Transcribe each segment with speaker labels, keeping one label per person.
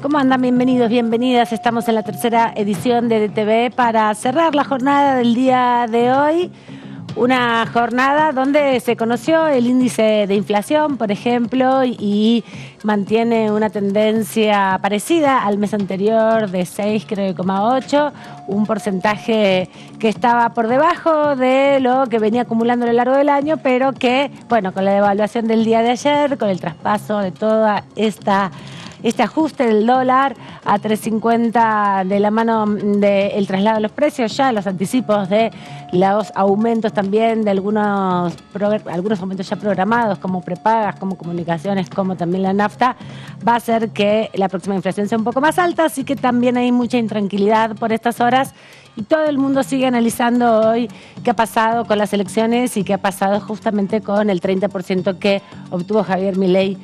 Speaker 1: ¿Cómo andan? Bienvenidos, bienvenidas. Estamos en la tercera edición de DTV para cerrar la jornada del día de hoy. Una jornada donde se conoció el índice de inflación, por ejemplo, y mantiene una tendencia parecida al mes anterior de 6,8, un porcentaje que estaba por debajo de lo que venía acumulando a lo largo del año, pero que, bueno, con la devaluación del día de ayer, con el traspaso de toda este ajuste del dólar a 3.50 de la mano del traslado de los precios, ya los anticipos de los aumentos también de algunos aumentos ya programados, como prepagas, como comunicaciones, como también la nafta, va a hacer que la próxima inflación sea un poco más alta, así que también hay mucha intranquilidad por estas horas. Y todo el mundo sigue analizando hoy qué ha pasado con las elecciones y qué ha pasado justamente con el 30% que obtuvo Javier Milei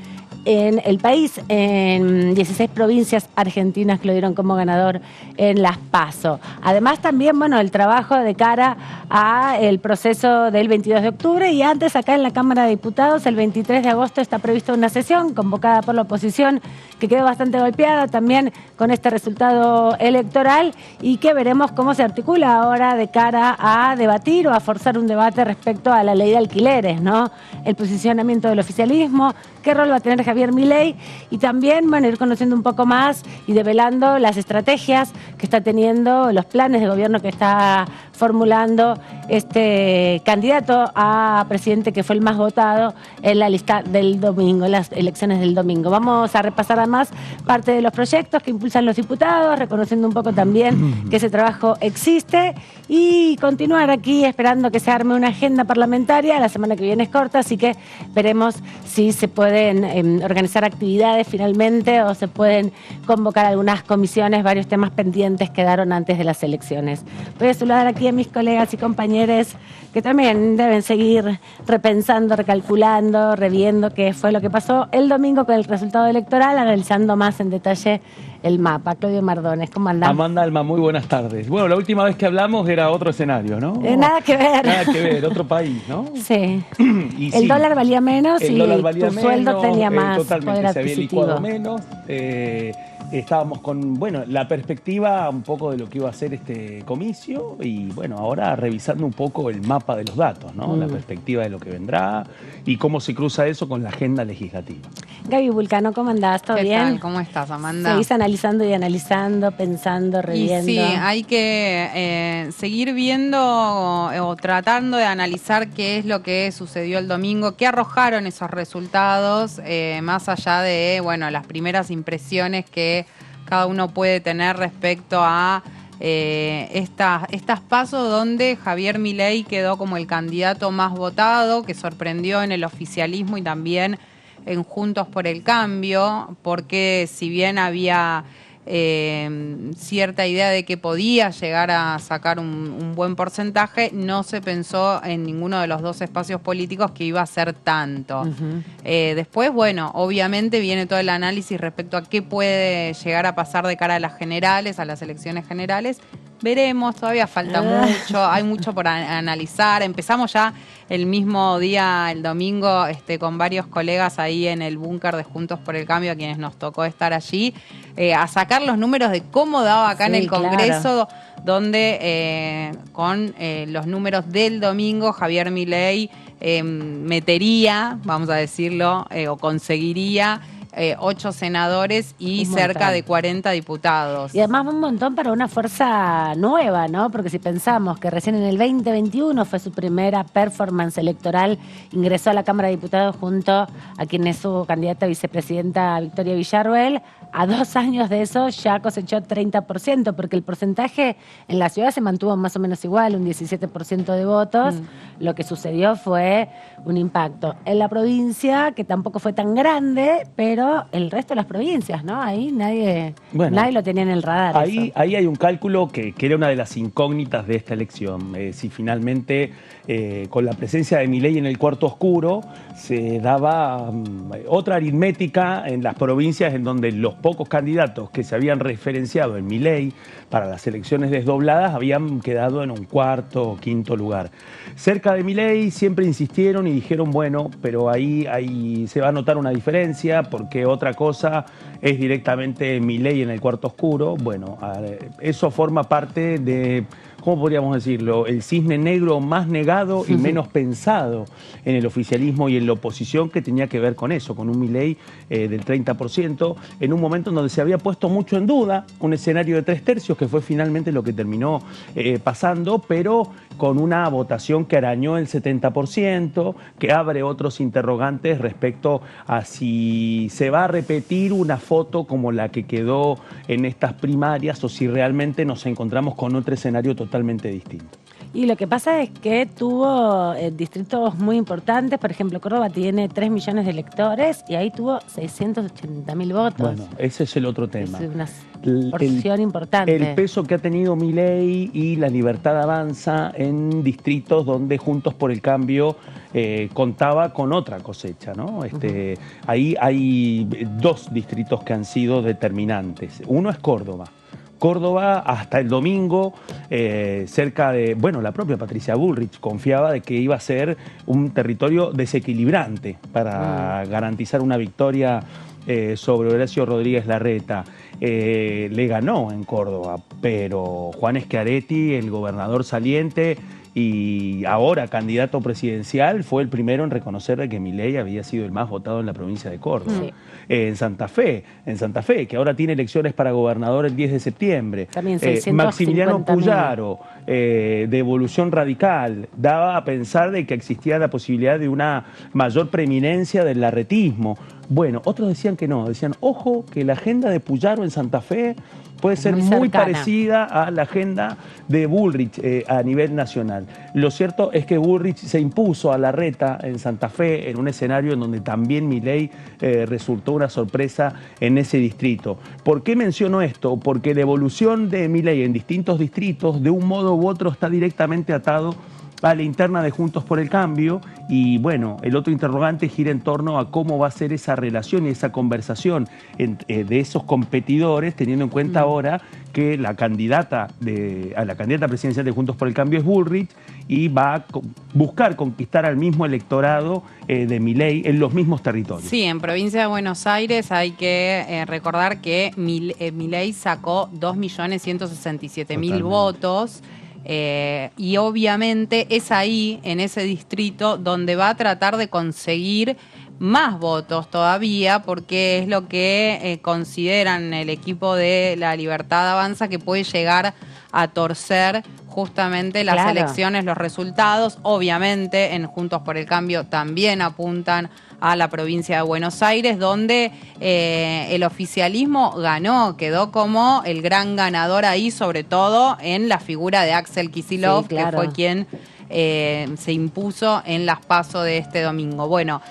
Speaker 1: en el país, en 16 provincias argentinas que lo dieron como ganador en las PASO. Además también, bueno, el trabajo de cara al proceso del 22 de octubre y antes acá en la Cámara de Diputados, el 23 de agosto está prevista una sesión convocada por la oposición que quedó bastante golpeada también con este resultado electoral y que veremos cómo se articula ahora de cara a debatir o a forzar un debate respecto a la ley de alquileres, ¿no? El posicionamiento del oficialismo, qué rol va a tener Javier Milei y también, bueno, ir conociendo un poco más y develando las estrategias que está teniendo, los planes de gobierno que está formulando este candidato a presidente que fue el más votado en la lista del domingo, en las elecciones del domingo. Vamos a repasar además parte de los proyectos que impulsan los diputados, reconociendo un poco también que ese trabajo existe y continuar aquí esperando que se arme una agenda parlamentaria. La semana que viene es corta, así que veremos si se pueden organizar actividades finalmente o se pueden convocar algunas comisiones. Varios temas pendientes quedaron antes de las elecciones. Voy a saludar aquí a mis colegas y compañeros que también deben seguir repensando, recalculando, reviendo qué fue lo que pasó el domingo con el resultado electoral, analizando más en detalle el mapa. Claudio Mardones, ¿cómo andás?
Speaker 2: Amanda Alma, muy buenas tardes. Bueno, la última vez que hablamos era otro escenario, ¿no?
Speaker 1: Nada que ver.
Speaker 2: Nada que ver, otro país, ¿no?
Speaker 1: Sí.
Speaker 2: Y
Speaker 1: el
Speaker 2: sí,
Speaker 1: dólar valía menos y tu sueldo tenía más
Speaker 2: totalmente,
Speaker 1: poder
Speaker 2: se había
Speaker 1: adquisitivo.
Speaker 2: licuado menos. Estábamos con, bueno, la perspectiva un poco de lo que iba a ser este comicio y, bueno, ahora revisando un poco el mapa de los datos, ¿no? La perspectiva de lo que vendrá y cómo se cruza eso con la agenda legislativa.
Speaker 1: Gaby Vulcano, ¿cómo andás? ¿Todo bien?
Speaker 3: ¿Qué tal? ¿Cómo estás, Amanda?
Speaker 1: Seguís analizando y analizando, pensando, reviendo.
Speaker 3: Y sí, hay que seguir viendo o tratando de analizar qué es lo que sucedió el domingo, qué arrojaron esos resultados, más allá de, bueno, las primeras impresiones que cada uno puede tener respecto a estas pasos donde Javier Milei quedó como el candidato más votado, que sorprendió en el oficialismo y también en Juntos por el Cambio, porque si bien había cierta idea de que podía llegar a sacar un buen porcentaje, no se pensó en ninguno de los dos espacios políticos que iba a ser tanto. Después, bueno, obviamente viene todo el análisis respecto a qué puede llegar a pasar de cara a las generales, a las elecciones generales. Veremos, todavía falta mucho, hay mucho por analizar. Empezamos ya el mismo día, el domingo, con varios colegas ahí en el búnker de Juntos por el Cambio, a quienes nos tocó estar allí, a sacar los números de cómo daba acá en el Congreso, claro, donde con los números del domingo Javier Milei metería, vamos a decirlo, o conseguiría 8 senadores y cerca de 40 diputados.
Speaker 1: Y además un montón para una fuerza nueva, ¿no? Porque si pensamos que recién en el 2021 fue su primera performance electoral, ingresó a la Cámara de Diputados junto a quien es su candidata a vicepresidenta Victoria Villarruel, a 2 años de eso ya cosechó 30%, porque el porcentaje en la ciudad se mantuvo más o menos igual, un 17% de votos. Lo que sucedió fue un impacto en la provincia, que tampoco fue tan grande, pero el resto de las provincias, ¿no? Ahí nadie lo tenía en el radar.
Speaker 2: Ahí hay un cálculo que era una de las incógnitas de esta elección. Si finalmente, con la presencia de Milei en el cuarto oscuro, se daba otra aritmética en las provincias en donde los pocos candidatos que se habían referenciado en Milei para las elecciones desdobladas habían quedado en un cuarto o quinto lugar. Cerca de Milei siempre insistieron y dijeron, bueno, pero ahí se va a notar una diferencia porque que otra cosa es directamente Milei en el cuarto oscuro. Bueno, eso forma parte de, ¿cómo podríamos decirlo? El cisne negro más negado y menos pensado en el oficialismo y en la oposición, que tenía que ver con eso, con un Milei del 30%, en un momento en donde se había puesto mucho en duda un escenario de 3/3, que fue finalmente lo que terminó pasando, pero con una votación que arañó el 70%, que abre otros interrogantes respecto a si se va a repetir una foto como la que quedó en estas primarias o si realmente nos encontramos con otro escenario totalmente distinto.
Speaker 1: Y lo que pasa es que tuvo distritos muy importantes. Por ejemplo, Córdoba tiene 3 millones de electores y ahí tuvo 680.000 votos.
Speaker 2: Bueno, ese es el otro tema.
Speaker 1: Es una porción importante.
Speaker 2: El peso que ha tenido Milei y La Libertad Avanza en distritos donde Juntos por el Cambio contaba con otra cosecha, ¿no? Ahí hay 2 distritos que han sido determinantes. Uno es Córdoba. Córdoba, hasta el domingo, cerca de, bueno, la propia Patricia Bullrich confiaba de que iba a ser un territorio desequilibrante para garantizar una victoria sobre Horacio Rodríguez Larreta. Le ganó en Córdoba, pero Juan Schiaretti, el gobernador saliente y ahora candidato presidencial, fue el primero en reconocer de que Milei había sido el más votado en la provincia de Córdoba. Sí. En Santa Fe, que ahora tiene elecciones para gobernador el 10 de septiembre.
Speaker 1: También
Speaker 2: Maximiliano Puyaro, de Evolución Radical, daba a pensar de que existía la posibilidad de una mayor preeminencia del larretismo. Bueno, otros decían que no, decían, ojo, que la agenda de Puyaro en Santa Fe puede ser muy parecida a la agenda de Bullrich a nivel nacional. Lo cierto es que Bullrich se impuso a Larreta en Santa Fe en un escenario en donde también Milei resultó una sorpresa en ese distrito. ¿Por qué menciono esto? Porque la evolución de Milei en distintos distritos, de un modo u otro, está directamente atado a la interna de Juntos por el Cambio y bueno, el otro interrogante gira en torno a cómo va a ser esa relación y esa conversación de esos competidores, teniendo en cuenta ahora que la candidata presidencial de Juntos por el Cambio es Bullrich y va a buscar conquistar al mismo electorado de Milei en los mismos territorios.
Speaker 3: Sí, en provincia de Buenos Aires hay que recordar que Milei sacó 2.167.000 votos. Y obviamente es ahí, en ese distrito, donde va a tratar de conseguir más votos todavía, porque es lo que consideran el equipo de La Libertad Avanza, que puede llegar a torcer justamente las elecciones, los resultados. Obviamente en Juntos por el Cambio también apuntan a la provincia de Buenos Aires, donde el oficialismo ganó, quedó como el gran ganador ahí, sobre todo en la figura de Axel Kicillof, que fue quien se impuso en las PASO de este domingo. Bueno,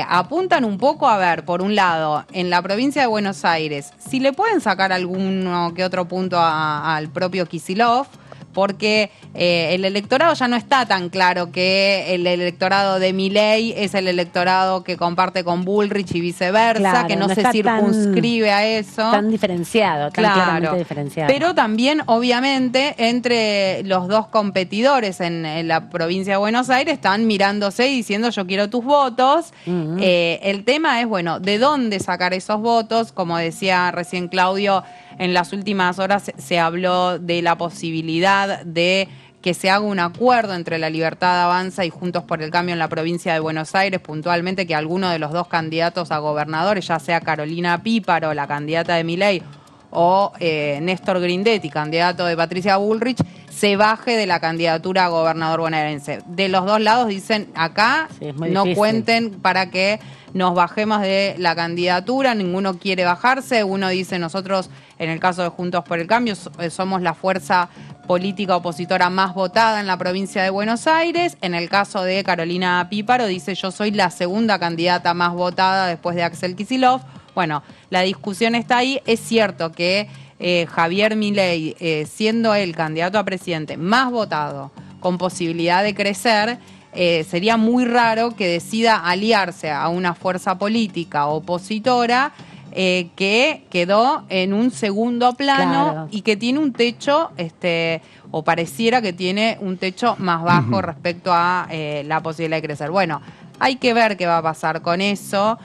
Speaker 3: apuntan un poco, a ver, por un lado, en la provincia de Buenos Aires, si le pueden sacar alguno que otro punto al propio Kicillof, porque el electorado ya no está tan claro que el electorado de Milei es el electorado que comparte con Bullrich y viceversa, que no se circunscribe a eso.
Speaker 1: Tan diferenciado, tan claramente diferenciado.
Speaker 3: Pero también, obviamente, entre los dos competidores en la provincia de Buenos Aires están mirándose y diciendo yo quiero tus votos. El tema es, bueno, ¿de dónde sacar esos votos? Como decía recién Claudio, en las últimas horas se habló de la posibilidad de que se haga un acuerdo entre La Libertad Avanza y Juntos por el Cambio en la provincia de Buenos Aires, puntualmente que alguno de los dos candidatos a gobernadores, ya sea Carolina Píparo, la candidata de Milei, o Néstor Grindetti, candidato de Patricia Bullrich, se baje de la candidatura a gobernador bonaerense. De los dos lados dicen, acá no cuenten para que nos bajemos de la candidatura, ninguno quiere bajarse. Uno dice, nosotros, en el caso de Juntos por el Cambio, somos la fuerza política opositora más votada en la provincia de Buenos Aires. En el caso de Carolina Píparo, dice, yo soy la segunda candidata más votada después de Axel Kicillof. Bueno, la discusión está ahí. Es cierto que Javier Milei, siendo él candidato a presidente más votado, con posibilidad de crecer, sería muy raro que decida aliarse a una fuerza política opositora que quedó en un segundo plano y que tiene un techo, o pareciera que tiene un techo más bajo respecto a la posibilidad de crecer. Bueno, hay que ver qué va a pasar con eso.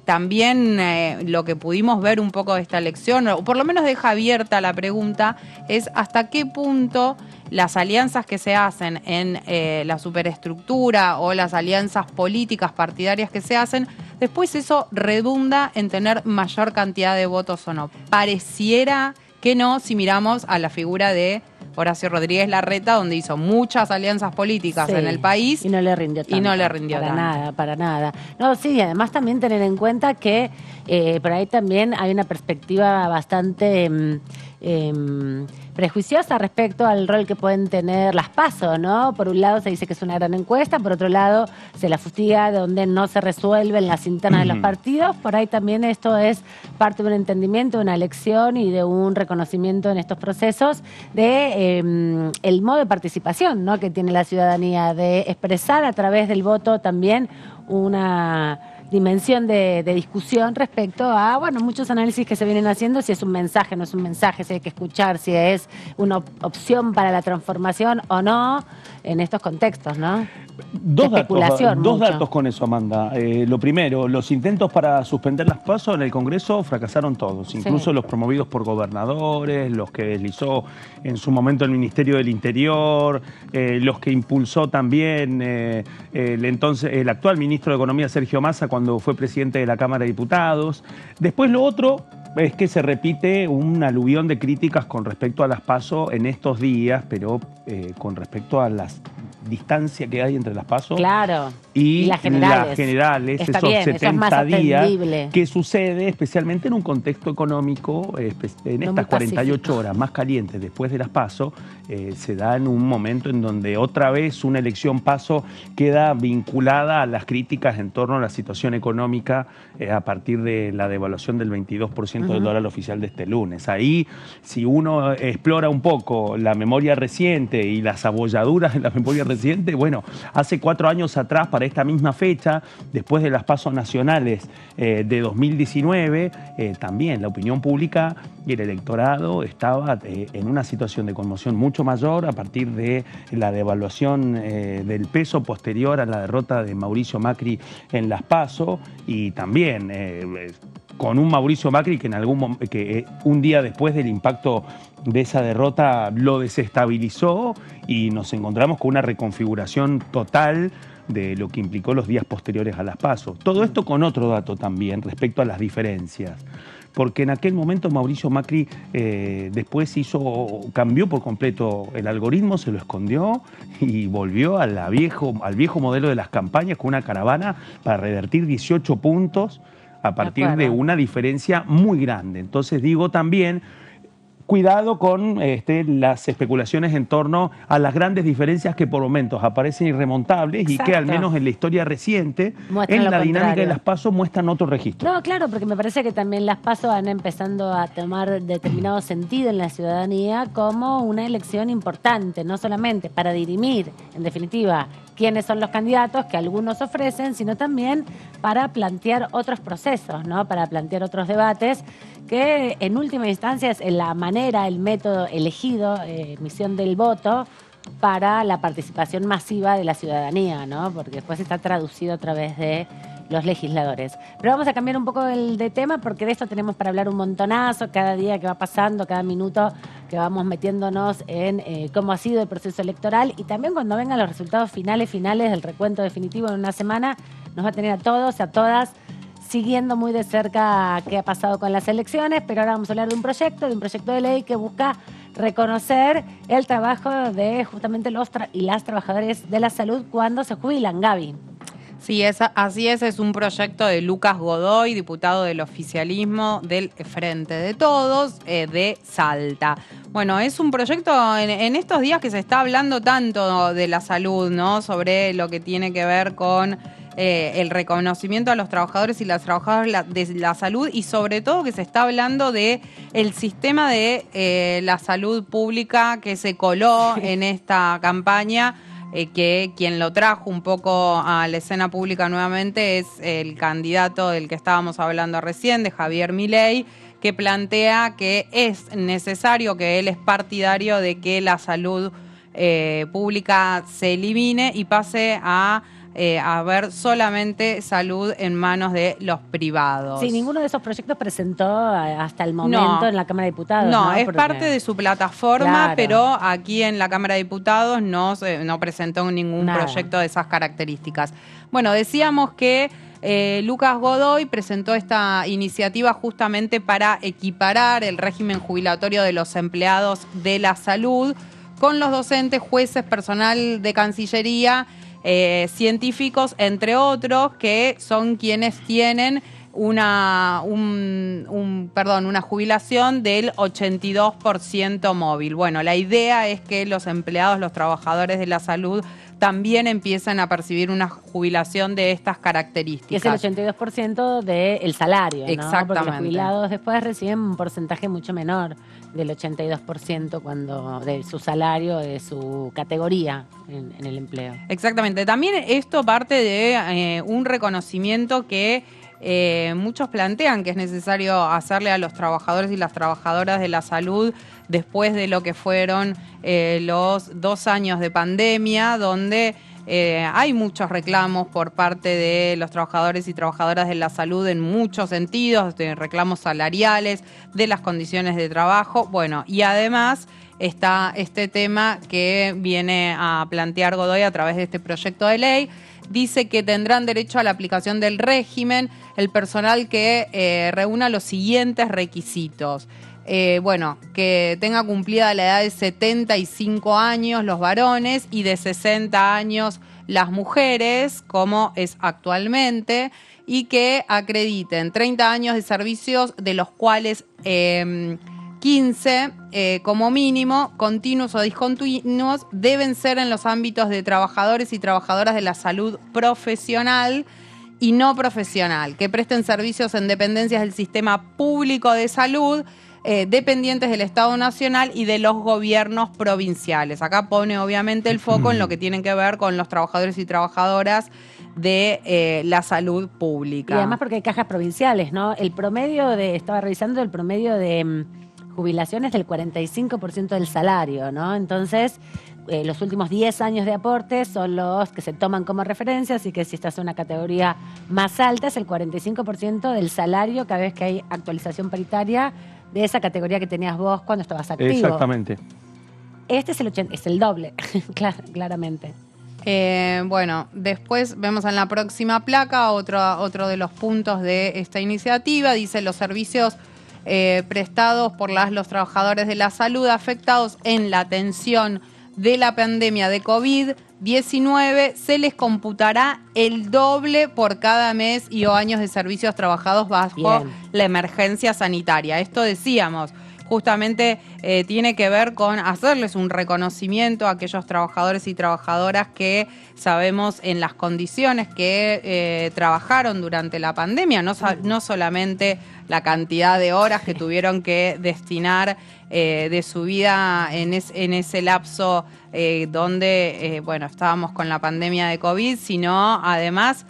Speaker 3: También lo que pudimos ver un poco de esta elección, o por lo menos deja abierta la pregunta, es hasta qué punto las alianzas que se hacen en la superestructura o las alianzas políticas partidarias que se hacen, después eso redunda en tener mayor cantidad de votos o no. Pareciera que no, si miramos a la figura de Horacio Rodríguez Larreta, donde hizo muchas alianzas políticas en el país.
Speaker 1: Y no le rindió tanto.
Speaker 3: Y no le rindió
Speaker 1: para
Speaker 3: tanto.
Speaker 1: nada, para nada. No, sí, además también tener en cuenta que por ahí también hay una perspectiva bastante prejuiciosa respecto al rol que pueden tener las PASO, ¿no? Por un lado se dice que es una gran encuesta, por otro lado se la fustiga donde no se resuelven las internas de los partidos. Por ahí también esto es parte de un entendimiento, de una elección y de un reconocimiento en estos procesos de el modo de participación, ¿no?, que tiene la ciudadanía, de expresar a través del voto también una dimensión de discusión respecto a, bueno, muchos análisis que se vienen haciendo, si es un mensaje, no es un mensaje, si hay que escuchar, si es una opción para la transformación o no, en estos contextos, ¿no?
Speaker 2: Dos datos con eso, Amanda. Lo primero, los intentos para suspender las PASO en el Congreso fracasaron todos, incluso los promovidos por gobernadores, los que deslizó en su momento el Ministerio del Interior, los que impulsó también el actual ministro de Economía, Sergio Massa, cuando fue presidente de la Cámara de Diputados. Después lo otro es que se repite un aluvión de críticas con respecto a las PASO en estos días, pero con respecto a las distancia que hay entre las PASO y las generales,
Speaker 1: Está
Speaker 2: esos
Speaker 1: bien,
Speaker 2: 70 días que sucede especialmente en un contexto económico, en estas 48 horas más calientes después de las PASO, se da en un momento en donde otra vez una elección PASO queda vinculada a las críticas en torno a la situación económica a partir de la devaluación del 22% del dólar oficial de este lunes. Ahí, si uno explora un poco la memoria reciente y las abolladuras de la memoria reciente, bueno, hace 4 años atrás, para esta misma fecha, después de las PASO nacionales de 2019, también la opinión pública y el electorado estaba en una situación de conmoción mucho mayor a partir de la devaluación del peso posterior a la derrota de Mauricio Macri en las PASO, y también con un Mauricio Macri que un día después del impacto de esa derrota lo desestabilizó, y nos encontramos con una reconfiguración total de lo que implicó los días posteriores a las PASO. Todo esto con otro dato también respecto a las diferencias, porque en aquel momento Mauricio Macri después cambió por completo el algoritmo, se lo escondió y volvió al viejo modelo de las campañas con una caravana para revertir 18 puntos a partir de una diferencia muy grande. Entonces digo también, cuidado con las especulaciones en torno a las grandes diferencias que por momentos aparecen irremontables y que al menos en la historia reciente, en la dinámica de las PASO, muestran otro registro.
Speaker 1: No, claro, porque me parece que también las PASO van empezando a tomar determinado sentido en la ciudadanía como una elección importante, no solamente para dirimir, en definitiva, quiénes son los candidatos que algunos ofrecen, sino también para plantear otros procesos, ¿no? Para plantear otros debates que en última instancia es la manera, el método elegido, emisión del voto, para la participación masiva de la ciudadanía, ¿no? Porque después está traducido a través de los legisladores. Pero vamos a cambiar un poco de tema, porque de esto tenemos para hablar un montonazo, cada día que va pasando, cada minuto que vamos metiéndonos en cómo ha sido el proceso electoral, y también cuando vengan los resultados finales del recuento definitivo en una semana, nos va a tener a todos, a todas, siguiendo muy de cerca qué ha pasado con las elecciones. Pero ahora vamos a hablar de un proyecto de ley que busca reconocer el trabajo de justamente los y las trabajadores de la salud cuando se jubilan. Gaby.
Speaker 3: Sí, así es un proyecto de Lucas Godoy, diputado del oficialismo del Frente de Todos, de Salta. Bueno, es un proyecto en estos días que se está hablando tanto de la salud, ¿no? Sobre lo que tiene que ver con el reconocimiento a los trabajadores y las trabajadoras de la salud, y sobre todo que se está hablando de el sistema de la salud pública que se coló en esta campaña, que quien lo trajo un poco a la escena pública nuevamente es el candidato del que estábamos hablando recién, de Javier Milei, que plantea que es necesario, que él es partidario de que la salud pública se elimine y pase a haber solamente salud en manos de los privados.
Speaker 1: Sí, ninguno de esos proyectos presentó hasta el momento en la Cámara de Diputados. No,
Speaker 3: es parte de su plataforma, claro. Pero aquí en la Cámara de Diputados no presentó ningún proyecto de esas características. Bueno, decíamos que Lucas Godoy presentó esta iniciativa justamente para equiparar el régimen jubilatorio de los empleados de la salud con los docentes, jueces, personal de Cancillería, científicos, entre otros, que son quienes tienen una jubilación del 82% móvil. Bueno, la idea es que los empleados, los trabajadores de la salud, también empiezan a percibir una jubilación de estas características.
Speaker 1: Y es el 82% del salario, ¿no?
Speaker 3: Exactamente.
Speaker 1: Porque los jubilados después reciben un porcentaje mucho menor del 82% de su salario, de su categoría en el empleo.
Speaker 3: Exactamente. También esto parte de un reconocimiento que muchos plantean que es necesario hacerle a los trabajadores y las trabajadoras de la salud después de lo que fueron los 2 años de pandemia, donde hay muchos reclamos por parte de los trabajadores y trabajadoras de la salud en muchos sentidos, de reclamos salariales, de las condiciones de trabajo. Bueno, y además está este tema que viene a plantear Godoy a través de este proyecto de ley. Dice que tendrán derecho a la aplicación del régimen el personal que reúna los siguientes requisitos. Que tenga cumplida la edad de 75 años los varones y de 60 años las mujeres, como es actualmente, y que acrediten 30 años de servicios, de los cuales 15 como mínimo, continuos o discontinuos, deben ser en los ámbitos de trabajadores y trabajadoras de la salud profesional y no profesional, que presten servicios en dependencias del sistema público de salud, dependientes del Estado Nacional y de los gobiernos provinciales. Acá pone obviamente el foco en lo que tiene que ver con los trabajadores y trabajadoras de la salud pública.
Speaker 1: Y además porque hay cajas provinciales, ¿no? Estaba revisando el promedio de jubilaciones del 45% del salario, ¿no? Entonces, los últimos 10 años de aportes son los que se toman como referencia, así que si estás en una categoría más alta, es el 45% del salario cada vez que hay actualización paritaria de esa categoría que tenías vos cuando estabas activo.
Speaker 2: Exactamente.
Speaker 1: Este es el doble, claramente.
Speaker 3: Después vemos en la próxima placa otro de los puntos de esta iniciativa. Dice: los servicios prestados por los trabajadores de la salud afectados en la atención de la pandemia de COVID-19 se les computará el doble por cada mes y o años de servicios trabajados bajo la emergencia sanitaria. Esto decíamos, justamente tiene que ver con hacerles un reconocimiento a aquellos trabajadores y trabajadoras que sabemos en las condiciones que trabajaron durante la pandemia, no solamente la cantidad de horas que tuvieron que destinar de su vida en ese lapso donde estábamos con la pandemia de COVID, sino además,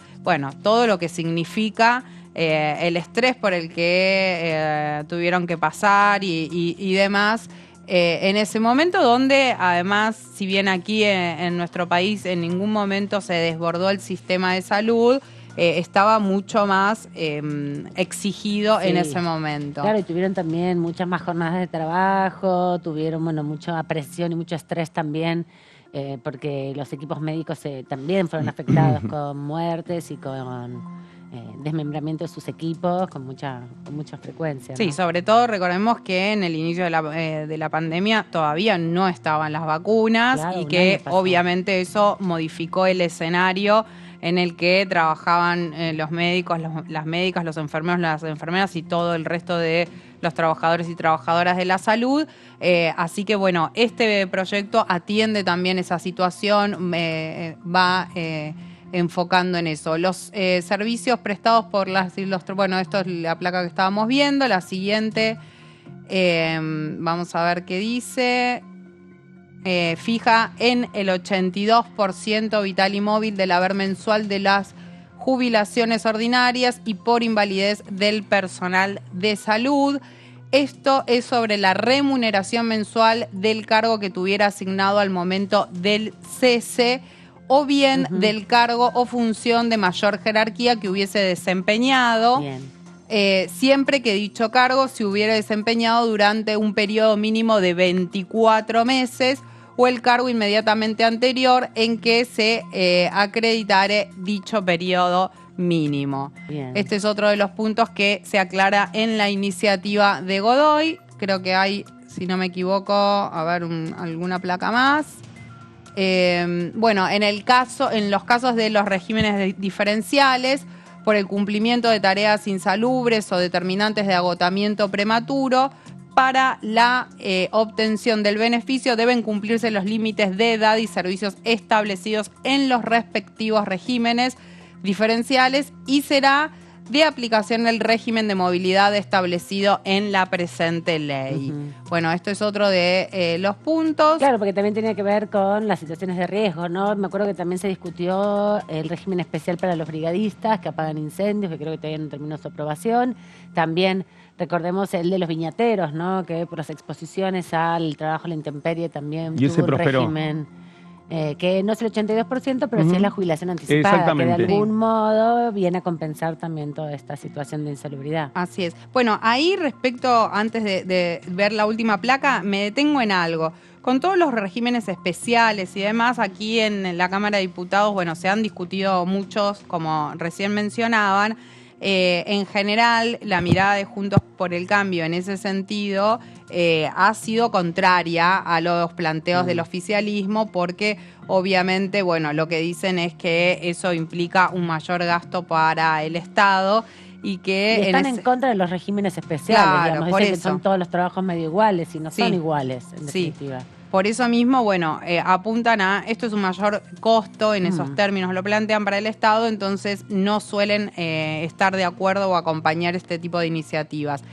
Speaker 3: todo lo que significa el estrés por el que tuvieron que pasar y demás en ese momento, donde además, si bien aquí en nuestro país en ningún momento se desbordó el sistema de salud, estaba mucho más exigido en ese momento.
Speaker 1: Claro, y tuvieron también muchas más jornadas de trabajo, tuvieron mucha presión y mucho estrés también, porque los equipos médicos también fueron afectados con muertes y con desmembramiento de sus equipos con mucha frecuencia, ¿no?
Speaker 3: Sí, sobre todo recordemos que en el inicio de la pandemia todavía no estaban las vacunas, y que obviamente eso modificó el escenario en el que trabajaban los médicos, las médicas, los enfermeros, las enfermeras y todo el resto de los trabajadores y trabajadoras de la salud. Así que este proyecto atiende también esa situación, va enfocando en eso. Los servicios prestados por esto es la placa que estábamos viendo. La siguiente, vamos a ver qué dice. Fija en el 82% vital y móvil del haber mensual de las jubilaciones ordinarias y por invalidez del personal de salud. Esto es sobre la remuneración mensual del cargo que tuviera asignado al momento del cese o bien del cargo o función de mayor jerarquía que hubiese desempeñado.
Speaker 1: Bien.
Speaker 3: Siempre que dicho cargo se hubiera desempeñado durante un periodo mínimo de 24 meses o el cargo inmediatamente anterior en que se acreditare dicho periodo mínimo.
Speaker 1: Bien.
Speaker 3: Este es otro de los puntos que se aclara en la iniciativa de Godoy. Creo que hay, si no me equivoco, a ver, alguna placa más. Bueno, en los casos de los regímenes diferenciales, por el cumplimiento de tareas insalubres o determinantes de agotamiento prematuro, para la obtención del beneficio deben cumplirse los límites de edad y servicios establecidos en los respectivos regímenes diferenciales y será de aplicación del régimen de movilidad establecido en la presente ley. Bueno, esto es otro de los puntos.
Speaker 1: Claro, porque también tenía que ver con las situaciones de riesgo, ¿no? Me acuerdo que también se discutió el régimen especial para los brigadistas que apagan incendios, que creo que todavía no terminó su aprobación. También recordemos el de los viñateros, ¿no? Que por las exposiciones al trabajo a la intemperie también
Speaker 2: y ese
Speaker 1: tuvo un
Speaker 2: prosperó.
Speaker 1: régimen que no es el 82%, pero sí es la jubilación anticipada,
Speaker 2: Exactamente.
Speaker 1: que de algún modo viene a compensar también toda esta situación de insalubridad.
Speaker 3: Así es. Bueno, ahí respecto, antes de ver la última placa, me detengo en algo. Con todos los regímenes especiales y demás, aquí en la Cámara de Diputados, bueno, se han discutido muchos, como recién mencionaban. En general, la mirada de Juntos por el Cambio en ese sentido ha sido contraria a los planteos del oficialismo porque obviamente, bueno, lo que dicen es que eso implica un mayor gasto para el Estado y que...
Speaker 1: Y están en contra de los regímenes especiales,
Speaker 3: Claro,
Speaker 1: digamos.
Speaker 3: por
Speaker 1: Dicen que
Speaker 3: eso.
Speaker 1: son todos los trabajos medio iguales y no
Speaker 3: Sí.
Speaker 1: son iguales, en
Speaker 3: Sí.
Speaker 1: definitiva.
Speaker 3: Por eso mismo, bueno, apuntan a esto es un mayor costo, en esos términos lo plantean para el Estado, entonces no suelen estar de acuerdo o acompañar este tipo de iniciativas.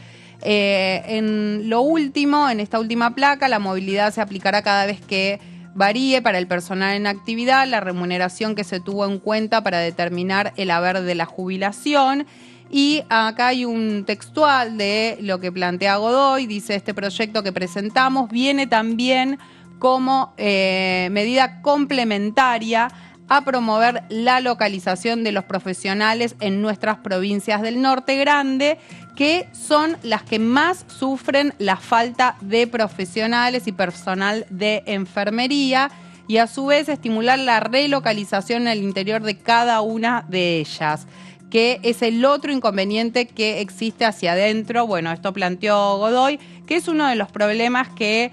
Speaker 3: En lo último, en esta última placa, la movilidad se aplicará cada vez que varíe para el personal en actividad la remuneración que se tuvo en cuenta para determinar el haber de la jubilación. Y acá hay un textual de lo que plantea Godoy, dice este proyecto que presentamos viene también como medida complementaria a promover la localización de los profesionales en nuestras provincias del norte grande, que son las que más sufren la falta de profesionales y personal de enfermería, y a su vez estimular la relocalización en el interior de cada una de ellas, que es el otro inconveniente que existe hacia adentro. Bueno, esto planteó Godoy, que es uno de los problemas que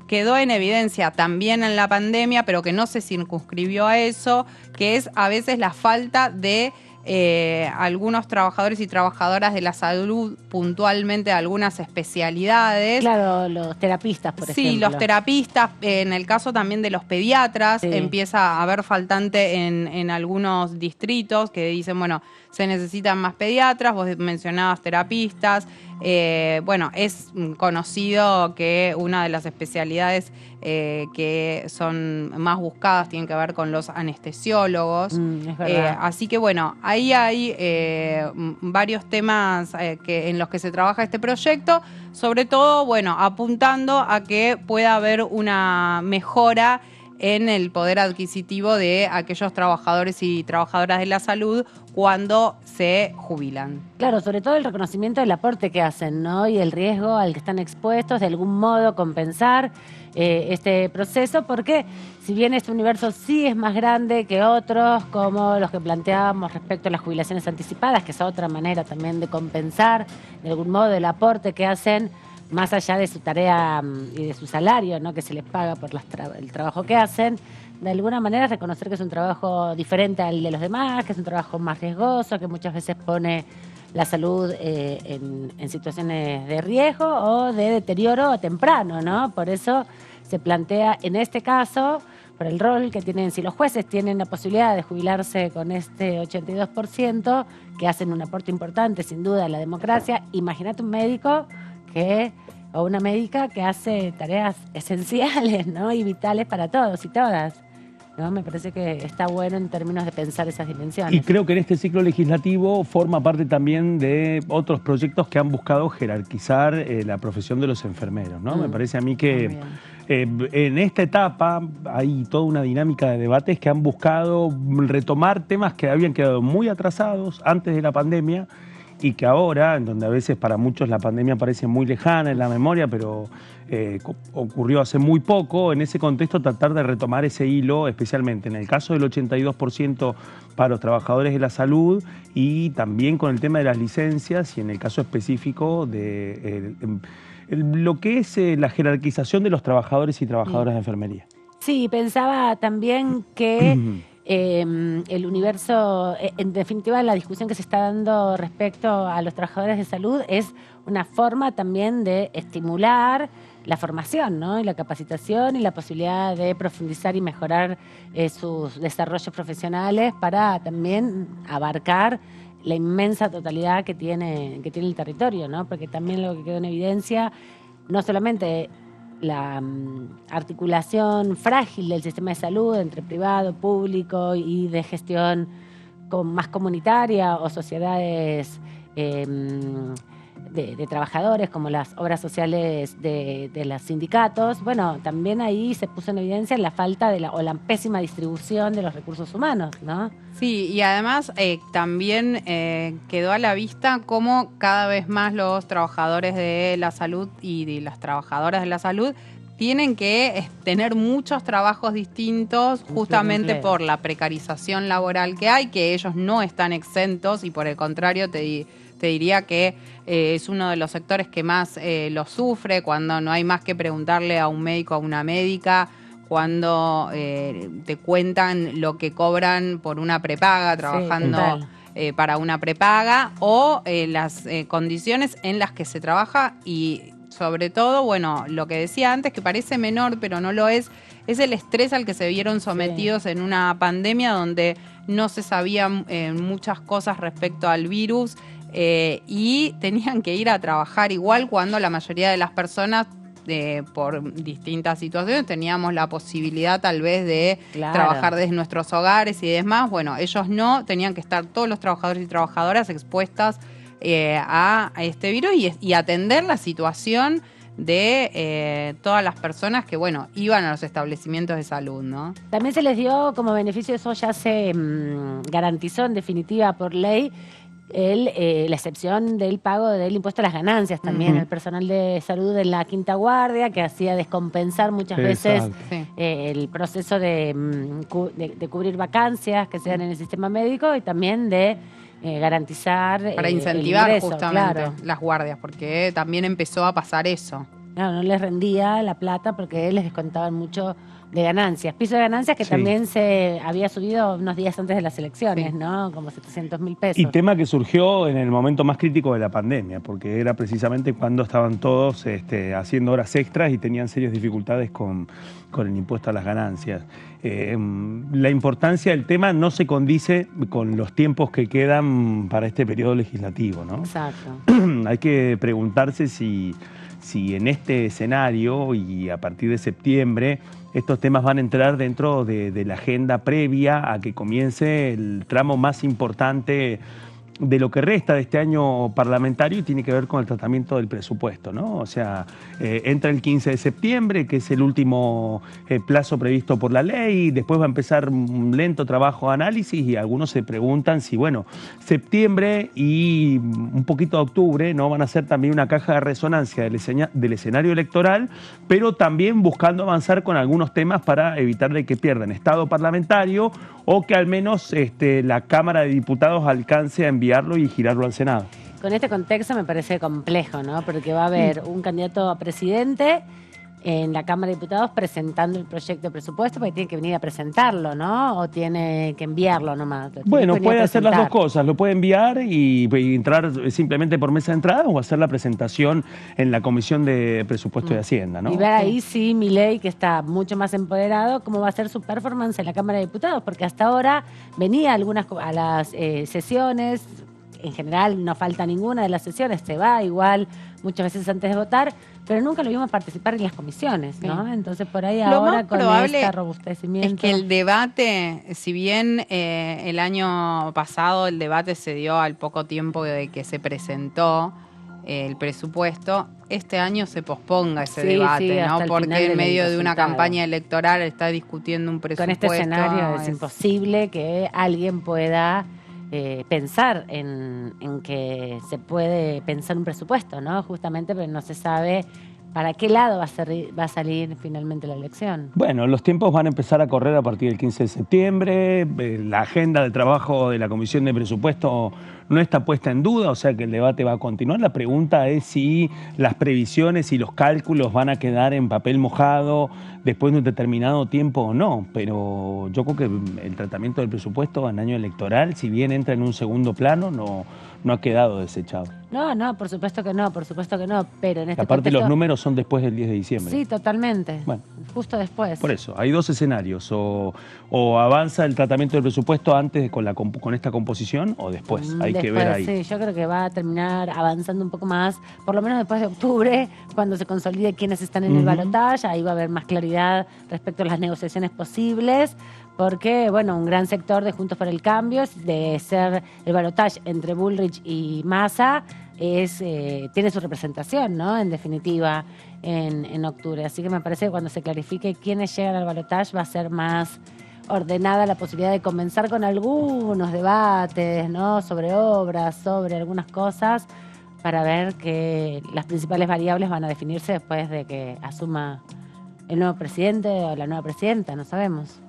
Speaker 3: quedó en evidencia también en la pandemia, pero que no se circunscribió a eso, que es a veces la falta de algunos trabajadores y trabajadoras de la salud, puntualmente algunas especialidades.
Speaker 1: Claro, los terapistas, por ejemplo.
Speaker 3: Sí, los terapistas, en el caso también de los pediatras,
Speaker 1: Sí.
Speaker 3: empieza a haber faltante en algunos distritos que dicen, bueno, se necesitan más pediatras, vos mencionabas terapistas. Bueno, es conocido que una de las especialidades que son más buscadas tienen que ver con los anestesiólogos.
Speaker 1: Es verdad.
Speaker 3: Así que bueno, ahí hay varios temas en los que se trabaja este proyecto, sobre todo, bueno, apuntando a que pueda haber una mejora en el poder adquisitivo de aquellos trabajadores y trabajadoras de la salud cuando se jubilan.
Speaker 1: Claro, sobre todo el reconocimiento del aporte que hacen, ¿no? Y el riesgo al que están expuestos, de algún modo compensar este proceso, porque si bien este universo sí es más grande que otros, como los que planteábamos respecto a las jubilaciones anticipadas, que es otra manera también de compensar de algún modo el aporte que hacen, más allá de su tarea y de su salario, ¿no? Que se les paga por el trabajo que hacen, de alguna manera reconocer que es un trabajo diferente al de los demás, que es un trabajo más riesgoso, que muchas veces pone la salud en situaciones de riesgo o de deterioro temprano, ¿no? Por eso se plantea en este caso, por el rol que tienen, si los jueces tienen la posibilidad de jubilarse con este 82%, que hacen un aporte importante sin duda a la democracia, imagínate un médico o una médica que hace tareas esenciales, ¿no? Y vitales para todos y todas. ¿no? Me parece que está bueno en términos de pensar esas dimensiones.
Speaker 2: Y creo que en este ciclo legislativo forma parte también de otros proyectos que han buscado jerarquizar la profesión de los enfermeros, ¿no? Me parece a mí que en esta etapa hay toda una dinámica de debates que han buscado retomar temas que habían quedado muy atrasados antes de la pandemia y que ahora, en donde a veces para muchos la pandemia parece muy lejana en la memoria, pero ocurrió hace muy poco, en ese contexto tratar de retomar ese hilo, especialmente en el caso del 82% para los trabajadores de la salud y también con el tema de las licencias y en el caso específico de lo que es la jerarquización de los trabajadores y trabajadoras de enfermería.
Speaker 1: Sí, pensaba también que el universo, en definitiva la discusión que se está dando respecto a los trabajadores de salud es una forma también de estimular la formación, ¿no? Y la capacitación y la posibilidad de profundizar y mejorar sus desarrollos profesionales para también abarcar la inmensa totalidad que tiene el territorio, ¿no? Porque también lo que quedó en evidencia, no solamente la articulación frágil del sistema de salud entre privado, público y de gestión más comunitaria o sociedades de trabajadores como las obras sociales de los sindicatos, bueno, también ahí se puso en evidencia la falta o la pésima distribución de los recursos humanos, ¿no?
Speaker 3: Sí, y además también quedó a la vista cómo cada vez más los trabajadores de la salud y de las trabajadoras de la salud tienen que tener muchos trabajos distintos justamente por la precarización laboral que hay, que ellos no están exentos y por el contrario te diría que es uno de los sectores que más lo sufre cuando no hay más que preguntarle a un médico o a una médica cuando te cuentan lo que cobran por una prepaga trabajando para una prepaga o las condiciones en las que se trabaja y sobre todo, bueno, lo que decía antes que parece menor pero no lo es el estrés al que se vieron sometidos en una pandemia donde no se sabían muchas cosas respecto al virus y tenían que ir a trabajar igual cuando la mayoría de las personas por distintas situaciones teníamos la posibilidad tal vez de trabajar desde nuestros hogares y demás. Bueno, ellos no, tenían que estar todos los trabajadores y trabajadoras expuestas a este virus y atender la situación de todas las personas que, bueno, iban a los establecimientos de salud, ¿no?
Speaker 1: También se les dio como beneficio, eso ya se garantizó en definitiva por ley, la excepción del pago del impuesto a las ganancias también al personal de salud en la quinta guardia, que hacía descompensar muchas veces el proceso de cubrir vacancias que se dan en el sistema médico y también de garantizar
Speaker 3: para incentivar
Speaker 1: el ingreso,
Speaker 3: justamente las guardias, porque también empezó a pasar eso.
Speaker 1: No les rendía la plata porque les descontaban mucho de ganancias. Piso de ganancias que también se había subido unos días antes de las elecciones, ¿no? Como 700.000 pesos.
Speaker 2: Y tema que surgió en el momento más crítico de la pandemia, porque era precisamente cuando estaban todos haciendo horas extras y tenían serias dificultades con el impuesto a las ganancias. La importancia del tema no se condice con los tiempos que quedan para este periodo legislativo, ¿no?
Speaker 1: Exacto.
Speaker 2: Hay que preguntarse si en este escenario y a partir de septiembre estos temas van a entrar dentro de la agenda previa a que comience el tramo más importante de lo que resta de este año parlamentario y tiene que ver con el tratamiento del presupuesto, ¿no? O sea, entra el 15 de septiembre, que es el último plazo previsto por la ley, después va a empezar un lento trabajo de análisis y algunos se preguntan si, bueno, septiembre y un poquito de octubre, ¿no? Van a ser también una caja de resonancia del escenario electoral, pero también buscando avanzar con algunos temas para evitar de que pierdan estado parlamentario o que al menos la Cámara de Diputados alcance a enviarlo y girarlo al Senado.
Speaker 1: Con este contexto me parece complejo, ¿no? Porque va a haber un candidato a presidente en la Cámara de Diputados presentando el proyecto de presupuesto, porque tiene que venir a presentarlo, ¿no? O tiene que enviarlo nomás.
Speaker 2: Bueno, puede hacer las dos cosas, lo puede enviar y entrar simplemente por mesa de entrada o hacer la presentación en la Comisión de Presupuesto de Hacienda, ¿no?
Speaker 1: Y ver ahí sí Milei, que está mucho más empoderado, cómo va a ser su performance en la Cámara de Diputados, porque hasta ahora venía a las sesiones en general no falta ninguna de las sesiones, se va igual muchas veces antes de votar, pero nunca lo vimos participar en las comisiones, ¿no? Sí. Entonces por ahí
Speaker 3: lo
Speaker 1: ahora
Speaker 3: más
Speaker 1: con
Speaker 3: probable
Speaker 1: este robustecimiento...
Speaker 3: es que el debate, si bien el año pasado el debate se dio al poco tiempo de que se presentó el presupuesto, este año se posponga ese debate, ¿no? Porque en medio de una campaña electoral está discutiendo un presupuesto.
Speaker 1: Con este escenario es imposible que alguien pueda pensar en que se puede pensar un presupuesto, ¿no? Justamente, pero no se sabe para qué lado va a salir finalmente la elección.
Speaker 2: Bueno, los tiempos van a empezar a correr a partir del 15 de septiembre. La agenda de trabajo de la Comisión de Presupuesto no está puesta en duda, o sea que el debate va a continuar. La pregunta es si las previsiones y los cálculos van a quedar en papel mojado después de un determinado tiempo o no. Pero yo creo que el tratamiento del presupuesto en año electoral, si bien entra en un segundo plano, no ha quedado desechado.
Speaker 1: No, por supuesto que no, pero en este
Speaker 2: Aparte
Speaker 1: contexto...
Speaker 2: los números son después del 10 de diciembre.
Speaker 1: Sí, totalmente.
Speaker 2: Bueno,
Speaker 1: justo después.
Speaker 2: Por eso, hay dos escenarios, o avanza el tratamiento del presupuesto antes con esta composición o después, hay que ver ahí.
Speaker 1: Sí, yo creo que va a terminar avanzando un poco más, por lo menos después de octubre, cuando se consolide quiénes están en el balotaje, ahí va a haber más claridad respecto a las negociaciones posibles, porque, bueno, un gran sector de Juntos por el Cambio, de ser el balotaje entre Bullrich y Massa, tiene su representación, ¿no? En definitiva, en octubre. Así que me parece que cuando se clarifique quiénes llegan al balotaje va a ser más ordenada la posibilidad de comenzar con algunos debates, ¿no? Sobre obras, sobre algunas cosas, para ver que las principales variables van a definirse después de que asuma el nuevo presidente o la nueva presidenta, no sabemos.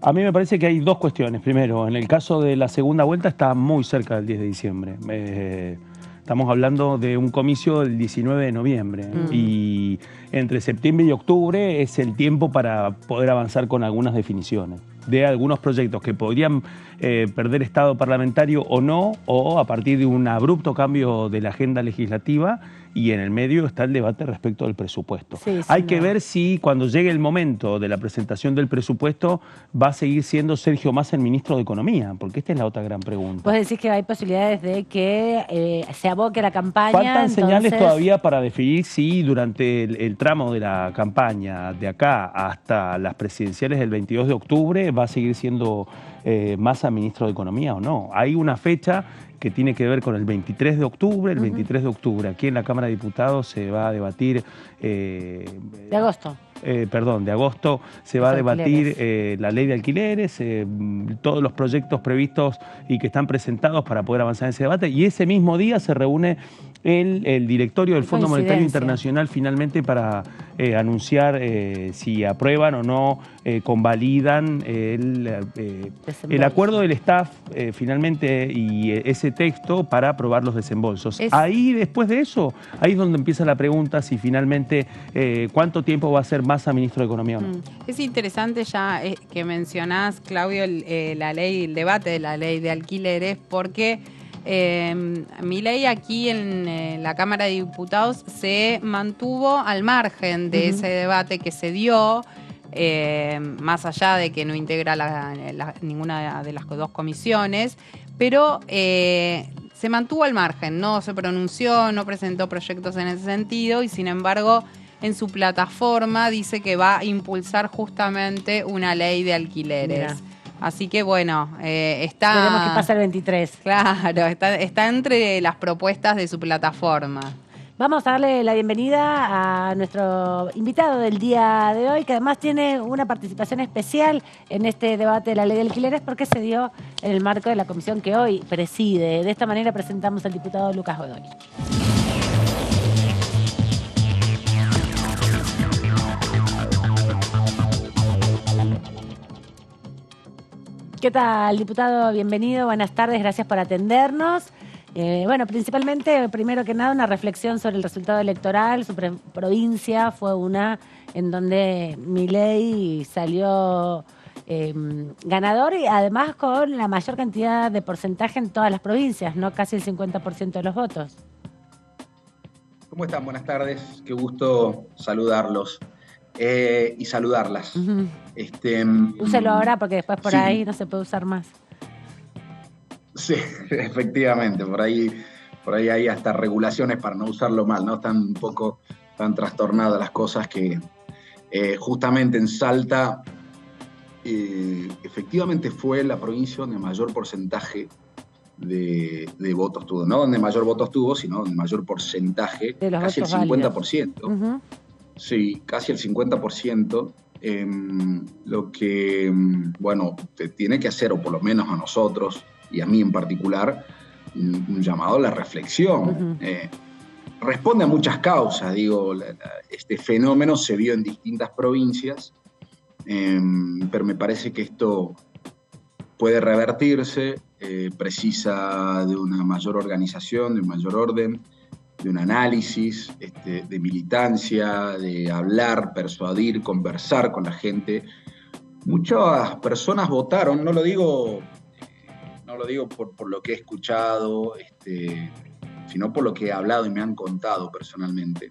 Speaker 2: A mí me parece que hay dos cuestiones. Primero, en el caso de la segunda vuelta está muy cerca del 10 de diciembre. Estamos hablando de un comicio el 19 de noviembre y entre septiembre y octubre es el tiempo para poder avanzar con algunas definiciones de algunos proyectos que podrían perder estado parlamentario o no, o a partir de un abrupto cambio de la agenda legislativa, y en el medio está el debate respecto del presupuesto. Sí, hay que ver si cuando llegue el momento de la presentación del presupuesto va a seguir siendo Sergio Massa el ministro de Economía, porque esta es la otra gran pregunta.
Speaker 1: Vos decís que hay posibilidades de que se aboque la campaña.
Speaker 2: Faltan señales todavía para definir si durante el tramo de la campaña de acá hasta las presidenciales del 22 de octubre va a seguir siendo Massa ministro de Economía o no. Hay una fecha que tiene que ver con el 23 de octubre. El 23 de octubre aquí en la Cámara de Diputados se va a debatir...
Speaker 1: de agosto.
Speaker 2: De agosto se va a debatir la ley de alquileres, todos los proyectos previstos y que están presentados para poder avanzar en ese debate, y ese mismo día se reúne el directorio del Fondo Monetario Internacional finalmente para anunciar si aprueban o no convalidan el acuerdo del staff finalmente y ese texto para aprobar los desembolsos. Ahí, después de eso, ahí es donde empieza la pregunta si finalmente cuánto tiempo va a ser Massa ministro de Economía o no.
Speaker 3: Es interesante ya que mencionás, Claudio, el debate de la ley de alquileres, porque Milei aquí en la Cámara de Diputados se mantuvo al margen de ese debate que se dio, más allá de que no integra ninguna de las dos comisiones, pero se mantuvo al margen, no se pronunció, no presentó proyectos en ese sentido, y sin embargo en su plataforma dice que va a impulsar justamente una ley de alquileres. Mira. Así que bueno, está...
Speaker 1: Veremos qué pasa el 23.
Speaker 3: Claro, está entre las propuestas de su plataforma.
Speaker 1: Vamos a darle la bienvenida a nuestro invitado del día de hoy, que además tiene una participación especial en este debate de la ley de alquileres porque se dio en el marco de la comisión que hoy preside. De esta manera presentamos al diputado Lucas Godoy. ¿Qué tal, diputado? Bienvenido, buenas tardes, gracias por atendernos. Bueno, principalmente, primero que nada, una reflexión sobre el resultado electoral. Su provincia fue una en donde Milei salió ganador y además con la mayor cantidad de porcentaje en todas las provincias, ¿no? Casi el 50% de los votos.
Speaker 4: ¿Cómo están? Buenas tardes, qué gusto saludarlos y saludarlas.
Speaker 1: Úselo ahora porque después por ahí no se puede usar más.
Speaker 4: Sí, efectivamente, por ahí hay hasta regulaciones para no usarlo mal, ¿no? Están un poco tan trastornadas las cosas que justamente en Salta efectivamente fue la provincia donde mayor porcentaje de votos tuvo, no donde mayor votos tuvo, sino donde mayor porcentaje,
Speaker 1: De los
Speaker 4: casi el
Speaker 1: votos válidos.
Speaker 4: 50%.
Speaker 1: Ujú.
Speaker 4: Sí, casi el 50%, lo que, bueno, te tiene que hacer, o por lo menos a nosotros, y a mí en particular, un llamado a la reflexión.
Speaker 1: Ujú.
Speaker 4: Responde a muchas causas, digo, este fenómeno se vio en distintas provincias, pero me parece que esto puede revertirse, precisa de una mayor organización, de un mayor orden, de un análisis, de militancia, de hablar, persuadir, conversar con la gente. Muchas personas votaron, no lo digo por lo que he escuchado, sino por lo que he hablado y me han contado personalmente,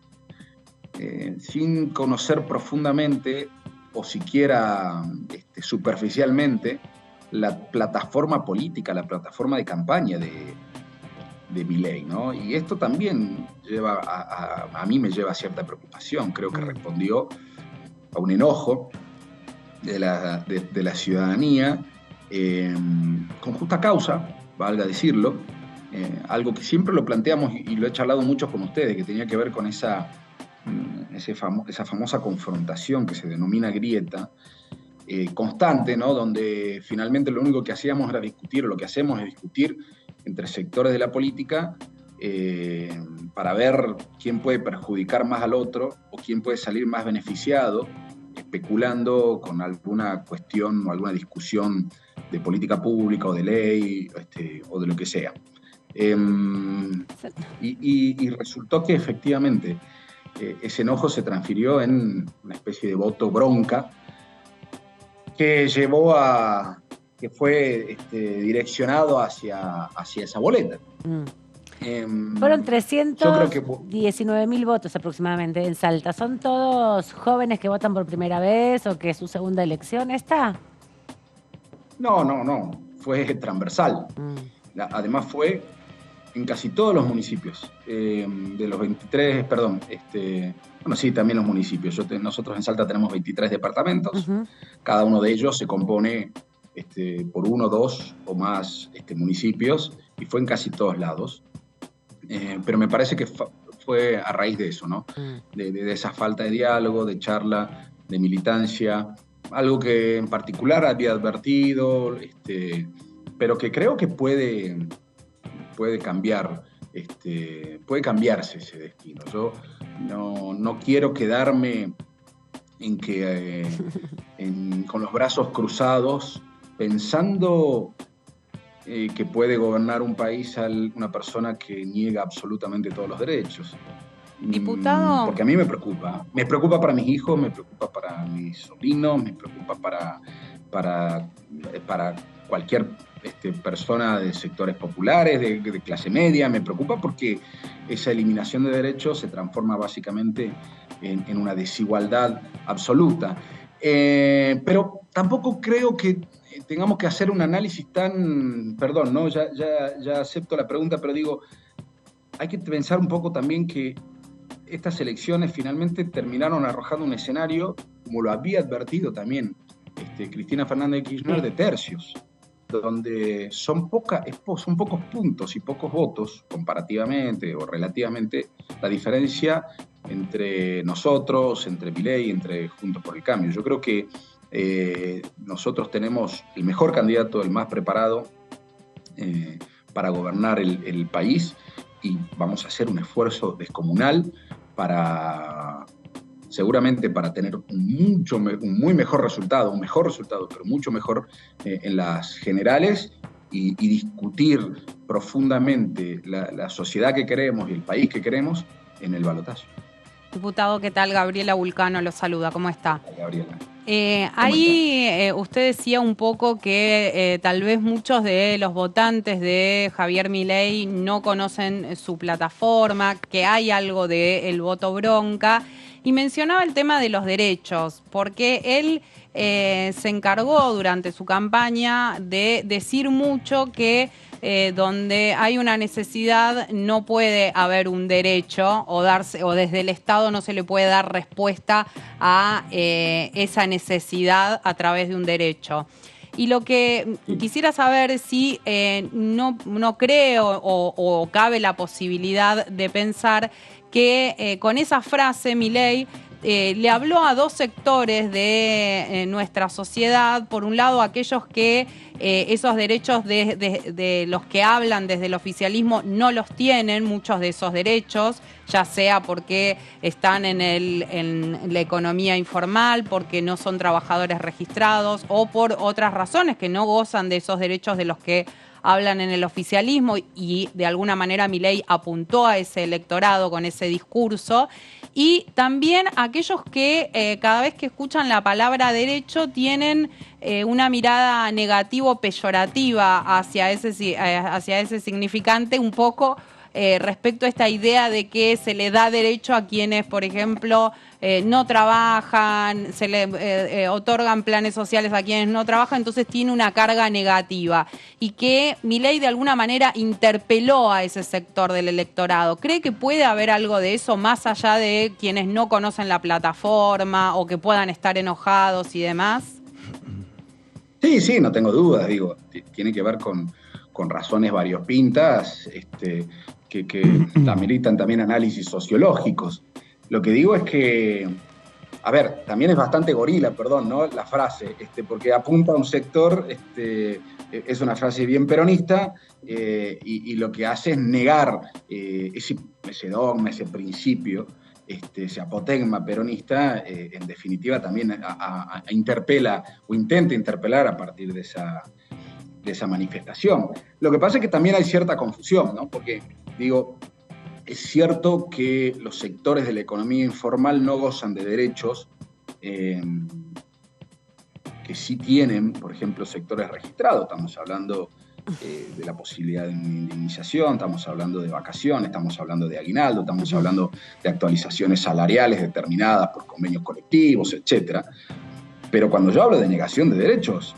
Speaker 4: sin conocer profundamente o siquiera superficialmente la plataforma política, la plataforma de campaña de Milei, ¿no? Y esto también lleva a mí me lleva a cierta preocupación. Creo que respondió a un enojo de la ciudadanía, con justa causa, valga decirlo, algo que siempre lo planteamos y lo he charlado mucho con ustedes, que tenía que ver con esa famosa confrontación que se denomina grieta, constante, ¿no? Donde finalmente lo único que hacíamos era discutir, o lo que hacemos es discutir entre sectores de la política para ver quién puede perjudicar más al otro o quién puede salir más beneficiado, especulando con alguna cuestión o alguna discusión de política pública o de ley o de lo que sea. Y resultó que efectivamente ese enojo se transfirió en una especie de voto bronca que fue direccionado hacia esa boleta.
Speaker 1: Fueron
Speaker 4: Yo creo que
Speaker 1: 319.000 votos aproximadamente en Salta. ¿Son todos jóvenes que votan por primera vez o que es su segunda elección esta?
Speaker 4: no, fue transversal. Además fue en casi todos los municipios, de los 23, perdón, bueno, sí, también los municipios. Nosotros en Salta tenemos 23 departamentos, cada uno de ellos se compone por uno, dos o más municipios, y fue en casi todos lados. Pero me parece que fue a raíz de eso, ¿no? De esa falta de diálogo, de charla, de militancia, algo que en particular había advertido, pero que creo que puede cambiar, puede cambiarse ese destino. Yo no quiero quedarme en que con los brazos cruzados, pensando que puede gobernar un país una persona que niega absolutamente todos los derechos.
Speaker 3: Diputado.
Speaker 4: Porque a mí me preocupa. Me preocupa para mis hijos, me preocupa para mis sobrinos, me preocupa para cualquier persona de sectores populares, de clase media. Me preocupa porque esa eliminación de derechos se transforma básicamente en una desigualdad absoluta. Pero tampoco creo que tengamos que hacer un análisis tan... Perdón, ¿no? Ya acepto la pregunta, pero digo, hay que pensar un poco también que estas elecciones finalmente terminaron arrojando un escenario, como lo había advertido también Cristina Fernández de Kirchner, de tercios, donde son pocos puntos y pocos votos comparativamente o relativamente la diferencia entre nosotros, entre Milei, entre Juntos por el Cambio. Yo creo que nosotros tenemos el mejor candidato, el más preparado para gobernar el país, y vamos a hacer un esfuerzo descomunal seguramente para tener un muy mejor resultado, pero mucho mejor en las generales, y discutir profundamente la sociedad que queremos y el país que queremos en el balotaje.
Speaker 3: Diputado, ¿qué tal? Gabriela Vulcano lo saluda, ¿cómo está?
Speaker 4: Gabriela.
Speaker 3: Ahí usted decía un poco que tal vez muchos de los votantes de Javier Milei no conocen su plataforma, que hay algo del voto bronca. y mencionaba el tema de los derechos, porque él se encargó durante su campaña de decir mucho que donde hay una necesidad no puede haber un derecho o desde el Estado no se le puede dar respuesta a esa necesidad a través de un derecho. Y lo que quisiera saber si no creo o cabe la posibilidad de pensar que con esa frase Milei le habló a dos sectores de nuestra sociedad. Por un lado, aquellos que esos derechos de los que hablan desde el oficialismo no los tienen, muchos de esos derechos, ya sea porque están en la economía informal, porque no son trabajadores registrados o por otras razones que no gozan de esos derechos de los que hablan en el oficialismo, y de alguna manera Milei apuntó a ese electorado con ese discurso. Y también aquellos que cada vez que escuchan la palabra derecho tienen una mirada negativo-peyorativa hacia ese significante, un poco respecto a esta idea de que se le da derecho a quienes, por ejemplo, no trabajan, se le otorgan planes sociales a quienes no trabajan, entonces tiene una carga negativa. Y que Milei de alguna manera interpeló a ese sector del electorado. ¿Cree que puede haber algo de eso más allá de quienes no conocen la plataforma o que puedan estar enojados y demás?
Speaker 4: Sí, no tengo dudas, digo, tiene que ver con razones variopintas que ameritan también análisis sociológicos. Lo que digo es que, a ver, también es bastante gorila, perdón, ¿no? La frase, porque apunta a un sector, es una frase bien peronista, y lo que hace es negar ese dogma, ese principio, ese apotegma peronista, en definitiva también interpela o intenta interpelar a partir de esa manifestación. Lo que pasa es que también hay cierta confusión, ¿no? Porque, digo, es cierto que los sectores de la economía informal no gozan de derechos que sí tienen, por ejemplo, sectores registrados. Estamos hablando de la posibilidad de indemnización, estamos hablando de vacaciones, estamos hablando de aguinaldo, estamos hablando de actualizaciones salariales determinadas por convenios colectivos, etcétera. Pero cuando yo hablo de negación de derechos,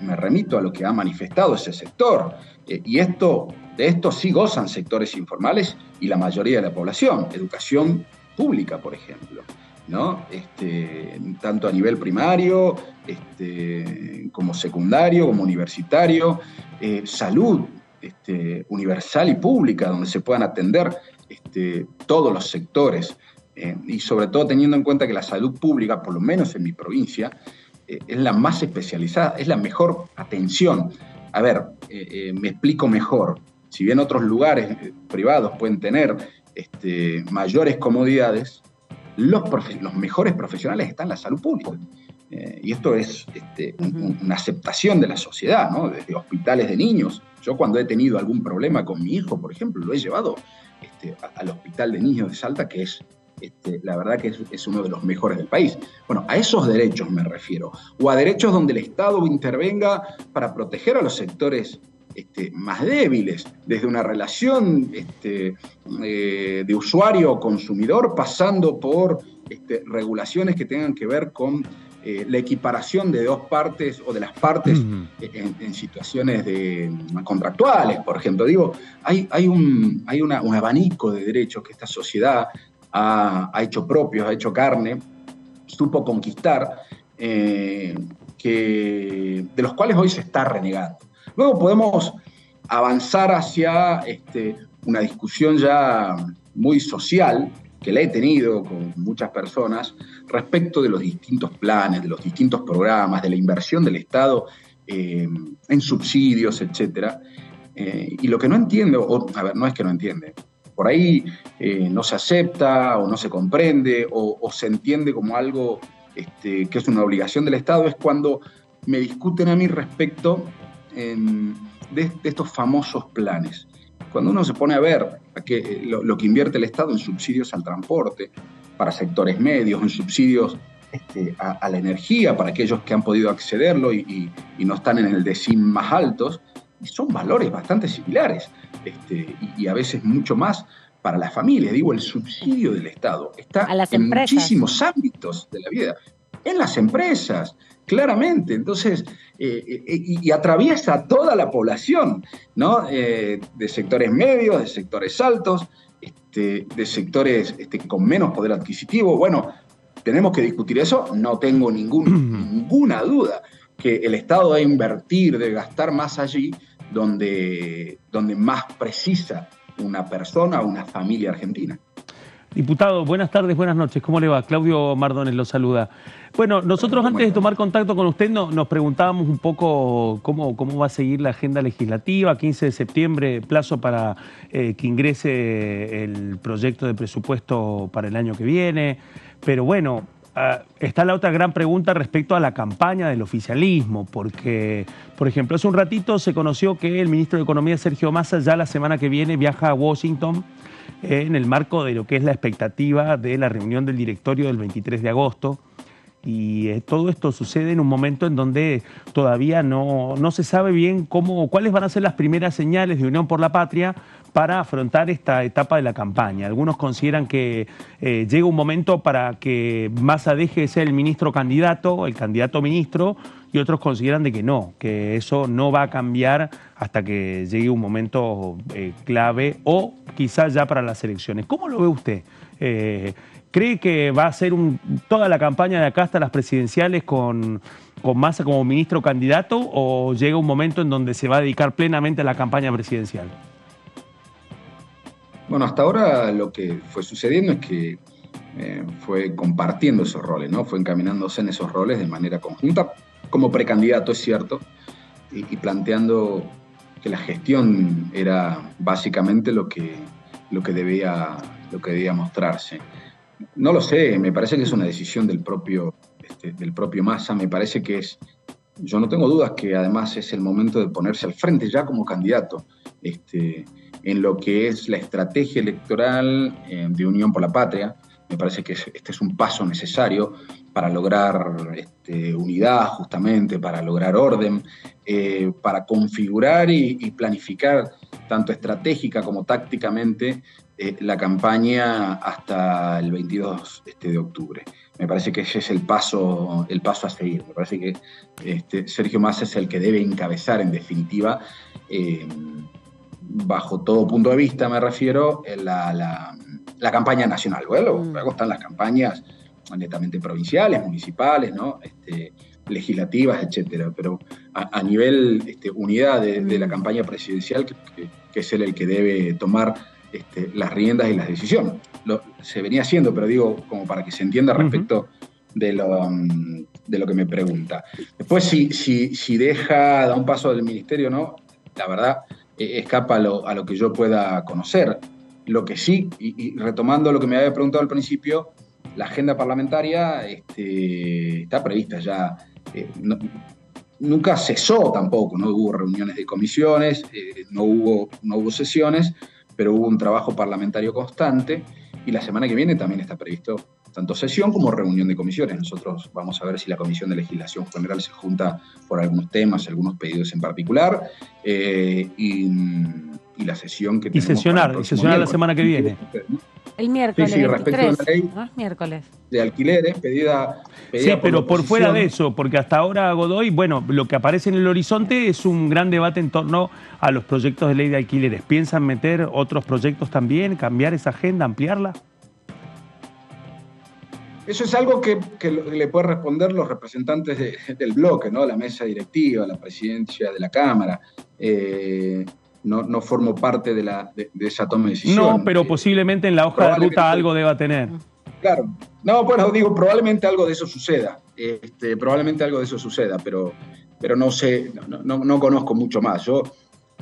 Speaker 4: me remito a lo que ha manifestado ese sector. Y de esto sí gozan sectores informales y la mayoría de la población. Educación pública, por ejemplo, ¿no? Tanto a nivel primario, como secundario, como universitario. Salud universal y pública, donde se puedan atender todos los sectores. Y sobre todo teniendo en cuenta que la salud pública, por lo menos en mi provincia, es la más especializada, es la mejor atención. A ver, me explico mejor. Si bien otros lugares privados pueden tener mayores comodidades, los mejores profesionales están en la salud pública. Y esto es una aceptación de la sociedad, ¿no? Desde hospitales de niños. Yo cuando he tenido algún problema con mi hijo, por ejemplo, lo he llevado al hospital de niños de Salta, que es la verdad que es uno de los mejores del país. Bueno, a esos derechos me refiero, o a derechos donde el Estado intervenga para proteger a los sectores más débiles, desde una relación de usuario-consumidor, pasando por regulaciones que tengan que ver con la equiparación de dos partes o de las partes en situaciones contractuales, por ejemplo. Digo, hay un abanico de derechos que esta sociedad ha hecho propios, ha hecho carne, supo conquistar, de los cuales hoy se está renegando. Luego podemos avanzar hacia una discusión ya muy social, que la he tenido con muchas personas, respecto de los distintos planes, de los distintos programas, de la inversión del Estado en subsidios, etcétera. Y lo que no entiendo, no es que no entiende, por ahí no se acepta o no se comprende o se entiende como algo que es una obligación del Estado, es cuando me discuten a mí respecto de estos famosos planes. Cuando uno se pone a ver lo que invierte el Estado en subsidios al transporte para sectores medios, en subsidios a la energía para aquellos que han podido accederlo y no están en el decim más altos, y son valores bastante similares, y a veces mucho más para las familias. Digo, el subsidio del Estado está en muchísimos ámbitos de la vida. En las empresas, claramente. Entonces, y atraviesa toda la población, ¿no? De sectores medios, de sectores altos, de sectores con menos poder adquisitivo. Bueno, tenemos que discutir eso, no tengo ninguna duda que el Estado debe invertir, debe gastar más allí donde más precisa una persona o una familia argentina.
Speaker 2: Diputado, buenas tardes, buenas noches. ¿Cómo le va? Claudio Mardones lo saluda. Bueno, nosotros antes de tomar contacto con usted nos preguntábamos un poco cómo va a seguir la agenda legislativa. 15 de septiembre, plazo para que ingrese el proyecto de presupuesto para el año que viene. Pero bueno, está la otra gran pregunta respecto a la campaña del oficialismo, porque, por ejemplo, hace un ratito se conoció que el ministro de Economía, Sergio Massa, ya la semana que viene viaja a Washington en el marco de lo que es la expectativa de la reunión del directorio del 23 de agosto. Y todo esto sucede en un momento en donde todavía no se sabe bien cuáles van a ser las primeras señales de Unión por la Patria para afrontar esta etapa de la campaña. Algunos consideran que llega un momento para que Massa deje de ser el ministro candidato, el candidato ministro, y otros consideran de que no, que eso no va a cambiar hasta que llegue un momento clave o quizás ya para las elecciones. ¿Cómo lo ve usted? ¿Cree que va a ser toda la campaña de acá hasta las presidenciales con Massa como ministro candidato o llega un momento en donde se va a dedicar plenamente a la campaña presidencial?
Speaker 4: Bueno, hasta ahora lo que fue sucediendo es que fue compartiendo esos roles, ¿no? Fue encaminándose en esos roles de manera conjunta, como precandidato, es cierto, y planteando que la gestión era básicamente lo que debía mostrarse. No lo sé, me parece que es una decisión del propio Massa, me parece que yo no tengo dudas que además es el momento de ponerse al frente ya como candidato, en lo que es la estrategia electoral de Unión por la Patria. Me parece que este es un paso necesario para lograr unidad, justamente, para lograr orden, para configurar y planificar tanto estratégica como tácticamente la campaña hasta el 22 de octubre. Me parece que ese es el paso a seguir. Me parece que Sergio Massa es el que debe encabezar, en definitiva, bajo todo punto de vista, me refiero, la campaña nacional. Bueno, luego están las campañas netamente provinciales, municipales, ¿no? Legislativas, etcétera. Pero a nivel unidad de la campaña presidencial, que es él el que debe tomar las riendas y las decisiones. Se venía haciendo, pero digo, como para que se entienda respecto de lo que me pregunta. Después, si da un paso del ministerio, ¿no? La verdad, escapa a lo que yo pueda conocer. Lo que sí, y retomando lo que me había preguntado al principio, la agenda parlamentaria está prevista ya. Nunca cesó tampoco, no hubo reuniones de comisiones, no hubo sesiones, pero hubo un trabajo parlamentario constante y la semana que viene también está previsto tanto sesión como reunión de comisiones. Nosotros vamos a ver si la Comisión de Legislación General se junta por algunos temas, algunos pedidos en particular, y la sesión que tenemos
Speaker 2: sesionar la semana que viene.
Speaker 1: El miércoles,
Speaker 4: sí, respecto a la ley
Speaker 1: miércoles
Speaker 4: de alquileres, pedida
Speaker 2: sí, pero por fuera de eso, porque hasta ahora Godoy, bueno, lo que aparece en el horizonte es un gran debate en torno a los proyectos de ley de alquileres. ¿Piensan meter otros proyectos también, cambiar esa agenda, ampliarla?
Speaker 4: Eso es algo que le pueden responder los representantes del bloque, ¿no? La mesa directiva, la presidencia de la Cámara. No formo parte de esa toma de decisión.
Speaker 2: No, pero posiblemente en la hoja de ruta algo deba tener.
Speaker 4: Claro. No, bueno, digo, probablemente algo de eso suceda. Pero no sé, no conozco mucho más. Yo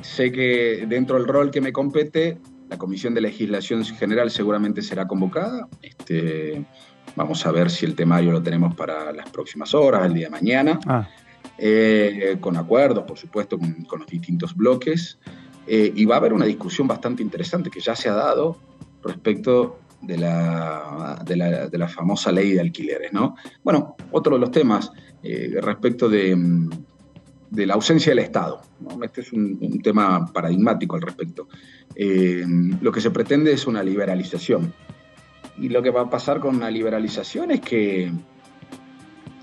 Speaker 4: sé que dentro del rol que me compete, la Comisión de Legislación General seguramente será convocada. Vamos a ver si el temario lo tenemos para las próximas horas, el día de mañana. Con acuerdos, por supuesto, con los distintos bloques. Y va a haber una discusión bastante interesante que ya se ha dado respecto de la famosa ley de alquileres, ¿no? Bueno, otro de los temas respecto de de la ausencia del Estado, ¿no? Este es un tema paradigmático al respecto. Lo que se pretende es una liberalización. Y lo que va a pasar con una liberalización es que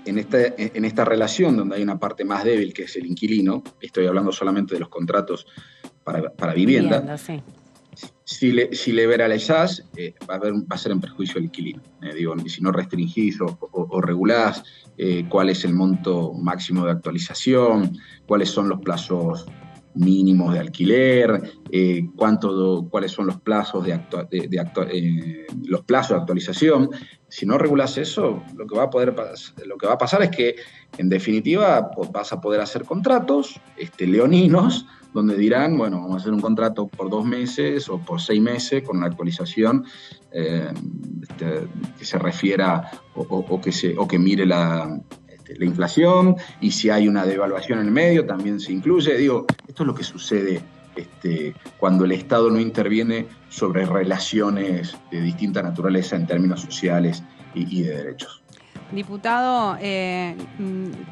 Speaker 4: en esta relación donde hay una parte más débil, que es el inquilino, estoy hablando solamente de los contratos para vivienda,
Speaker 1: sí.
Speaker 4: Si liberalizás, va a ser en perjuicio del inquilino. Y si no restringís o regulás cuál es el monto máximo de actualización, cuáles son los plazos mínimos de alquiler, cuáles son los plazos de actualización. Si no regulás eso, lo que va a pasar es que, en definitiva, vas a poder hacer contratos leoninos, donde dirán, bueno, vamos a hacer un contrato por 2 meses o por 6 meses con una actualización que se refiera o que mire la inflación, y si hay una devaluación en el medio también se incluye. Esto es lo que sucede cuando el Estado no interviene sobre relaciones de distinta naturaleza en términos sociales y de derechos.
Speaker 3: Diputado,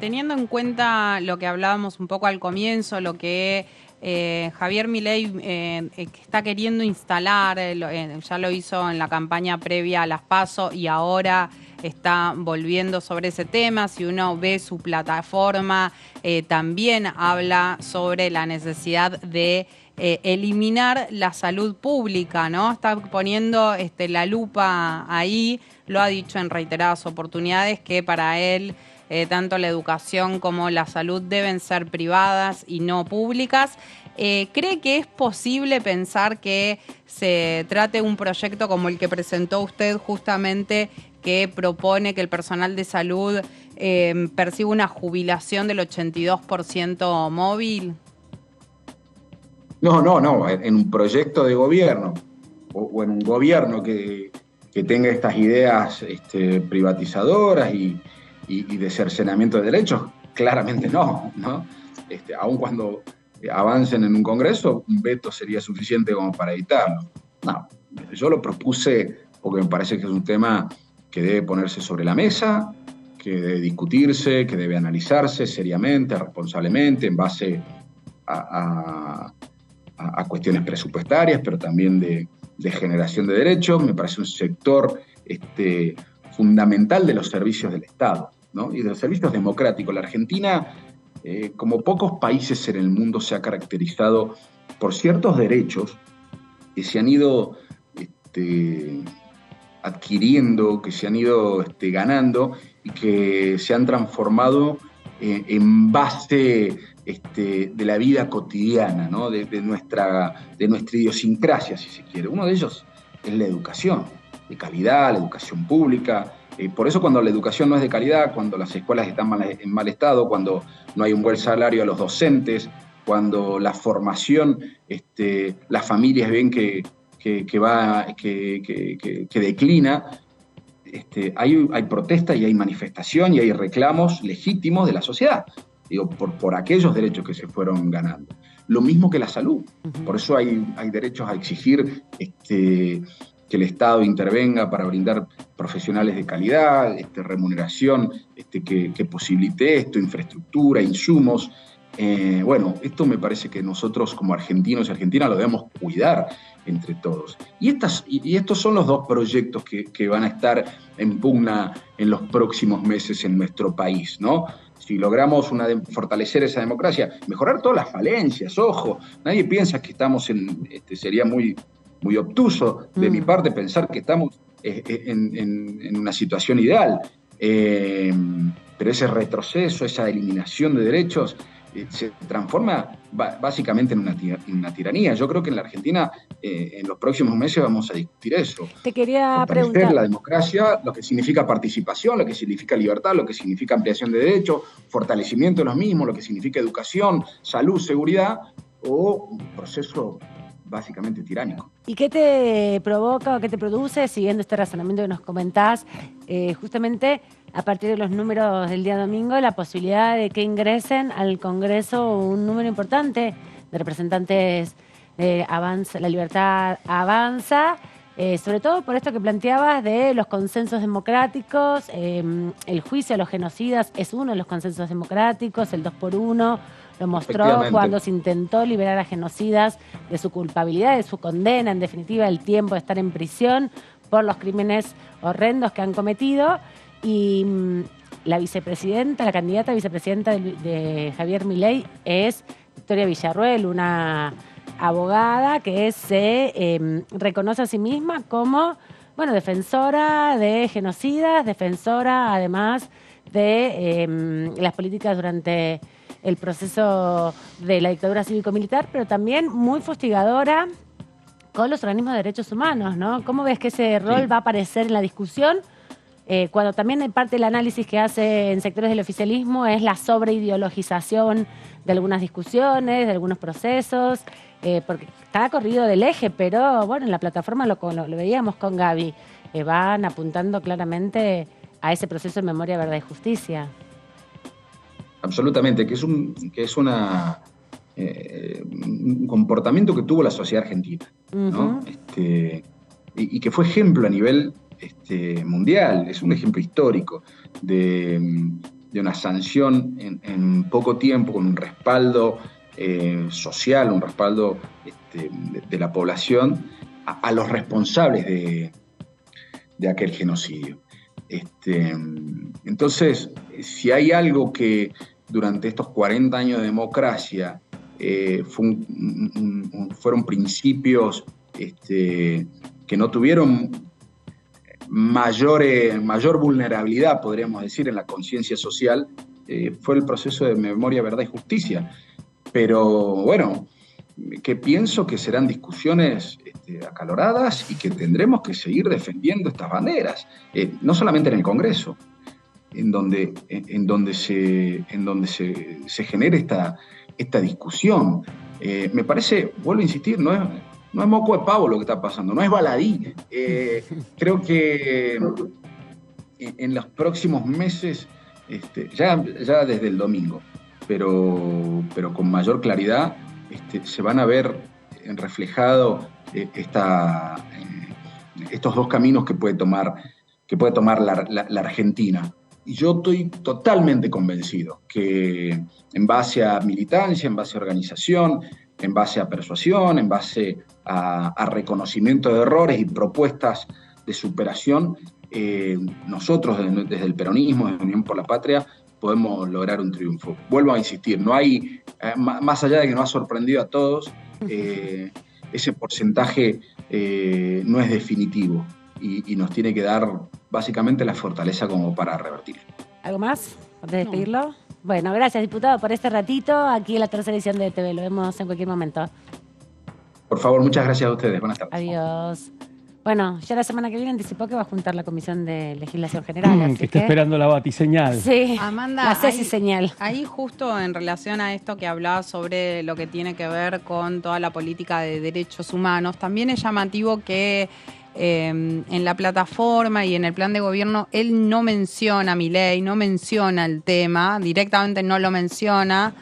Speaker 3: teniendo en cuenta lo que hablábamos un poco al comienzo, lo que Javier Milei está queriendo instalar, ya lo hizo en la campaña previa a las PASO y ahora está volviendo sobre ese tema. Si uno ve su plataforma, también habla sobre la necesidad de eliminar la salud pública, ¿no? Está poniendo la lupa ahí, lo ha dicho en reiteradas oportunidades que para él tanto la educación como la salud deben ser privadas y no públicas. ¿Cree que es posible pensar que se trate un proyecto como el que presentó usted, justamente, que propone que el personal de salud perciba una jubilación del 82% móvil?
Speaker 4: No. En un proyecto de gobierno o en un gobierno que tenga estas ideas privatizadoras y de cercenamiento de derechos, claramente no. Aun cuando avancen en un Congreso, un veto sería suficiente como para evitarlo. No, yo lo propuse porque me parece que es un tema que debe ponerse sobre la mesa, que debe discutirse, que debe analizarse seriamente, responsablemente, en base a cuestiones presupuestarias, pero también de generación de derechos. Me parece un sector fundamental de los servicios del Estado, ¿no? Y de los servicios democráticos. La Argentina, como pocos países en el mundo, se ha caracterizado por ciertos derechos que se han ido adquiriendo, que se han ido ganando y que se han transformado en base de la vida cotidiana, ¿no? de nuestra idiosincrasia, si se quiere. Uno de ellos es la educación de calidad, la educación pública. Por eso, cuando la educación no es de calidad, cuando las escuelas están en mal estado, cuando no hay un buen salario a los docentes, cuando la formación, las familias ven que declina, hay protesta y hay manifestación y hay reclamos legítimos de la sociedad, por aquellos derechos que se fueron ganando. Lo mismo que la salud. Por eso hay derechos a exigir que el Estado intervenga para brindar profesionales de calidad, remuneración que posibilite esto, infraestructura, insumos. Esto me parece que nosotros como argentinos y argentinas lo debemos cuidar entre todos. Y estos son los 2 proyectos que van a estar en pugna en los próximos meses en nuestro país, ¿no? Si logramos fortalecer esa democracia, mejorar todas las falencias, ojo, nadie piensa que estamos sería muy obtuso de mi parte pensar que estamos en una situación ideal, pero ese retroceso, esa eliminación de derechos se transforma básicamente en una tiranía. Yo creo que en la Argentina en los próximos meses vamos a discutir eso.
Speaker 1: Te quería
Speaker 4: fortalecer
Speaker 1: preguntar
Speaker 4: la democracia, lo que significa participación, lo que significa libertad, lo que significa ampliación de derechos, fortalecimiento de los mismos, lo que significa educación, salud, seguridad, o un proceso básicamente tiránico.
Speaker 1: ¿Y qué te provoca o qué te produce, siguiendo este razonamiento que nos comentás, justamente a partir de los números del día domingo, la posibilidad de que ingresen al Congreso un número importante de representantes de Avanza, La Libertad Avanza, sobre todo por esto que planteabas de los consensos democráticos? El juicio a los genocidas es uno de los consensos democráticos, el 2x1, lo mostró cuando se intentó liberar a genocidas de su culpabilidad, de su condena, en definitiva, el tiempo de estar en prisión por los crímenes horrendos que han cometido. Y la vicepresidenta, la candidata a vicepresidenta de Javier Milei es Victoria Villarruel, una abogada que se reconoce a sí misma como, bueno, defensora de genocidas, defensora además de las políticas durante el proceso de la dictadura cívico-militar, pero también muy fustigadora con los organismos de derechos humanos, ¿no? ¿Cómo ves que ese rol va a aparecer en la discusión? Cuando también en parte del análisis que hace en sectores del oficialismo es la sobreideologización de algunas discusiones, de algunos procesos, porque está corrido del eje, pero bueno, en la plataforma lo veíamos con Gaby, van apuntando claramente a ese proceso de memoria, verdad y justicia.
Speaker 4: Absolutamente, que es un comportamiento que tuvo la sociedad argentina, ¿no? Y que fue ejemplo a nivel mundial, es un ejemplo histórico de una sanción en poco tiempo, con un respaldo social, un respaldo de la población a los responsables de aquel genocidio. Entonces, si hay algo que durante estos 40 años de democracia fueron principios que no tuvieron mayor vulnerabilidad, podríamos decir, en la conciencia social, fue el proceso de memoria, verdad y justicia. Pero bueno, que pienso que serán discusiones acaloradas y que tendremos que seguir defendiendo estas banderas, no solamente en el Congreso, en donde se genere esta discusión. Me parece, vuelvo a insistir, no es moco de pavo lo que está pasando, no es baladí. Creo que en los próximos meses, ya desde el domingo, pero con mayor claridad, se van a ver reflejados estos dos caminos que puede tomar la Argentina. Y yo estoy totalmente convencido que en base a militancia, en base a organización, en base a persuasión, en base a reconocimiento de errores y propuestas de superación, nosotros desde el peronismo, desde Unión por la Patria, podemos lograr un triunfo. Vuelvo a insistir, no hay, más allá de que nos ha sorprendido a todos, ese porcentaje no es definitivo y nos tiene que dar básicamente la fortaleza como para revertirlo.
Speaker 1: ¿Algo más antes de despedirlo? Bueno, gracias, diputado, por este ratito aquí en la tercera edición de TV. Lo vemos en cualquier momento.
Speaker 4: Por favor, muchas gracias a ustedes. Buenas tardes.
Speaker 1: Adiós. Bueno, ya la semana que viene anticipó que va a juntar la Comisión de Legislación General. Así
Speaker 2: que está esperando la batiseñal.
Speaker 1: Sí,
Speaker 3: Amanda,
Speaker 1: la Ceci señal.
Speaker 3: Ahí justo en relación a esto que hablaba sobre lo que tiene que ver con toda la política de derechos humanos, también es llamativo que en la plataforma y en el plan de gobierno él no menciona a Milei, no menciona el tema, directamente no lo menciona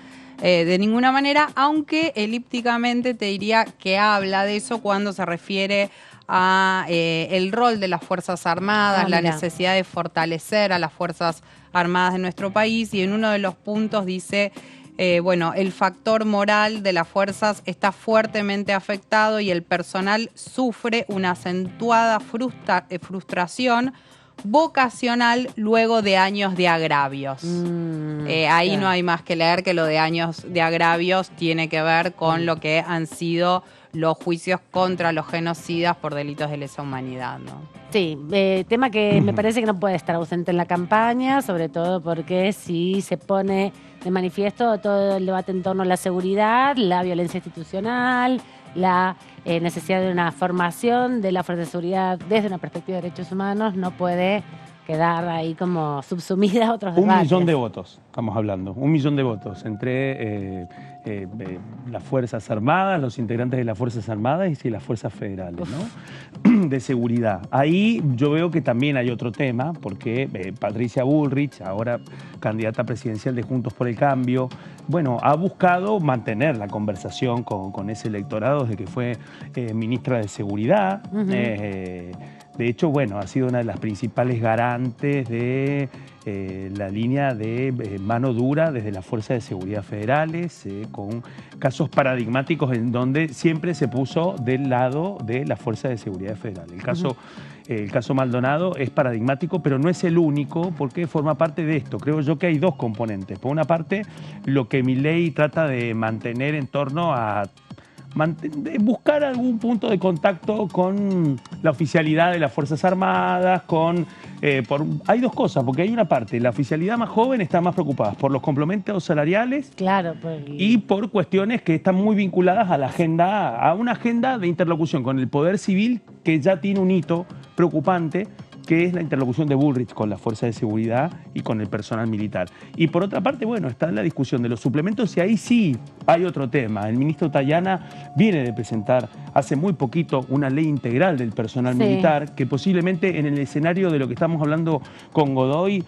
Speaker 3: de ninguna manera, aunque elípticamente te diría que habla de eso cuando se refiere a el rol de las Fuerzas Armadas, la necesidad de fortalecer a las Fuerzas Armadas de nuestro país, y en uno de los puntos dice, el factor moral de las fuerzas está fuertemente afectado y el personal sufre una acentuada frustración vocacional luego de años de agravios. Ahí no hay más que leer que lo de años de agravios tiene que ver con lo que han sido los juicios contra los genocidas por delitos de lesa humanidad, ¿no?
Speaker 1: Sí, tema que me parece que no puede estar ausente en la campaña, sobre todo porque si se pone de manifiesto todo el debate en torno a la seguridad, la violencia institucional, la necesidad de una formación de la fuerza de seguridad desde una perspectiva de derechos humanos, no puede quedar ahí como subsumida a otros debates.
Speaker 2: 1 millón de votos, estamos hablando, 1 millón de votos entre las Fuerzas Armadas, los integrantes de las Fuerzas Armadas y las Fuerzas Federales, ¿no? De seguridad. Ahí yo veo que también hay otro tema, porque Patricia Bullrich, ahora candidata presidencial de Juntos por el Cambio, bueno, ha buscado mantener la conversación con ese electorado desde que fue ministra de Seguridad. De hecho, bueno, ha sido una de las principales garantes de la línea de mano dura desde las Fuerzas de Seguridad Federales, con casos paradigmáticos en donde siempre se puso del lado de las Fuerzas de Seguridad Federal. El caso Maldonado es paradigmático, pero no es el único, porque forma parte de esto. Creo yo que hay dos componentes. Por una parte, lo que Milei trata de mantener en torno a buscar algún punto de contacto con la oficialidad de las Fuerzas Armadas, hay dos cosas, porque hay una parte, la oficialidad más joven está más preocupada por los complementos salariales,
Speaker 1: claro,
Speaker 2: y por cuestiones que están muy vinculadas a una agenda de interlocución con el poder civil que ya tiene un hito preocupante, que es la interlocución de Bullrich con las fuerzas de seguridad y con el personal militar. Y por otra parte, bueno, está la discusión de los suplementos, y ahí sí hay otro tema. El ministro Tayana viene de presentar hace muy poquito una ley integral del personal militar, que posiblemente en el escenario de lo que estamos hablando con Godoy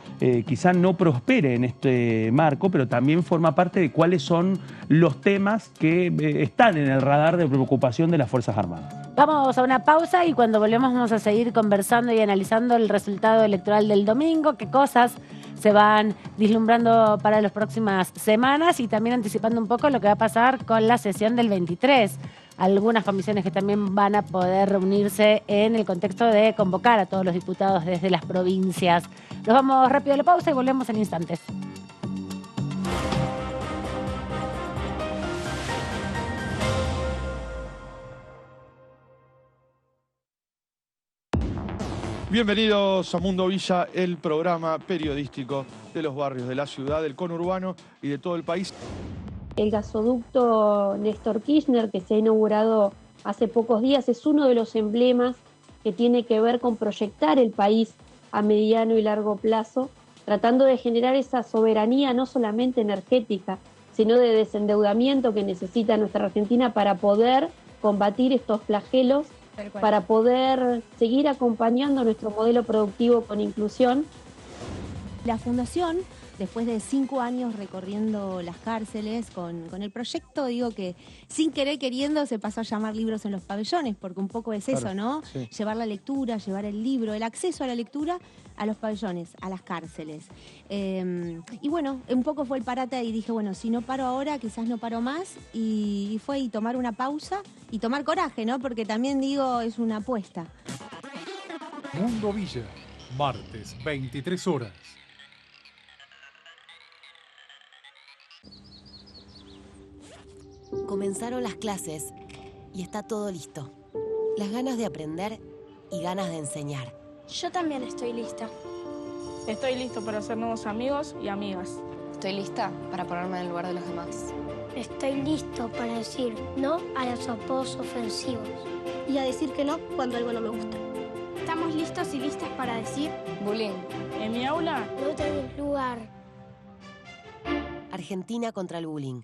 Speaker 2: quizás no prospere en este marco, pero también forma parte de cuáles son los temas que están en el radar de preocupación de las Fuerzas Armadas.
Speaker 1: Vamos a una pausa y cuando volvemos vamos a seguir conversando y analizando el resultado electoral del domingo, qué cosas se van vislumbrando para las próximas semanas y también anticipando un poco lo que va a pasar con la sesión del 23. Algunas comisiones que también van a poder reunirse en el contexto de convocar a todos los diputados desde las provincias. Nos vamos rápido a la pausa y volvemos en instantes.
Speaker 5: Bienvenidos a Mundo Villa, el programa periodístico de los barrios de la ciudad, del conurbano y de todo el país.
Speaker 6: El gasoducto Néstor Kirchner, que se ha inaugurado hace pocos días, es uno de los emblemas que tiene que ver con proyectar el país a mediano y largo plazo, tratando de generar esa soberanía no solamente energética, sino de desendeudamiento que necesita nuestra Argentina para poder combatir estos flagelos, para poder seguir acompañando nuestro modelo productivo con inclusión.
Speaker 7: La Fundación, después de 5 años recorriendo las cárceles con el proyecto, digo que sin querer queriendo se pasó a llamar Libros en los Pabellones, porque un poco es eso, ¿no? Sí. Llevar la lectura, llevar el libro, el acceso a la lectura a los pabellones, a las cárceles. Y bueno, un poco fue el parate y dije, bueno, si no paro ahora, quizás no paro más. Y fue y tomar una pausa y tomar coraje, ¿no? Porque también digo, es una apuesta.
Speaker 8: Mundo Villa, martes, 23 horas.
Speaker 9: Comenzaron las clases y está todo listo. Las ganas de aprender y ganas de enseñar.
Speaker 10: Yo también estoy lista.
Speaker 11: Estoy listo para hacer nuevos amigos y amigas.
Speaker 12: Estoy lista para ponerme en el lugar de los demás.
Speaker 10: Estoy listo para decir no a los apodos ofensivos.
Speaker 13: Y a decir que no cuando algo no me gusta.
Speaker 10: Estamos listos y listas para decir
Speaker 12: bullying.
Speaker 11: En mi aula
Speaker 10: no tenés lugar.
Speaker 9: Argentina contra el bullying.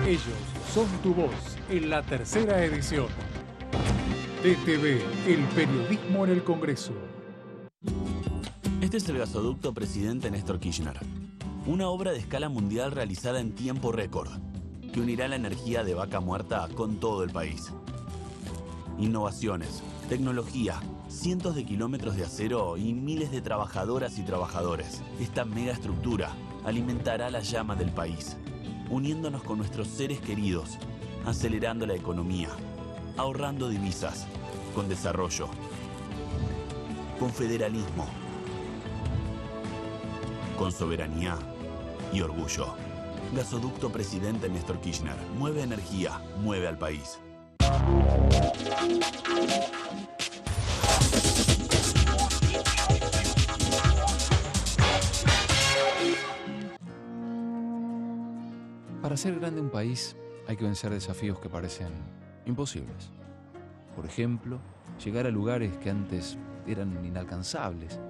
Speaker 8: Ellos son tu voz en la tercera edición. DTV, el periodismo en el Congreso.
Speaker 14: Este es el gasoducto Presidente Néstor Kirchner. Una obra de escala mundial realizada en tiempo récord, que unirá la energía de Vaca Muerta con todo el país. Innovaciones, tecnología, cientos de kilómetros de acero y miles de trabajadoras y trabajadores. Esta megaestructura alimentará la llama del país, uniéndonos con nuestros seres queridos, acelerando la economía, ahorrando divisas, con desarrollo, con federalismo, con soberanía y orgullo. Gasoducto Presidente Néstor Kirchner. Mueve energía, mueve al país.
Speaker 15: Para hacer grande un país hay que vencer desafíos que parecen imposibles. Por ejemplo, llegar a lugares que antes eran inalcanzables.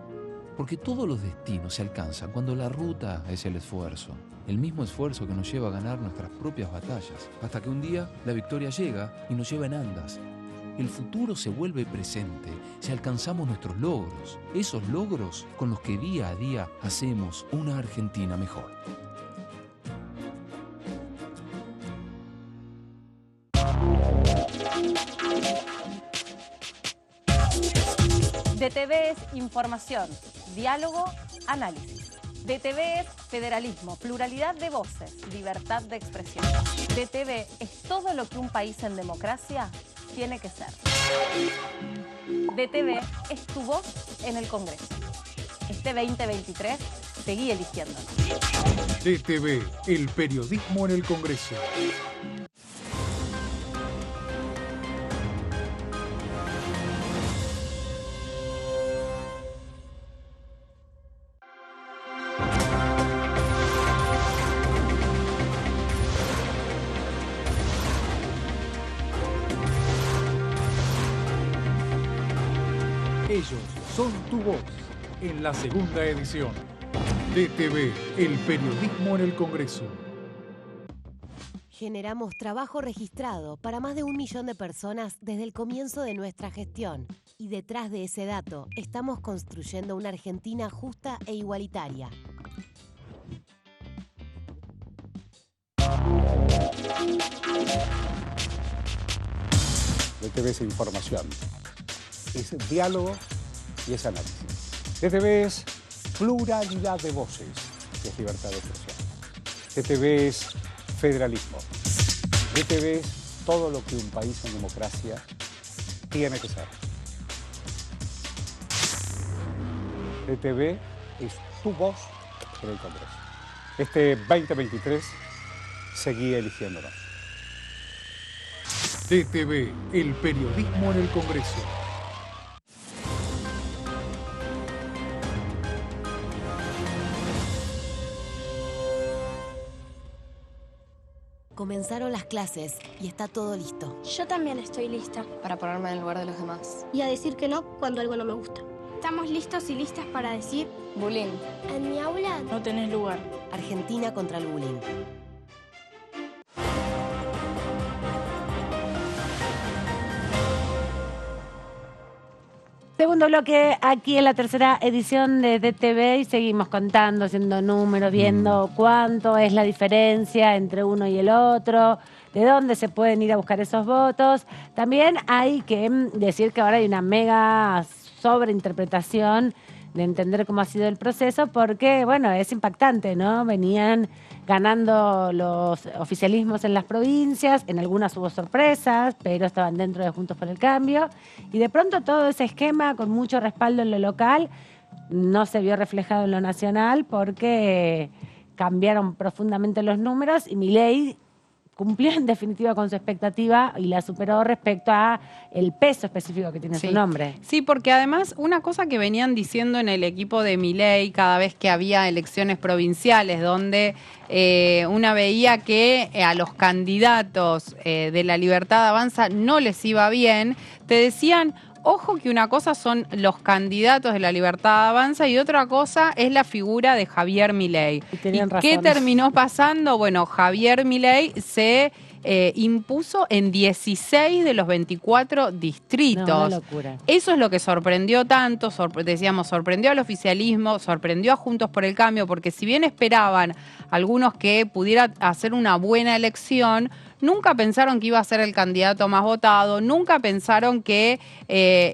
Speaker 15: Porque todos los destinos se alcanzan cuando la ruta es el esfuerzo. El mismo esfuerzo que nos lleva a ganar nuestras propias batallas. Hasta que un día la victoria llega y nos lleva en andas. El futuro se vuelve presente si alcanzamos nuestros logros. Esos logros con los que día a día hacemos una Argentina mejor.
Speaker 16: DTV es información, diálogo, análisis. DTV es federalismo, pluralidad de voces, libertad de expresión. DTV es todo lo que un país en democracia tiene que ser. DTV es tu voz en el Congreso. Este 2023, seguí eligiéndonos.
Speaker 8: DTV, el periodismo en el Congreso. Ellos son tu voz en la segunda edición. DTV, el periodismo en el Congreso.
Speaker 9: Generamos trabajo registrado para más de 1 millón de personas desde el comienzo de nuestra gestión. Y detrás de ese dato, estamos construyendo una Argentina justa e igualitaria.
Speaker 17: DTV es información, es diálogo y es análisis. DTV es pluralidad de voces, es libertad de expresión. DTV es federalismo. DTV es todo lo que un país en democracia tiene que ser. DTV es tu voz en el Congreso. Este 2023, seguí eligiéndonos.
Speaker 8: DTV, el periodismo en el Congreso.
Speaker 9: Comenzaron las clases y está todo listo.
Speaker 13: Yo también estoy lista.
Speaker 12: Para ponerme en el lugar de los demás.
Speaker 13: Y a decir que no cuando algo no me gusta. Estamos listos y listas para decir...
Speaker 12: Bullying.
Speaker 13: En mi aula...
Speaker 11: No tenés lugar.
Speaker 9: Argentina contra el bullying.
Speaker 1: Segundo bloque aquí en la tercera edición de DTV y seguimos contando, haciendo números, viendo cuánto es la diferencia entre uno y el otro, de dónde se pueden ir a buscar esos votos. También hay que decir que ahora hay una mega sobreinterpretación de entender cómo ha sido el proceso porque, bueno, es impactante, ¿no? Venían ganando los oficialismos en las provincias, en algunas hubo sorpresas, pero estaban dentro de Juntos por el Cambio, y de pronto todo ese esquema con mucho respaldo en lo local no se vio reflejado en lo nacional porque cambiaron profundamente los números y Milei cumplió en definitiva con su expectativa y la superó respecto a el peso específico que tiene su nombre.
Speaker 3: Sí, porque además una cosa que venían diciendo en el equipo de Milei cada vez que había elecciones provinciales, donde una veía que a los candidatos de la Libertad Avanza no les iba bien, te decían... Ojo que una cosa son los candidatos de la Libertad Avanza y otra cosa es la figura de Javier Milei. ¿Y qué terminó pasando? Bueno, Javier Milei se impuso en 16 de los 24 distritos.
Speaker 1: No, una locura.
Speaker 3: Eso es lo que sorprendió tanto, decíamos, sorprendió al oficialismo, sorprendió a Juntos por el Cambio, porque si bien esperaban algunos que pudiera hacer una buena elección, nunca pensaron que iba a ser el candidato más votado, nunca pensaron que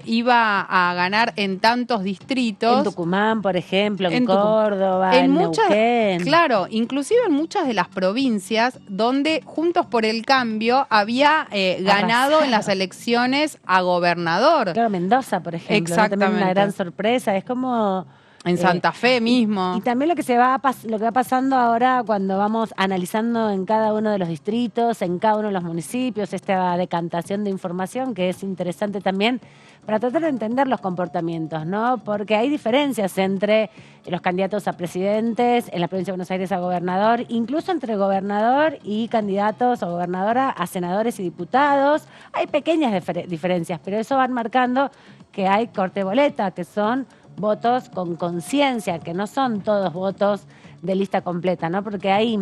Speaker 3: iba a ganar en tantos distritos.
Speaker 1: En Tucumán, por ejemplo, en Córdoba, en Neuquén.
Speaker 3: Claro, inclusive en muchas de las provincias donde Juntos por el Cambio había ganado en las elecciones a gobernador.
Speaker 1: Claro, Mendoza, por ejemplo.
Speaker 3: Exactamente.
Speaker 1: También una gran sorpresa, es como...
Speaker 3: En Santa Fe mismo.
Speaker 1: Y también lo que va pasando ahora cuando vamos analizando en cada uno de los distritos, en cada uno de los municipios, esta decantación de información que es interesante también para tratar de entender los comportamientos, ¿no? Porque hay diferencias entre los candidatos a presidentes en la provincia de Buenos Aires a gobernador, incluso entre gobernador y candidatos o gobernadora a senadores y diputados. Hay pequeñas diferencias, pero eso van marcando que hay corte boleta, que son votos con conciencia, que no son todos votos de lista completa, ¿no? Porque hay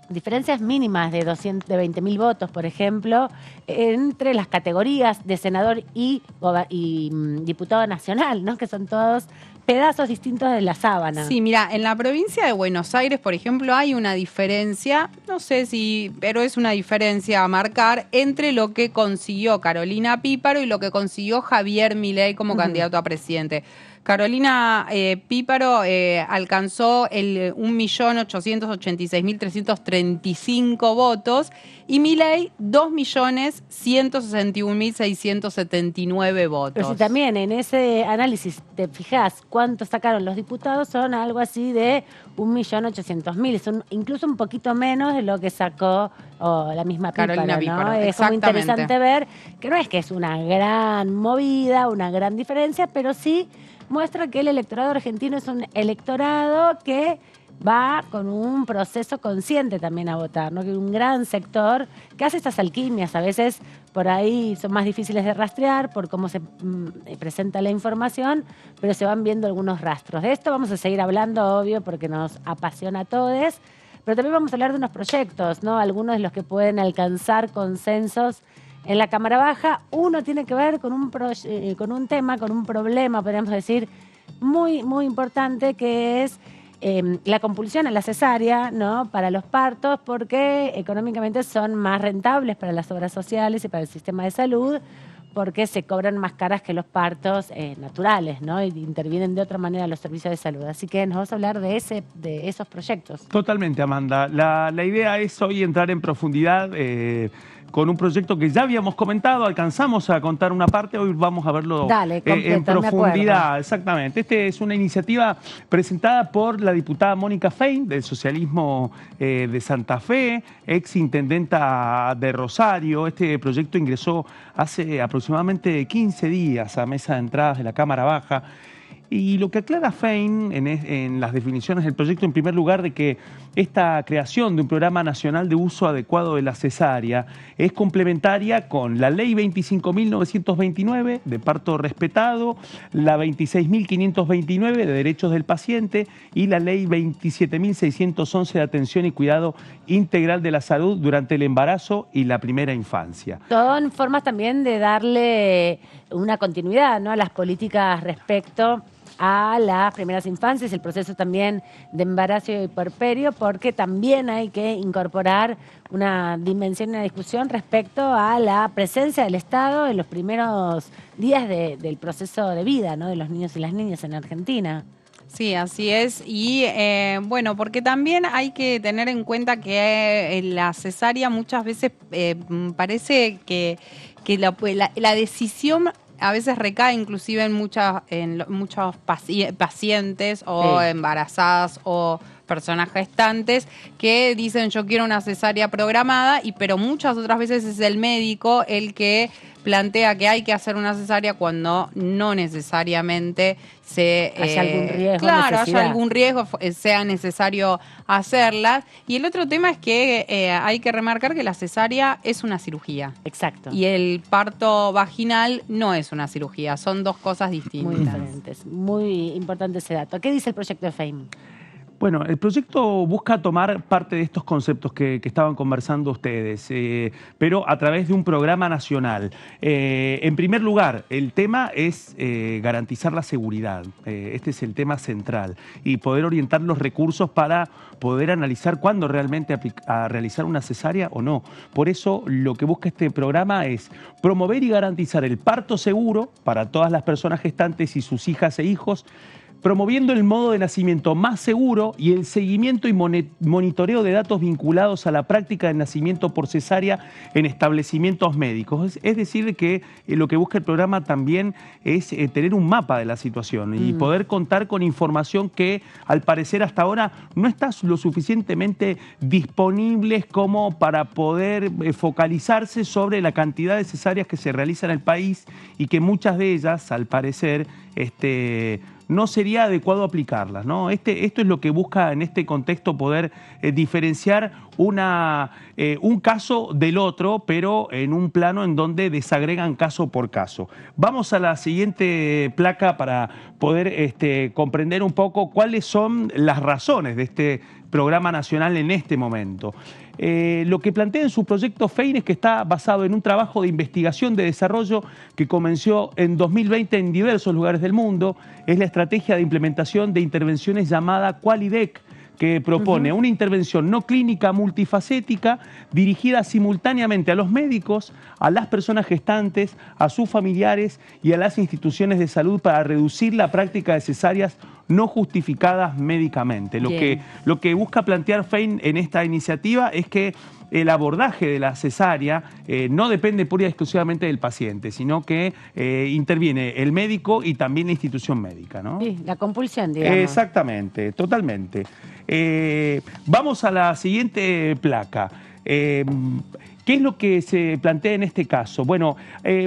Speaker 1: diferencias mínimas de 20.000 votos, por ejemplo, entre las categorías de senador y diputado nacional, ¿no? Que son todos pedazos distintos de la sábana.
Speaker 3: Sí, mira, en la provincia de Buenos Aires, por ejemplo, hay una diferencia, no sé si, pero es una diferencia a marcar entre lo que consiguió Carolina Píparo y lo que consiguió Javier Milei como candidato a presidente. Carolina Píparo alcanzó el 1.886.335 votos y Milei 2.161.679 votos.
Speaker 1: Pero si también en ese análisis te fijas cuánto sacaron los diputados, son algo así de 1.800.000, son incluso un poquito menos de lo que sacó la misma
Speaker 3: Carolina Píparo,
Speaker 1: ¿no? Es como interesante ver que no es que es una gran movida, una gran diferencia, pero sí muestra que el electorado argentino es un electorado que va con un proceso consciente también a votar, ¿no? Que un gran sector que hace estas alquimias, a veces por ahí son más difíciles de rastrear por cómo se presenta la información, pero se van viendo algunos rastros. De esto vamos a seguir hablando, obvio, porque nos apasiona a todos, pero también vamos a hablar de unos proyectos, ¿no? Algunos de los que pueden alcanzar consensos en la Cámara Baja. Uno tiene que ver con un tema, con un problema, podríamos decir, muy, muy importante, que es la compulsión a la cesárea, ¿no? Para los partos, porque económicamente son más rentables para las obras sociales y para el sistema de salud, porque se cobran más caras que los partos naturales, ¿no? Y intervienen de otra manera los servicios de salud. Así que nos vas a hablar de esos proyectos.
Speaker 2: Totalmente, Amanda. La idea es hoy entrar en profundidad con un proyecto que ya habíamos comentado, alcanzamos a contar una parte, hoy vamos a verlo en profundidad. Exactamente. Esta es una iniciativa presentada por la diputada Mónica Fein, del socialismo de Santa Fe, ex intendenta de Rosario. Este proyecto ingresó hace aproximadamente 15 días a mesa de entradas de la Cámara Baja. Y lo que aclara Fein en las definiciones del proyecto, en primer lugar, de que esta creación de un programa nacional de uso adecuado de la cesárea es complementaria con la ley 25.929 de parto respetado, la 26.529 de derechos del paciente y la ley 27.611 de atención y cuidado integral de la salud durante el embarazo y la primera infancia.
Speaker 1: Son formas también de darle una continuidad, ¿no?, a las políticas respecto a las primeras infancias, el proceso también de embarazo y puerperio, porque también hay que incorporar una dimensión, una discusión respecto a la presencia del Estado en los primeros días del proceso de vida, ¿no?, de los niños y las niñas en Argentina.
Speaker 3: Sí, así es. Y bueno, porque también hay que tener en cuenta que la cesárea muchas veces parece que la decisión a veces recae inclusive en muchos pacientes o embarazadas o personas gestantes que dicen yo quiero una cesárea programada, pero muchas otras veces es el médico el que plantea que hay que hacer una cesárea cuando no necesariamente
Speaker 1: haya algún riesgo,
Speaker 3: claro, haya algún riesgo, sea necesario hacerlas. Y el otro tema es que hay que remarcar que la cesárea es una cirugía.
Speaker 1: Exacto.
Speaker 3: Y el parto vaginal no es una cirugía, son dos cosas distintas.
Speaker 1: Muy diferentes. Muy importante ese dato. ¿Qué dice el proyecto de Fein?
Speaker 2: Bueno, el proyecto busca tomar parte de estos conceptos que estaban conversando ustedes, pero a través de un programa nacional. En primer lugar, el tema es garantizar la seguridad. Este es el tema central. Y poder orientar los recursos para poder analizar cuándo realmente realizar una cesárea o no. Por eso, lo que busca este programa es promover y garantizar el parto seguro para todas las personas gestantes y sus hijas e hijos, promoviendo el modo de nacimiento más seguro y el seguimiento y monitoreo de datos vinculados a la práctica de nacimiento por cesárea en establecimientos médicos. Es decir, que lo que busca el programa también es tener un mapa de la situación y poder contar con información que, al parecer, hasta ahora no está lo suficientemente disponible como para poder focalizarse sobre la cantidad de cesáreas que se realizan en el país y que muchas de ellas, al parecer, no sería adecuado aplicarlas, ¿no? Esto es lo que busca en este contexto poder diferenciar un caso del otro, pero en un plano en donde desagregan caso por caso. Vamos a la siguiente placa para poder comprender un poco cuáles son las razones de este programa nacional en este momento. Lo que plantea en su proyecto FEIN es que está basado en un trabajo de investigación de desarrollo que comenzó en 2020 en diversos lugares del mundo. Es la estrategia de implementación de intervenciones llamada QualiDec, que propone una intervención no clínica multifacética dirigida simultáneamente a los médicos, a las personas gestantes, a sus familiares y a las instituciones de salud para reducir la práctica de cesáreas no justificadas médicamente. Lo que busca plantear FEIN en esta iniciativa es que el abordaje de la cesárea no depende pura y exclusivamente del paciente, sino que interviene el médico y también la institución médica, ¿no?
Speaker 1: Sí, la compulsión, digamos.
Speaker 2: Exactamente, totalmente. Vamos a la siguiente placa. ¿Qué es lo que se plantea en este caso? Bueno,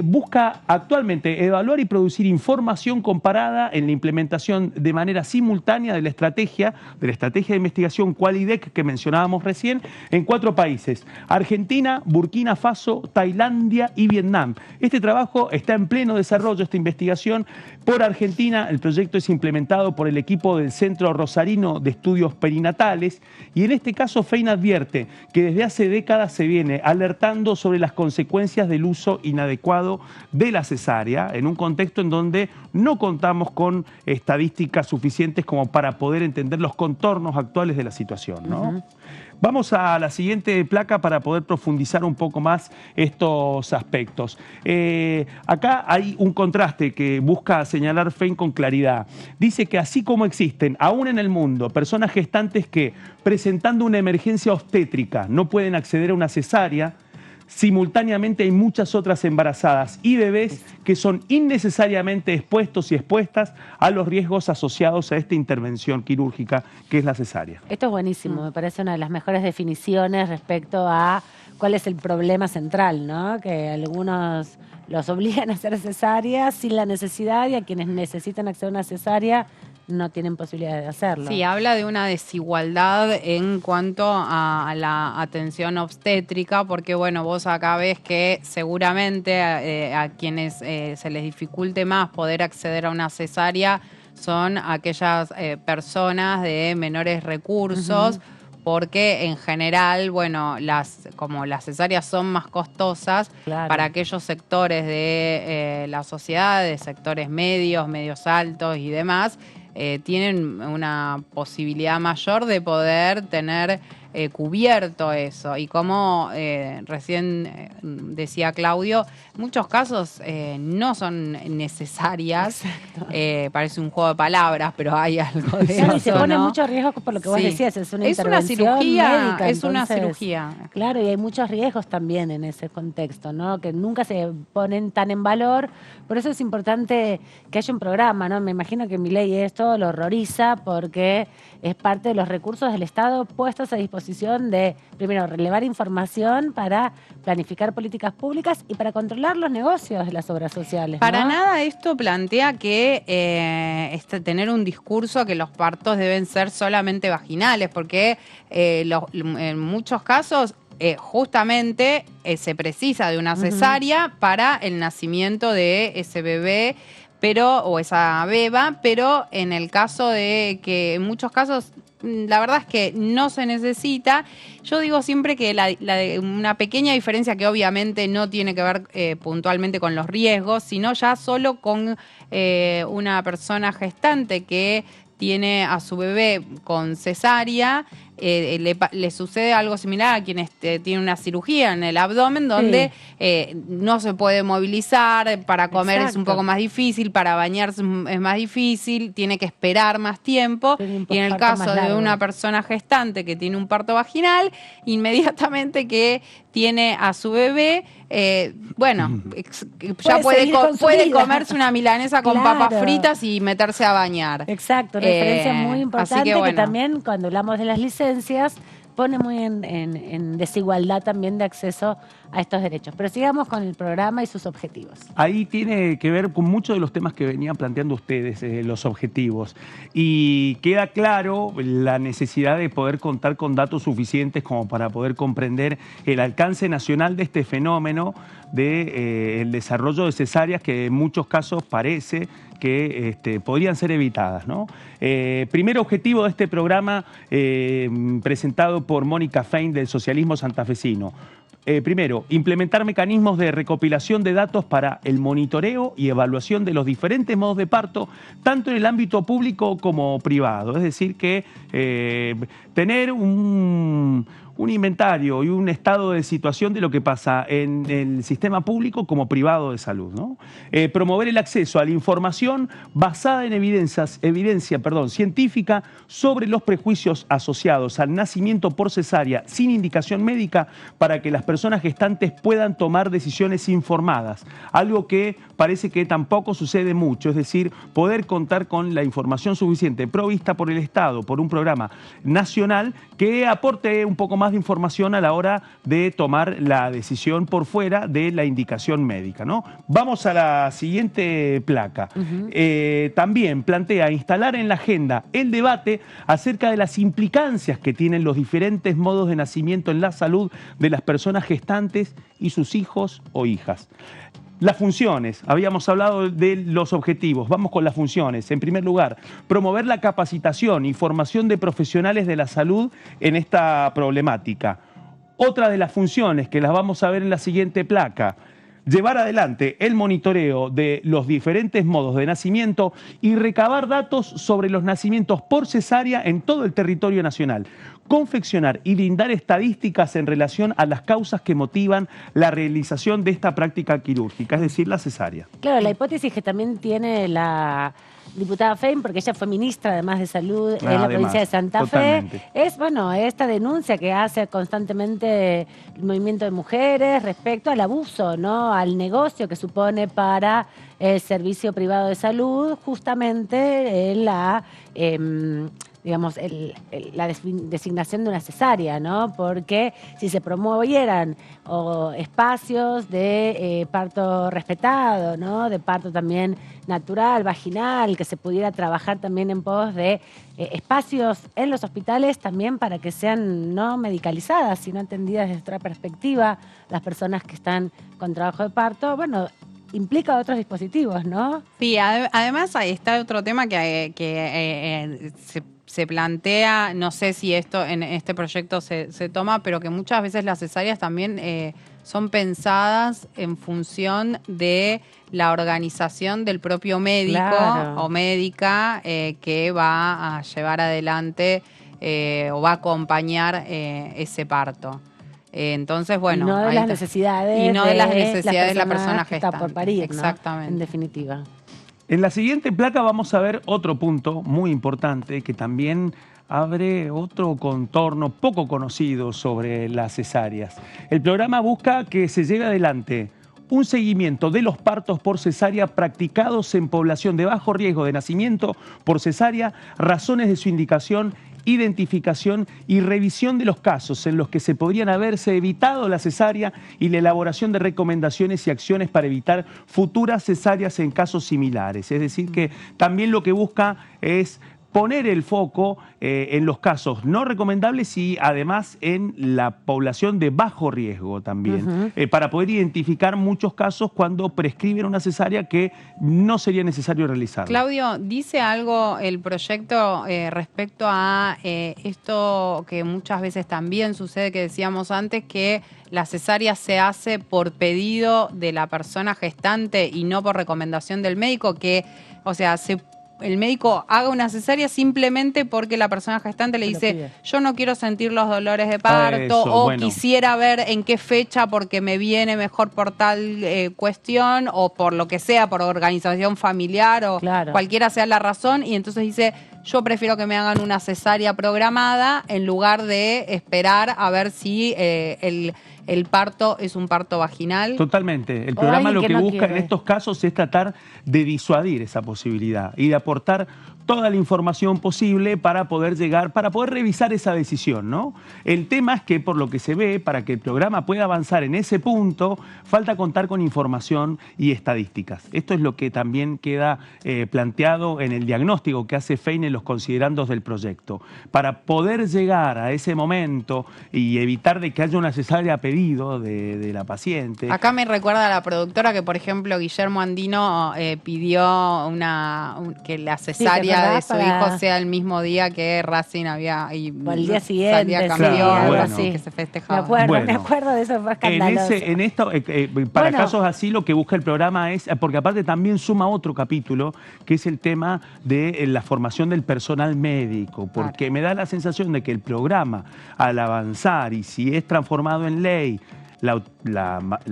Speaker 2: busca actualmente evaluar y producir información comparada en la implementación de manera simultánea de la estrategia de investigación QualiDec que mencionábamos recién en 4 países: Argentina, Burkina Faso, Tailandia y Vietnam. Este trabajo está en pleno desarrollo, esta investigación. Por Argentina, el proyecto es implementado por el equipo del Centro Rosarino de Estudios Perinatales y en este caso FEIN advierte que desde hace décadas se viene alertando sobre las consecuencias del uso inadecuado de la cesárea en un contexto en donde no contamos con estadísticas suficientes como para poder entender los contornos actuales de la situación, ¿no? Vamos a la siguiente placa para poder profundizar un poco más estos aspectos. Acá hay un contraste que busca señalar FEIN con claridad. Dice que así como existen, aún en el mundo, personas gestantes que, presentando una emergencia obstétrica, no pueden acceder a una cesárea, simultáneamente hay muchas otras embarazadas y bebés que son innecesariamente expuestos y expuestas a los riesgos asociados a esta intervención quirúrgica que es la cesárea.
Speaker 1: Esto es buenísimo, me parece una de las mejores definiciones respecto a cuál es el problema central, ¿no? Que algunos los obligan a hacer cesárea sin la necesidad y a quienes necesitan acceder a una cesárea no tienen posibilidad de hacerlo.
Speaker 3: Sí, habla de una desigualdad en cuanto a la atención obstétrica, porque bueno, vos acá ves que seguramente a quienes se les dificulte más poder acceder a una cesárea son aquellas personas de menores recursos, porque en general, bueno, como las cesáreas son más costosas, para aquellos sectores de la sociedad, de sectores medios altos y demás, tienen una posibilidad mayor de poder tener cubierto eso. Y como recién decía Claudio, en muchos casos no son necesarias. Parece un juego de palabras, pero hay algo de eso.
Speaker 1: Y se pone mucho riesgo por lo que vos decías, es una intervención médica.
Speaker 3: Es una cirugía.
Speaker 1: Claro, y hay muchos riesgos también en ese contexto, ¿no? Que nunca se ponen tan en valor. Por eso es importante que haya un programa, ¿no? Me imagino que Milei esto lo horroriza porque es parte de los recursos del Estado puestos a disposición de, primero, relevar información para planificar políticas públicas y para controlar los negocios de las obras sociales, ¿no?
Speaker 3: Para nada esto plantea que tener un discurso que los partos deben ser solamente vaginales, porque en muchos casos justamente se precisa de una cesárea para el nacimiento de ese bebé, o esa beba, pero en el caso de que en muchos casos la verdad es que no se necesita. Yo digo siempre que una pequeña diferencia que obviamente no tiene que ver puntualmente con los riesgos, sino ya solo con una persona gestante que tiene a su bebé con cesárea, le sucede algo similar a quienes tienen una cirugía en el abdomen, donde no se puede movilizar, para comer es un poco más difícil, para bañarse es más difícil, tiene que esperar más tiempo. Y en el caso de una persona gestante que tiene un parto vaginal, inmediatamente que tiene a su bebé, ya puede comerse una milanesa con papas fritas y meterse a bañar.
Speaker 1: Exacto, una diferencia muy importante que también cuando hablamos de las licencias pone muy en desigualdad también de acceso a estos derechos. Pero sigamos con el programa y sus objetivos.
Speaker 2: Ahí tiene que ver con muchos de los temas que venían planteando ustedes, los objetivos. Y queda claro la necesidad de poder contar con datos suficientes como para poder comprender el alcance nacional de este fenómeno del desarrollo de cesáreas que en muchos casos parece que podrían ser evitadas, ¿no? Primer objetivo de este programa presentado por Mónica Fein del socialismo santafesino. Primero, implementar mecanismos de recopilación de datos para el monitoreo y evaluación de los diferentes modos de parto, tanto en el ámbito público como privado. Es decir, que tener un inventario y un estado de situación de lo que pasa en el sistema público como privado de salud, ¿no? Promover el acceso a la información basada en evidencia científica sobre los prejuicios asociados al nacimiento por cesárea sin indicación médica para que las personas gestantes puedan tomar decisiones informadas, algo que parece que tampoco sucede mucho, es decir, poder contar con la información suficiente provista por el Estado, por un programa nacional que aporte un poco más de información a la hora de tomar la decisión por fuera de la indicación médica, ¿no? Vamos a la siguiente placa. También plantea instalar en la agenda el debate acerca de las implicancias que tienen los diferentes modos de nacimiento en la salud de las personas gestantes y sus hijos o hijas. Las funciones, habíamos hablado de los objetivos, vamos con las funciones. En primer lugar, promover la capacitación y formación de profesionales de la salud en esta problemática. Otra de las funciones que las vamos a ver en la siguiente placa, llevar adelante el monitoreo de los diferentes modos de nacimiento y recabar datos sobre los nacimientos por cesárea en todo el territorio nacional. Confeccionar y brindar estadísticas en relación a las causas que motivan la realización de esta práctica quirúrgica, es decir, la cesárea.
Speaker 1: Claro, la hipótesis que también tiene la diputada Fein, porque ella fue ministra además de salud en la provincia de Santa Fe, es esta denuncia que hace constantemente el movimiento de mujeres respecto al abuso, ¿no? Al negocio que supone para el servicio privado de salud, justamente en la la designación de una cesárea, ¿no? Porque si se promovieran espacios de parto respetado, ¿no? De parto también natural, vaginal, que se pudiera trabajar también en pos de espacios en los hospitales también para que sean no medicalizadas, sino atendidas desde otra perspectiva las personas que están con trabajo de parto, implica otros dispositivos, ¿no?
Speaker 3: Sí, además ahí está otro tema que se plantea, no sé si esto en este proyecto se toma, pero que muchas veces las cesáreas también son pensadas en función de la organización del propio médico o médica que va a llevar adelante o va a acompañar ese parto. Entonces,
Speaker 1: y no de las necesidades
Speaker 3: de la persona
Speaker 1: que está por parir,
Speaker 3: exactamente,
Speaker 1: ¿no? En definitiva.
Speaker 2: En la siguiente placa vamos a ver otro punto muy importante que también abre otro contorno poco conocido sobre las cesáreas. El programa busca que se lleve adelante un seguimiento de los partos por cesárea practicados en población de bajo riesgo de nacimiento por cesárea, razones de su indicación, identificación y revisión de los casos en los que se podrían haberse evitado la cesárea y la elaboración de recomendaciones y acciones para evitar futuras cesáreas en casos similares. Es decir, que también lo que busca es poner el foco en los casos no recomendables y además en la población de bajo riesgo también, para poder identificar muchos casos cuando prescriben una cesárea que no sería necesario realizar.
Speaker 3: Claudio, ¿dice algo el proyecto respecto a esto que muchas veces también sucede, que decíamos antes, que la cesárea se hace por pedido de la persona gestante y no por recomendación del médico, que, o sea, el médico haga una cesárea simplemente porque la persona gestante le dice yo no quiero sentir los dolores de parto quisiera ver en qué fecha porque me viene mejor por tal cuestión o por lo que sea, por organización familiar o cualquiera sea la razón, y entonces dice yo prefiero que me hagan una cesárea programada en lugar de esperar a ver si el el parto es un parto vaginal.
Speaker 2: Totalmente. El programa lo que
Speaker 1: no
Speaker 2: busca
Speaker 1: quiere.
Speaker 2: en estos casos es tratar de disuadir esa posibilidad y de aportar toda la información posible para poder llegar, para poder revisar esa decisión, ¿no? El tema es que, por lo que se ve, para que el programa pueda avanzar en ese punto, falta contar con información y estadísticas. Esto es lo que también queda planteado en el diagnóstico que hace FEINE en los considerandos del proyecto. Para poder llegar a ese momento y evitar de que haya una cesárea a pedido de la paciente.
Speaker 3: Acá me recuerda a la productora que, por ejemplo, Guillermo Andino pidió que la cesárea de su hijo sea el mismo día que Racing había
Speaker 1: o el día siguiente,
Speaker 3: salía campeón,
Speaker 1: sí, algo
Speaker 3: bueno,
Speaker 1: así.
Speaker 3: que se festejaba.
Speaker 1: Me acuerdo de eso, fue escandaloso.
Speaker 2: En esto, para casos así, lo que busca el programa es, porque aparte también suma otro capítulo, que es el tema de la formación del personal médico, porque me da la sensación de que el programa, al avanzar y si es transformado en ley, la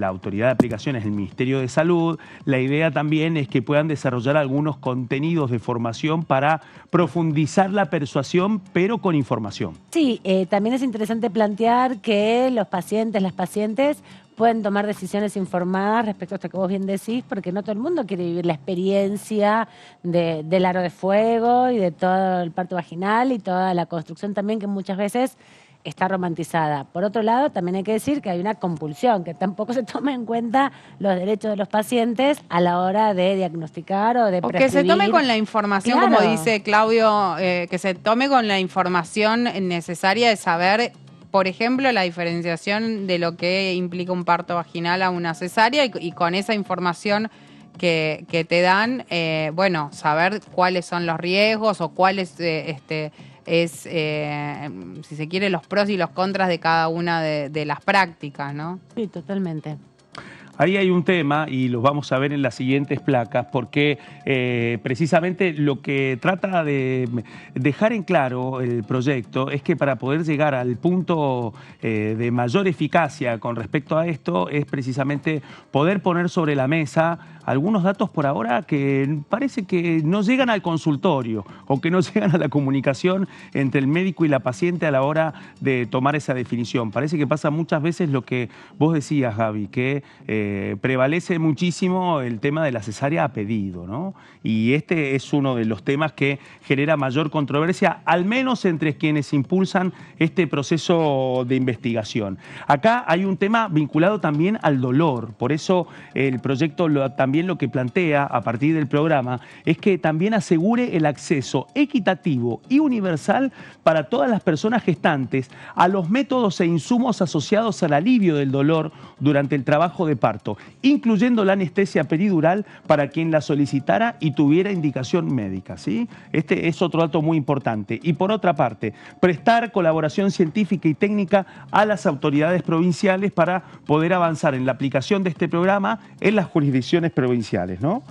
Speaker 2: autoridad de aplicación es el Ministerio de Salud, la idea también es que puedan desarrollar algunos contenidos de formación para profundizar la persuasión, pero con información.
Speaker 1: Sí, también es interesante plantear que los pacientes, las pacientes pueden tomar decisiones informadas respecto a esto que vos bien decís, porque no todo el mundo quiere vivir la experiencia del aro de fuego y de todo el parto vaginal y toda la construcción también que muchas veces está romantizada. Por otro lado, también hay que decir que hay una compulsión, que tampoco se toma en cuenta los derechos de los pacientes a la hora de diagnosticar o de prescribir.
Speaker 3: Que se tome con la información,
Speaker 1: Claro.
Speaker 3: como dice Claudio, que se tome con la información necesaria de saber, por ejemplo, la diferenciación de lo que implica un parto vaginal a una cesárea y con esa información que te dan, bueno, saber cuáles son los riesgos o cuáles si se quiere, los pros y los contras de cada una de las prácticas, ¿no?
Speaker 1: Sí, totalmente.
Speaker 2: Ahí hay un tema, y los vamos a ver en las siguientes placas, porque precisamente lo que trata de dejar en claro el proyecto es que para poder llegar al punto de mayor eficacia con respecto a esto es precisamente poder poner sobre la mesa algunos datos por ahora que parece que no llegan al consultorio o que no llegan a la comunicación entre el médico y la paciente a la hora de tomar esa definición. Parece que pasa muchas veces lo que vos decías, Gaby, que prevalece muchísimo el tema de la cesárea a pedido, ¿no? Y este es uno de los temas que genera mayor controversia, al menos entre quienes impulsan este proceso de investigación. Acá hay un tema vinculado también al dolor, por eso el proyecto también lo que plantea a partir del programa es que también asegure el acceso equitativo y universal para todas las personas gestantes a los métodos e insumos asociados al alivio del dolor durante el trabajo de parto, incluyendo la anestesia peridural para quien la solicitara y tuviera indicación médica, ¿sí? Este es otro dato muy importante. Y por otra parte, prestar colaboración científica y técnica a las autoridades provinciales para poder avanzar en la aplicación de este programa en las jurisdicciones provinciales, ¿no?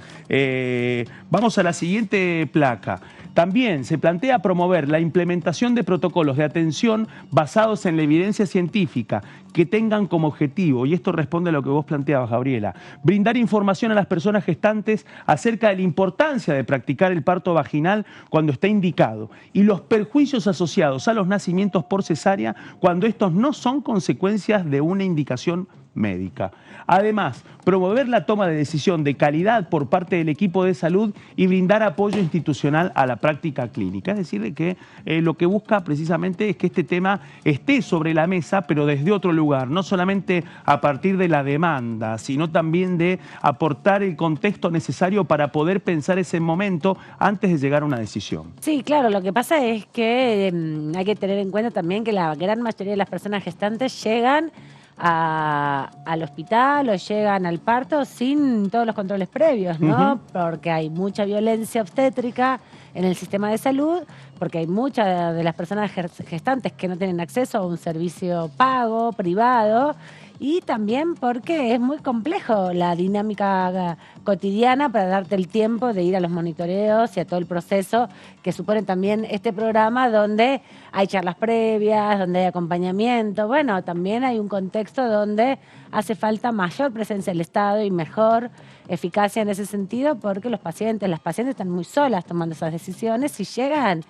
Speaker 2: Vamos a la siguiente placa. También se plantea promover la implementación de protocolos de atención basados en la evidencia científica que tengan como objetivo, y esto responde a lo que vos planteabas, Gabriela, brindar información a las personas gestantes acerca de la importancia de practicar el parto vaginal cuando está indicado y los perjuicios asociados a los nacimientos por cesárea cuando estos no son consecuencias de una indicación médica. Además, promover la toma de decisión de calidad por parte del equipo de salud y brindar apoyo institucional a la práctica clínica. Es decir, que lo que busca precisamente es que este tema esté sobre la mesa, pero desde otro lugar, no solamente a partir de la demanda, sino también de aportar el contexto necesario para poder pensar ese momento antes de llegar a una decisión.
Speaker 1: Sí, claro, lo que pasa es que hay que tener en cuenta también que la gran mayoría de las personas gestantes llegan al hospital o llegan al parto sin todos los controles previos, ¿no? Porque hay mucha violencia obstétrica en el sistema de salud, porque hay muchas de las personas gestantes que no tienen acceso a un servicio pago, privado, y también porque es muy complejo la dinámica cotidiana para darte el tiempo de ir a los monitoreos y a todo el proceso que supone también este programa, donde hay charlas previas, donde hay acompañamiento. Bueno, también hay un contexto donde hace falta mayor presencia del Estado y mejor eficacia en ese sentido, porque los pacientes, las pacientes están muy solas tomando esas decisiones y llegan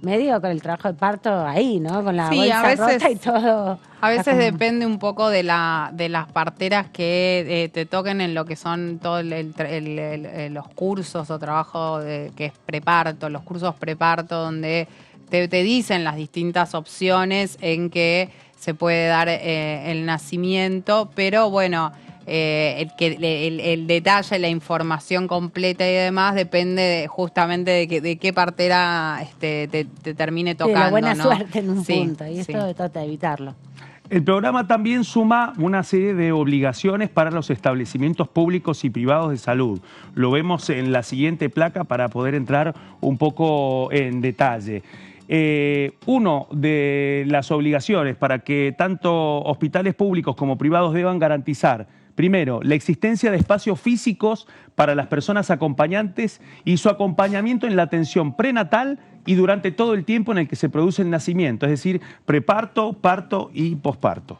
Speaker 1: medio con el trabajo de parto ahí, ¿no? Con la
Speaker 3: Sí,
Speaker 1: bolsa
Speaker 3: a veces,
Speaker 1: rota y todo.
Speaker 3: A veces depende un poco de las parteras que te toquen en lo que son todos los cursos o trabajo que es preparto, los cursos preparto, donde te dicen las distintas opciones en que se puede dar el nacimiento, pero bueno, el detalle, la información completa y demás depende justamente de qué partera te termine tocando.
Speaker 1: Sí, la buena
Speaker 3: ¿no?
Speaker 1: suerte en un
Speaker 3: Sí,
Speaker 1: punto, y esto trata de evitarlo.
Speaker 2: El programa también suma una serie de obligaciones para los establecimientos públicos y privados de salud. Lo vemos en la siguiente placa para poder entrar un poco en detalle. Uno de las obligaciones para que tanto hospitales públicos como privados deban garantizar, primero, la existencia de espacios físicos para las personas acompañantes y su acompañamiento en la atención prenatal y durante todo el tiempo en el que se produce el nacimiento, es decir, preparto, parto y posparto.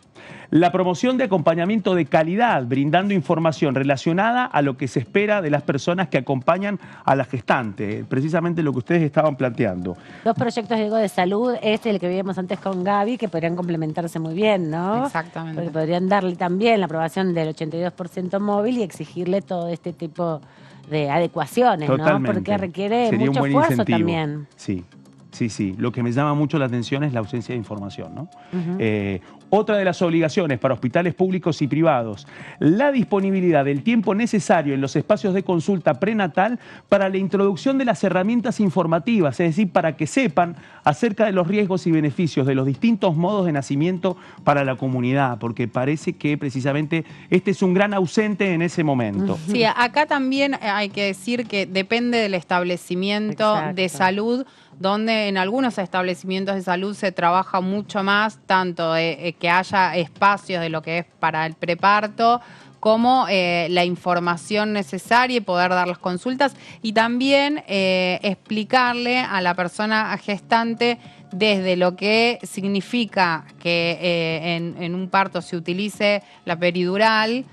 Speaker 2: La promoción de acompañamiento de calidad, brindando información relacionada a lo que se espera de las personas que acompañan a la gestante, precisamente lo que ustedes estaban planteando.
Speaker 1: Dos proyectos, digo, de salud, el que vimos antes con Gaby, que podrían complementarse muy bien, ¿no?
Speaker 3: Exactamente.
Speaker 1: Porque podrían darle también la aprobación del 82% móvil y exigirle todo este tipo de adecuaciones,
Speaker 2: Totalmente.
Speaker 1: ¿no? Porque requiere
Speaker 2: Sería
Speaker 1: mucho
Speaker 2: un buen
Speaker 1: esfuerzo
Speaker 2: incentivo.
Speaker 1: también.
Speaker 2: Sí. Sí. Lo que me llama mucho la atención es la ausencia de información, ¿no?
Speaker 1: Uh-huh.
Speaker 2: Otra de las obligaciones para hospitales públicos y privados, la disponibilidad del tiempo necesario en los espacios de consulta prenatal para la introducción de las herramientas informativas, es decir, para que sepan acerca de los riesgos y beneficios de los distintos modos de nacimiento para la comunidad, porque parece que precisamente este es un gran ausente en ese momento.
Speaker 3: Sí, acá también hay que decir que depende del establecimiento de salud, donde en algunos establecimientos de salud se trabaja mucho más, tanto que haya espacios de lo que es para el preparto, como la información necesaria y poder dar las consultas, y también explicarle a la persona gestante desde lo que significa que en un parto se utilice la peridural,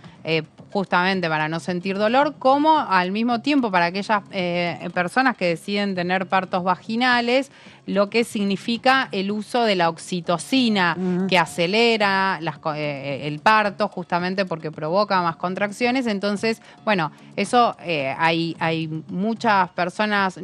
Speaker 3: justamente para no sentir dolor, como al mismo tiempo para aquellas personas que deciden tener partos vaginales, lo que significa el uso de la oxitocina, que acelera el parto justamente porque provoca más contracciones. Entonces, bueno, eso hay muchas personas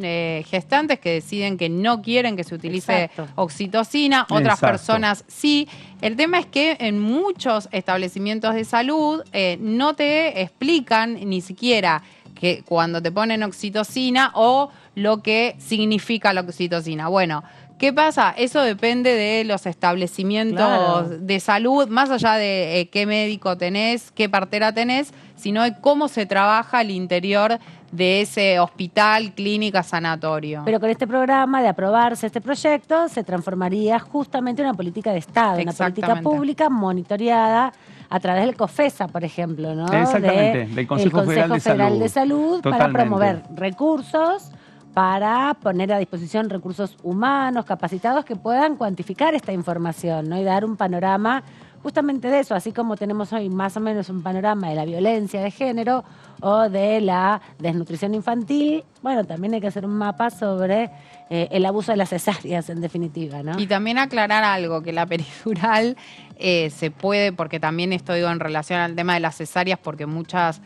Speaker 3: gestantes que deciden que no quieren que se utilice oxitocina, otras personas sí. El tema es que en muchos establecimientos de salud no te explican ni siquiera que cuando te ponen oxitocina o lo que significa la oxitocina. Bueno, ¿qué pasa? Eso depende de los establecimientos de salud, más allá de qué médico tenés, qué partera tenés, sino de cómo se trabaja al interior de ese hospital, clínica, sanatorio.
Speaker 1: Pero con este programa, de aprobarse este proyecto, se transformaría justamente en una política de Estado, una política pública monitoreada a través del COFESA, por ejemplo, ¿no?
Speaker 2: Exactamente, del Consejo Federal de
Speaker 1: Salud, para
Speaker 2: Totalmente.
Speaker 1: promover recursos, para poner a disposición recursos humanos, capacitados, que puedan cuantificar esta información, ¿no? Y dar un panorama justamente de eso, así como tenemos hoy más o menos un panorama de la violencia de género o de la desnutrición infantil. Bueno, también hay que hacer un mapa sobre el abuso de las cesáreas, en definitiva, ¿no?
Speaker 3: Y también aclarar algo, que la peridural se puede, porque también esto digo en relación al tema de las cesáreas, porque muchas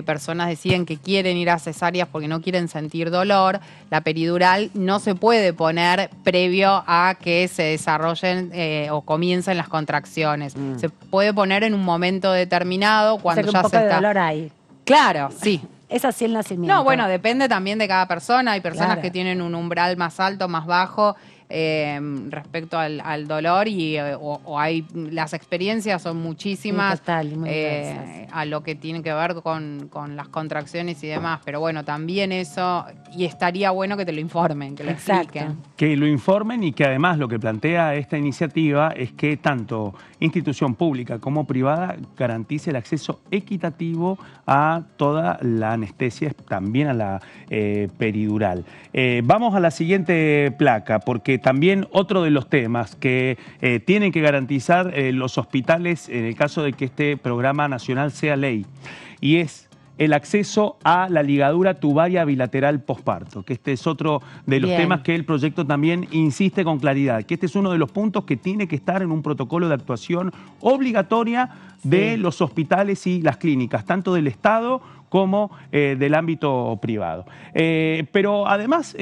Speaker 3: personas deciden que quieren ir a cesáreas porque no quieren sentir dolor. La peridural no se puede poner previo a que se desarrollen o comiencen las contracciones. Se puede poner en un momento determinado cuando
Speaker 1: o sea que
Speaker 3: ya
Speaker 1: un poco
Speaker 3: se está.
Speaker 1: De dolor hay.
Speaker 3: Claro, sí.
Speaker 1: Es así el nacimiento.
Speaker 3: No, bueno, depende también de cada persona. Hay personas que tienen un umbral más alto, más bajo respecto al dolor o hay las experiencias son muchísimas a lo que tiene que ver con las contracciones y demás. Pero bueno, también eso, y estaría bueno que te lo informen, que lo expliquen.
Speaker 2: Que lo informen y que además lo que plantea esta iniciativa es que tanto institución pública como privada garantice el acceso equitativo a toda la anestesia, también a la peridural. Vamos a la siguiente placa, porque también otro de los temas que tienen que garantizar los hospitales en el caso de que este programa nacional sea ley, y es el acceso a la ligadura tubaria bilateral posparto, que este es otro de los temas que el proyecto también insiste con claridad, que este es uno de los puntos que tiene que estar en un protocolo de actuación obligatoria de los hospitales y las clínicas, tanto del Estado como del ámbito privado. Pero además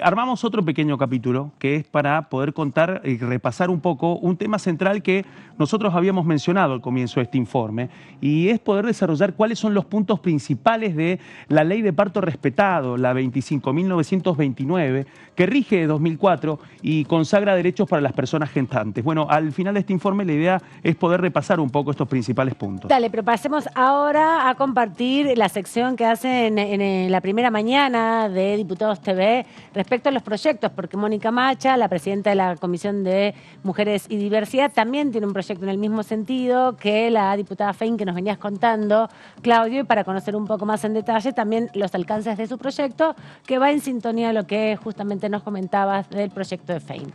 Speaker 2: armamos otro pequeño capítulo que es para poder contar y repasar un poco un tema central que nosotros habíamos mencionado al comienzo de este informe, y es poder desarrollar cuáles son los puntos principales de la Ley de Parto Respetado, la 25.929, que rige de 2004 y consagra derechos para las personas gestantes. Bueno, al final de este informe la idea es poder repasar un poco estos principales puntos.
Speaker 1: Dale, pero pasemos ahora a compartir la sección que hacen en la primera mañana de Diputados TV respecto a los proyectos, porque Mónica Macha, la presidenta de la Comisión de Mujeres y Diversidad, también tiene un proyecto en el mismo sentido que la diputada Fein que nos venías contando, Claudio, y para conocer un poco más en detalle también los alcances de su proyecto, que va en sintonía a lo que justamente nos comentabas del proyecto de Fein.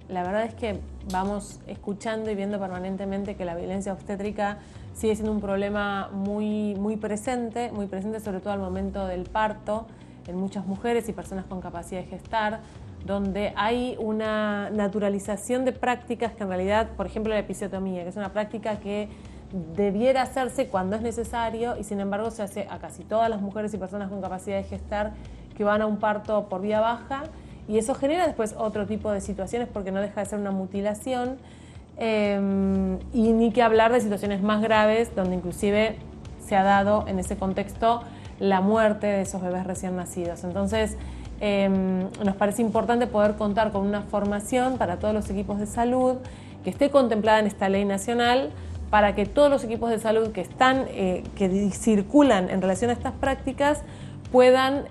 Speaker 18: La verdad es que vamos escuchando y viendo permanentemente que la violencia obstétrica sigue siendo un problema muy presente sobre todo al momento del parto, en muchas mujeres y personas con capacidad de gestar, donde hay una naturalización de prácticas que en realidad, por ejemplo la episiotomía, que es una práctica que debiera hacerse cuando es necesario y sin embargo se hace a casi todas las mujeres y personas con capacidad de gestar que van a un parto por vía baja, y eso genera después otro tipo de situaciones porque no deja de ser una mutilación, y ni que hablar de situaciones más graves donde inclusive se ha dado en ese contexto la muerte de esos bebés recién nacidos. Entonces nos parece importante poder contar con una formación para todos los equipos de salud que esté contemplada en esta ley nacional, para que todos los equipos de salud que circulan en relación a estas prácticas puedan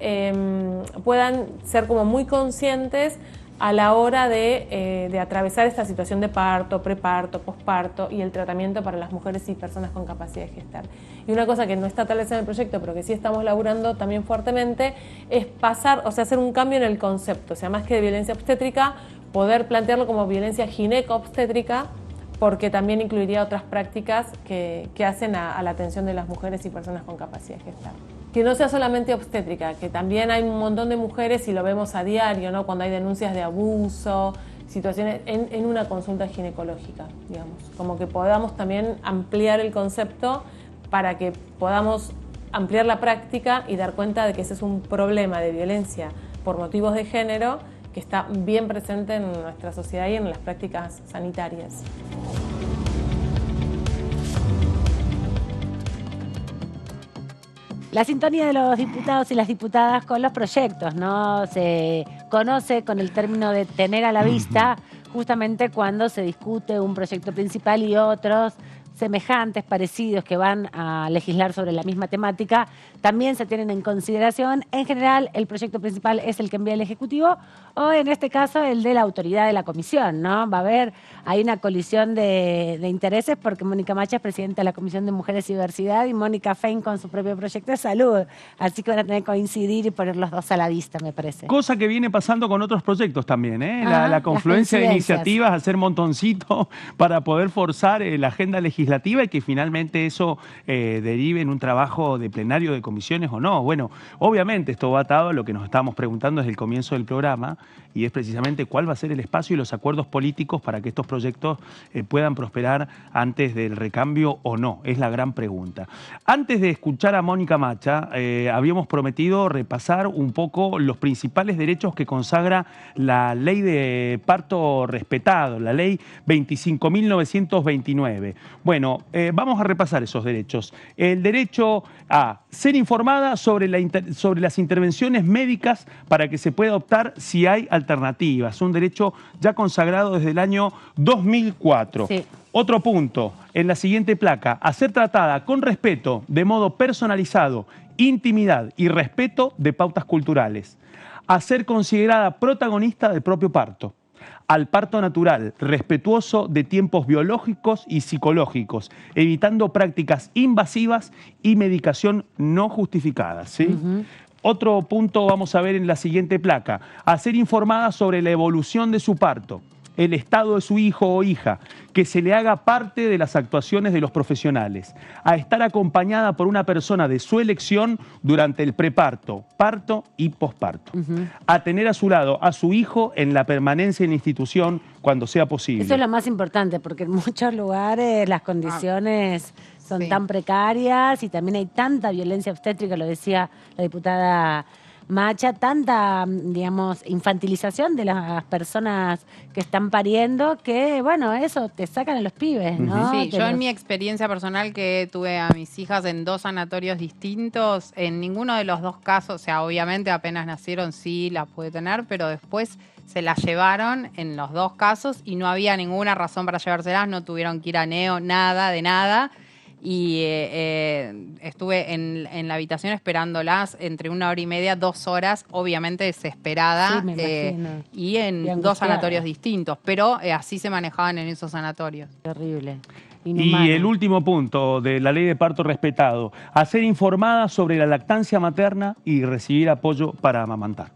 Speaker 18: ser como muy conscientes a la hora de atravesar esta situación de parto, preparto, posparto y el tratamiento para las mujeres y personas con capacidad de gestar. Y una cosa que no está tal vez en el proyecto, pero que sí estamos laburando también fuertemente, es hacer un cambio en el concepto, o sea, más que de violencia obstétrica, poder plantearlo como violencia gineco-obstétrica, porque también incluiría otras prácticas que hacen a la atención de las mujeres y personas con capacidad de gestar. Que no sea solamente obstétrica, que también hay un montón de mujeres, y lo vemos a diario, ¿no? Cuando hay denuncias de abuso, situaciones en una consulta ginecológica, digamos. Como que podamos también ampliar el concepto para que podamos ampliar la práctica y dar cuenta de que ese es un problema de violencia por motivos de género que está bien presente en nuestra sociedad y en las prácticas sanitarias.
Speaker 1: La sintonía de los diputados y las diputadas con los proyectos, ¿no? Se conoce con el término de tener a la vista justamente cuando se discute un proyecto principal y otros semejantes, parecidos, que van a legislar sobre la misma temática, también se tienen en consideración. En general, el proyecto principal es el que envía el Ejecutivo, o en este caso, el de la autoridad de la Comisión, ¿no? Hay una colisión de intereses porque Mónica Macha es presidenta de la Comisión de Mujeres y Diversidad y Mónica Fein con su propio proyecto de salud. Así que van a tener que coincidir y poner los dos a la vista, me parece.
Speaker 2: Cosa que viene pasando con otros proyectos también, ¿eh? La confluencia de iniciativas, hacer montoncito para poder forzar la agenda legislativa y que finalmente eso derive en un trabajo de plenario de comisiones o no. Bueno, obviamente esto va atado a lo que nos estábamos preguntando desde el comienzo del programa, y es precisamente cuál va a ser el espacio y los acuerdos políticos para que estos proyectos puedan prosperar antes del recambio o no. Es la gran pregunta. Antes de escuchar a Mónica Macha, habíamos prometido repasar un poco los principales derechos que consagra la Ley de Parto Respetado, la Ley 25.929. Bueno, vamos a repasar esos derechos. El derecho a ser informada sobre las intervenciones médicas para que se pueda optar si hay alternativas. Un derecho ya consagrado desde el año 2004. Sí. Otro punto, en la siguiente placa, a ser tratada con respeto, de modo personalizado, intimidad y respeto de pautas culturales. A ser considerada protagonista del propio parto. Al parto natural, respetuoso de tiempos biológicos y psicológicos, evitando prácticas invasivas y medicación no justificada, ¿sí? Otro punto vamos a ver en la siguiente placa, a ser informada sobre la evolución de su parto, el estado de su hijo o hija, que se le haga parte de las actuaciones de los profesionales, a estar acompañada por una persona de su elección durante el preparto, parto y posparto, a tener a su lado a su hijo en la permanencia en la institución cuando sea posible.
Speaker 1: Eso es lo más importante, porque en muchos lugares las condiciones son tan precarias y también hay tanta violencia obstétrica, lo decía la diputada Macha, tanta, digamos, infantilización de las personas que están pariendo que, bueno, eso te sacan a los pibes, ¿no?
Speaker 3: Sí, yo en mi experiencia personal que tuve a mis hijas en 2 sanatorios distintos, en ninguno de los 2 casos, o sea, obviamente apenas nacieron sí las pude tener, pero después se las llevaron en los 2 casos y no había ninguna razón para llevárselas, no tuvieron que ir a neo, nada de nada. Y estuve en la habitación esperándolas entre 1 hora y media, 2 horas, obviamente desesperada,
Speaker 1: Sí, me imagino.
Speaker 3: y en
Speaker 1: Y
Speaker 3: 2 sanatorios distintos, pero así se manejaban en esos sanatorios.
Speaker 1: Terrible.
Speaker 2: Y el último punto de la ley de parto respetado, a ser informada sobre la lactancia materna y recibir apoyo para amamantar.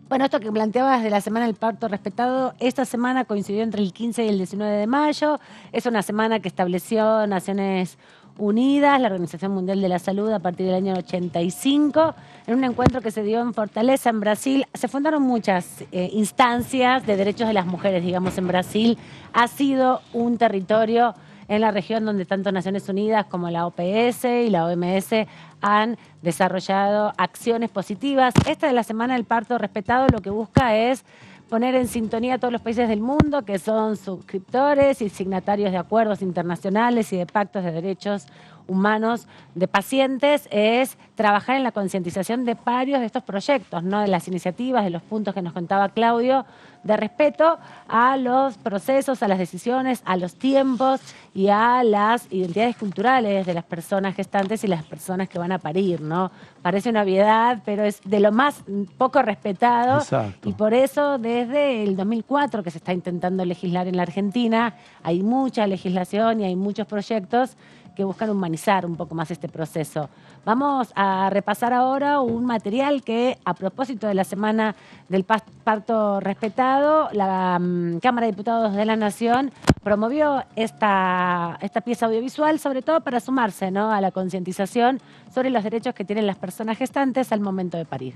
Speaker 1: Bueno, esto que planteabas de la Semana del Parto Respetado, esta semana coincidió entre el 15 y el 19 de mayo. Es una semana que estableció Naciones Unidas, la Organización Mundial de la Salud, a partir del año 85, en un encuentro que se dio en Fortaleza, en Brasil. Se fundaron muchas instancias de derechos de las mujeres, digamos, en Brasil. Ha sido un territorio en la región donde tanto Naciones Unidas como la OPS y la OMS han desarrollado acciones positivas. Esta de la Semana del Parto Respetado lo que busca es poner en sintonía a todos los países del mundo que son suscriptores y signatarios de acuerdos internacionales y de pactos de derechos humanos de pacientes, es trabajar en la concientización de varios de estos proyectos, ¿no? De las iniciativas, de los puntos que nos contaba Claudio, de respeto a los procesos, a las decisiones, a los tiempos y a las identidades culturales de las personas gestantes y las personas que van a parir, ¿no? Parece una obviedad, pero es de lo más poco respetado.
Speaker 2: Exacto.
Speaker 1: Y por eso desde el 2004 que se está intentando legislar en la Argentina, hay mucha legislación y hay muchos proyectos que buscan humanizar un poco más este proceso. Vamos a repasar ahora un material que, a propósito de la Semana del Parto Respetado, la Cámara de Diputados de la Nación promovió esta pieza audiovisual, sobre todo para sumarse, ¿no?, a la concientización sobre los derechos que tienen las personas gestantes al momento de parir.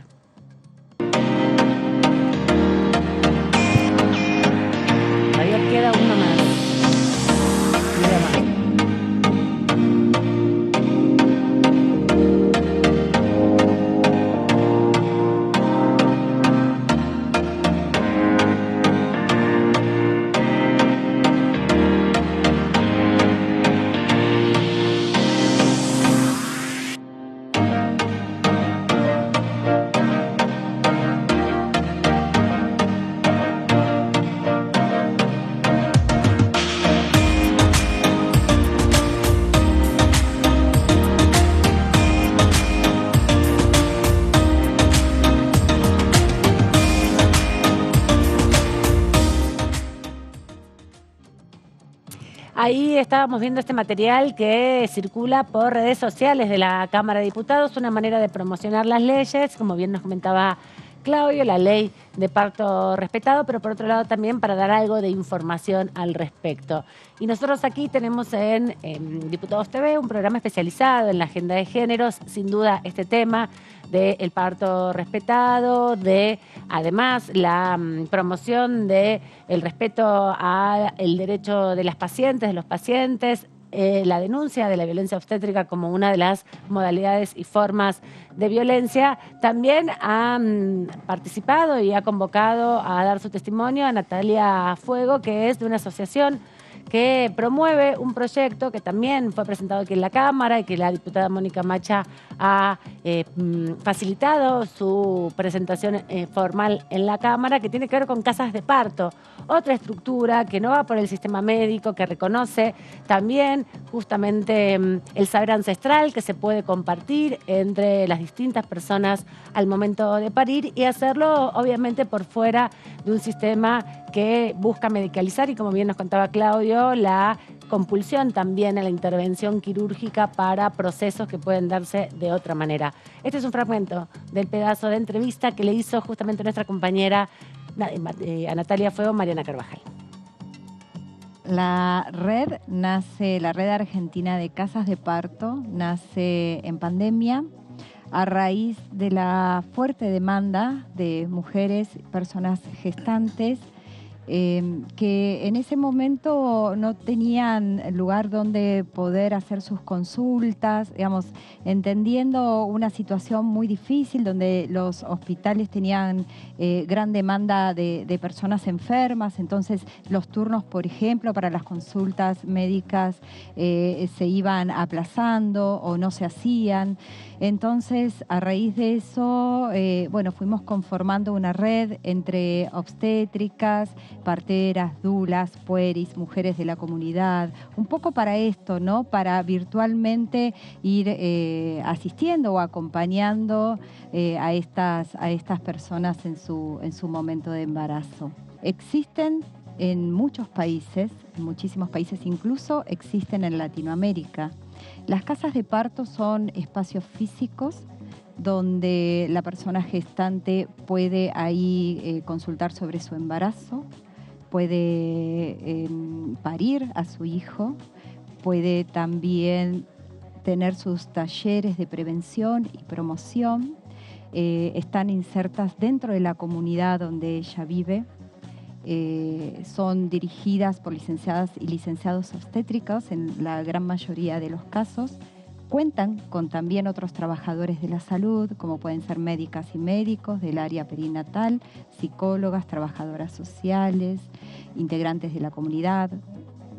Speaker 1: Todavía queda uno más. Mira más. Ahí estábamos viendo este material que circula por redes sociales de la Cámara de Diputados, una manera de promocionar las leyes, como bien nos comentaba Claudio, la ley de parto respetado, pero por otro lado también para dar algo de información al respecto. Y nosotros aquí tenemos en Diputados TV un programa especializado en la agenda de géneros, sin duda este tema del parto respetado, de además la promoción del respeto al derecho de las pacientes, de los pacientes, la denuncia de la violencia obstétrica como una de las modalidades y formas de violencia. También ha participado y ha convocado a dar su testimonio a Natalia Fuego, que es de una asociación que promueve un proyecto que también fue presentado aquí en la Cámara y que la diputada Mónica Macha ha facilitado su presentación formal en la Cámara, que tiene que ver con casas de parto, otra estructura que no va por el sistema médico, que reconoce también justamente el saber ancestral que se puede compartir entre las distintas personas al momento de parir y hacerlo obviamente por fuera de un sistema que busca medicalizar y, como bien nos contaba Claudio, la compulsión también a la intervención quirúrgica para procesos que pueden darse de otra manera. Este es un fragmento del pedazo de entrevista que le hizo justamente nuestra compañera a Natalia Fuego, Mariana Carvajal.
Speaker 19: La red argentina de casas de parto, nace en pandemia a raíz de la fuerte demanda de mujeres, personas gestantes, que en ese momento no tenían lugar donde poder hacer sus consultas, digamos, entendiendo una situación muy difícil donde los hospitales tenían gran demanda de personas enfermas, entonces los turnos, por ejemplo, para las consultas médicas se iban aplazando o no se hacían. Entonces, a raíz de eso, fuimos conformando una red entre obstétricas, parteras, dulas, pueris, mujeres de la comunidad, un poco para esto, ¿no? Para virtualmente ir asistiendo o acompañando a estas personas en su momento de embarazo. Existen en muchos países, en muchísimos países, incluso existen en Latinoamérica. Las casas de parto son espacios físicos donde la persona gestante puede ahí consultar sobre su embarazo, puede parir a su hijo, puede también tener sus talleres de prevención y promoción, están insertas dentro de la comunidad donde ella vive, son dirigidas por licenciadas y licenciados obstétricos en la gran mayoría de los casos. Cuentan con también otros trabajadores de la salud, como pueden ser médicas y médicos del área perinatal, psicólogas, trabajadoras sociales, integrantes de la comunidad,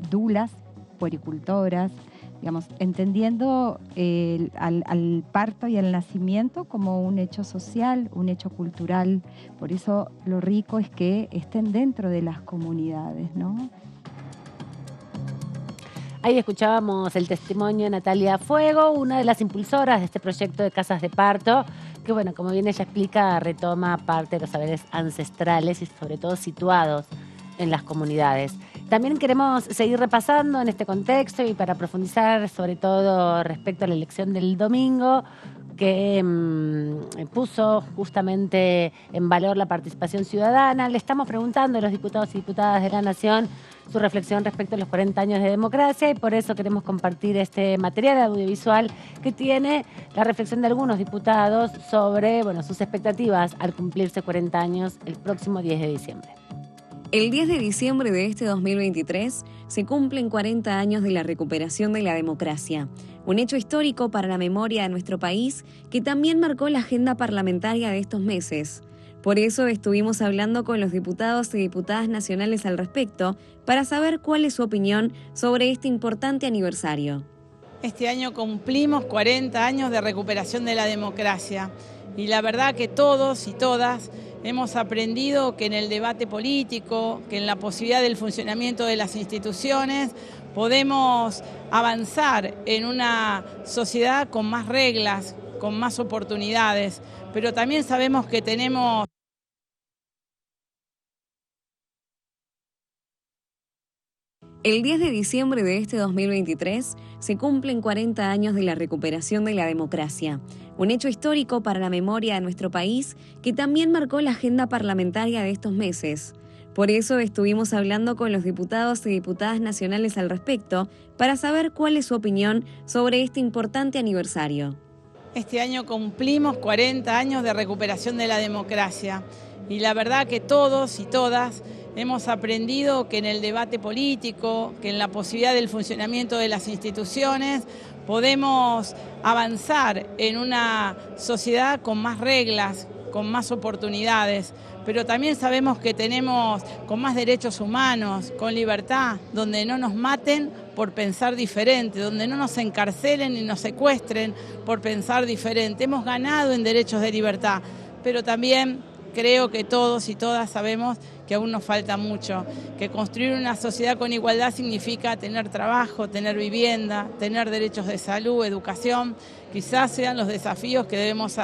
Speaker 19: dulas, puericultoras, digamos, entendiendo al parto y al nacimiento como un hecho social, un hecho cultural. Por eso lo rico es que estén dentro de las comunidades, ¿no?
Speaker 1: Ahí escuchábamos el testimonio de Natalia Fuego, una de las impulsoras de este proyecto de casas de parto, que bueno, como bien ella explica, retoma parte de los saberes ancestrales y sobre todo situados en las comunidades. También queremos seguir repasando en este contexto y para profundizar sobre todo respecto a la elección del domingo, que puso justamente en valor la participación ciudadana. Le estamos preguntando a los diputados y diputadas de la Nación su reflexión respecto a los 40 años de democracia y por eso queremos compartir este material audiovisual que tiene la reflexión de algunos diputados sobre sus expectativas al cumplirse 40 años el próximo 10 de diciembre.
Speaker 20: El 10 de diciembre de este 2023 se cumplen 40 años de la recuperación de la democracia, un hecho histórico para la memoria de nuestro país que también marcó la agenda parlamentaria de estos meses. Por eso estuvimos hablando con los diputados y diputadas nacionales al respecto para saber cuál es su opinión sobre este importante aniversario.
Speaker 21: Este año cumplimos 40 años de recuperación de la democracia y la verdad que todos y todas hemos aprendido que en el debate político, que en la posibilidad del funcionamiento de las instituciones, podemos avanzar en una sociedad con más reglas, con más oportunidades, pero también sabemos que tenemos...
Speaker 20: El 10 de diciembre de este 2023 se cumplen 40 años de la recuperación de la democracia, un hecho histórico para la memoria de nuestro país que también marcó la agenda parlamentaria de estos meses. Por eso estuvimos hablando con los diputados y diputadas nacionales al respecto para saber cuál es su opinión sobre este importante aniversario.
Speaker 21: Este año cumplimos 40 años de recuperación de la democracia y la verdad que todos y todas hemos aprendido que en el debate político, que en la posibilidad del funcionamiento de las instituciones, podemos avanzar en una sociedad con más reglas, con más oportunidades, pero también sabemos que tenemos con más derechos humanos, con libertad, donde no nos maten por pensar diferente, donde no nos encarcelen ni nos secuestren por pensar diferente. Hemos ganado en derechos de libertad, pero también creo que todos y todas sabemos que aún nos falta mucho, que construir una sociedad con igualdad significa tener trabajo, tener vivienda, tener derechos de salud, educación. Quizás sean los desafíos que debemos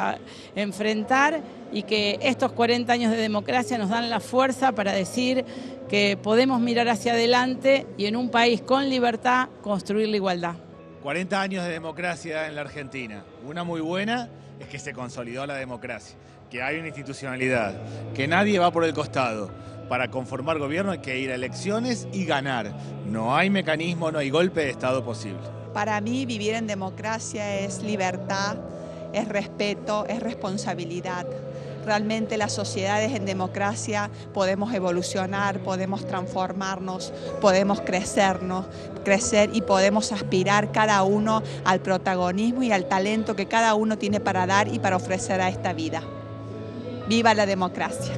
Speaker 21: enfrentar y que estos 40 años de democracia nos dan la fuerza para decir que podemos mirar hacia adelante y en un país con libertad construir la igualdad.
Speaker 22: 40 años de democracia en la Argentina. Una muy buena es que se consolidó la democracia, que hay una institucionalidad, que nadie va por el costado. para conformar gobierno hay que ir a elecciones y ganar. No hay mecanismo, no hay golpe de Estado posible.
Speaker 4: Para mí vivir en democracia es libertad, es respeto, es responsabilidad. Realmente las sociedades en democracia podemos evolucionar, podemos transformarnos, podemos crecer y podemos aspirar cada uno al protagonismo y al talento que cada uno tiene para dar y para ofrecer a esta vida. ¡Viva la democracia!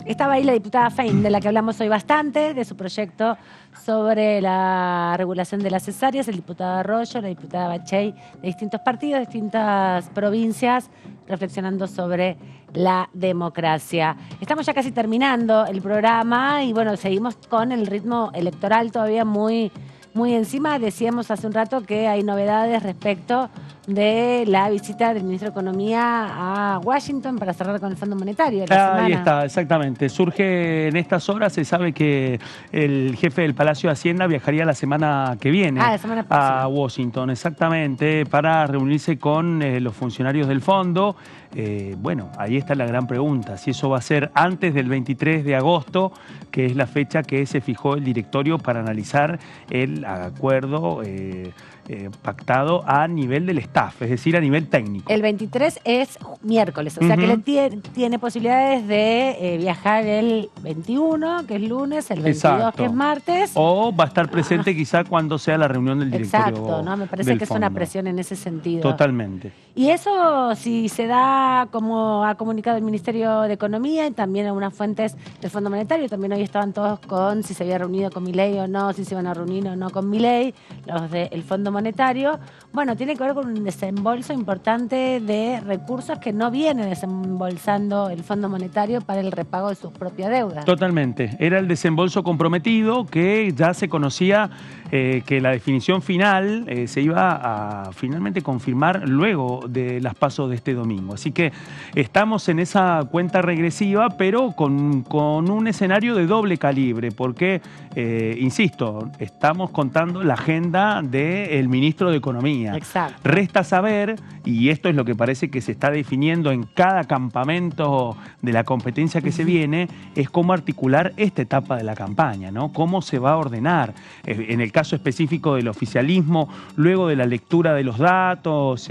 Speaker 1: Estaba ahí la diputada Fein, de la que hablamos hoy bastante, de su proyecto sobre la regulación de las cesáreas, el diputado Arroyo, la diputada Bachey, de distintos partidos, distintas provincias, reflexionando sobre la democracia. Estamos ya casi terminando el programa y bueno, seguimos con el ritmo electoral todavía muy encima. Decíamos hace un rato que hay novedades respecto de la visita del ministro de Economía a Washington para cerrar con el Fondo Monetario.
Speaker 2: Ahí está, exactamente. Surge en estas horas, se sabe que el jefe del Palacio de Hacienda viajaría la semana que viene a Washington, exactamente, para reunirse con los funcionarios del fondo. Bueno, ahí está la gran pregunta, si eso va a ser antes del 23 de agosto, que es la fecha que se fijó el directorio para analizar el acuerdo pactado a nivel del staff, es decir, a nivel técnico.
Speaker 1: El 23 es miércoles, o sea que él tiene posibilidades de viajar el 21, que es lunes, el 22, que es martes.
Speaker 2: O va a estar presente quizá cuando sea la reunión del directorio.
Speaker 1: Exacto, ¿no? Me parece que es una presión en ese sentido.
Speaker 2: Totalmente.
Speaker 1: Y eso, si se da como ha comunicado el Ministerio de Economía y también algunas fuentes del Fondo Monetario, también hoy estaban todos con si se había reunido con Milei o no, si se iban a reunir o no con Milei, los del Fondo Monetario. Bueno, tiene que ver con un desembolso importante de recursos que no viene desembolsando el Fondo Monetario para el repago de sus propias deudas.
Speaker 2: Totalmente. Era el desembolso comprometido que ya se conocía que la definición final se iba a finalmente confirmar luego de las PASO de este domingo. Así que estamos en esa cuenta regresiva, pero con un escenario de doble calibre, porque, insisto, estamos contando la agenda del ministro de Economía.
Speaker 1: Exacto.
Speaker 2: Resta saber, y esto es lo que parece que se está definiendo en cada campamento de la competencia que se viene, es cómo articular esta etapa de la campaña, ¿no? Cómo se va a ordenar. En el caso específico del oficialismo, luego de la lectura de los datos,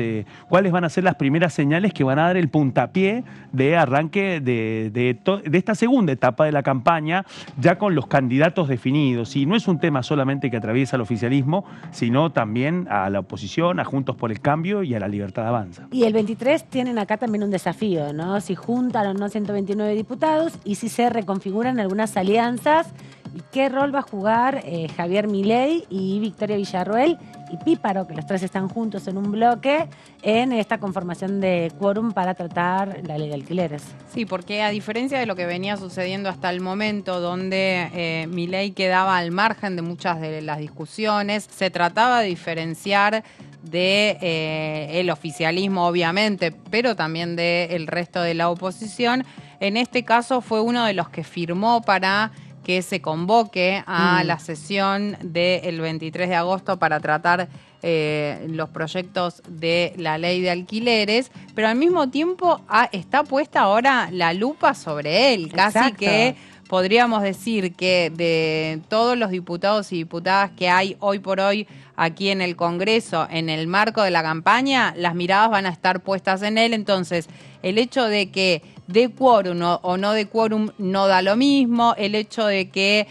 Speaker 2: cuáles van a ser las primeras señales que van a dar el puntapié de arranque de esta segunda etapa de la campaña, ya con los candidatos definidos. Y no es un tema solamente que atraviesa al oficialismo, sino también a la oposición, a Juntos por el Cambio y a la Libertad Avanza.
Speaker 1: Y el 23 tienen acá también un desafío, ¿no? Si juntan o no 129 diputados y si se reconfiguran algunas alianzas. ¿Y qué rol va a jugar Javier Milei y Victoria Villarruel y Píparo, que los tres están juntos en un bloque, en esta conformación de quórum para tratar la ley de alquileres?
Speaker 3: Sí, porque a diferencia de lo que venía sucediendo hasta el momento, donde Milei quedaba al margen de muchas de las discusiones, se trataba de diferenciar el oficialismo, obviamente, pero también del resto de la oposición. En este caso fue uno de los que firmó para que se convoque a la sesión del 23 de agosto para tratar los proyectos de la ley de alquileres, pero al mismo tiempo está puesta ahora la lupa sobre él. Casi
Speaker 1: Exacto.
Speaker 3: que podríamos decir que de todos los diputados y diputadas que hay hoy por hoy aquí en el Congreso, en el marco de la campaña, las miradas van a estar puestas en él. Entonces, el hecho de que de quórum o no de quórum no da lo mismo, el hecho de que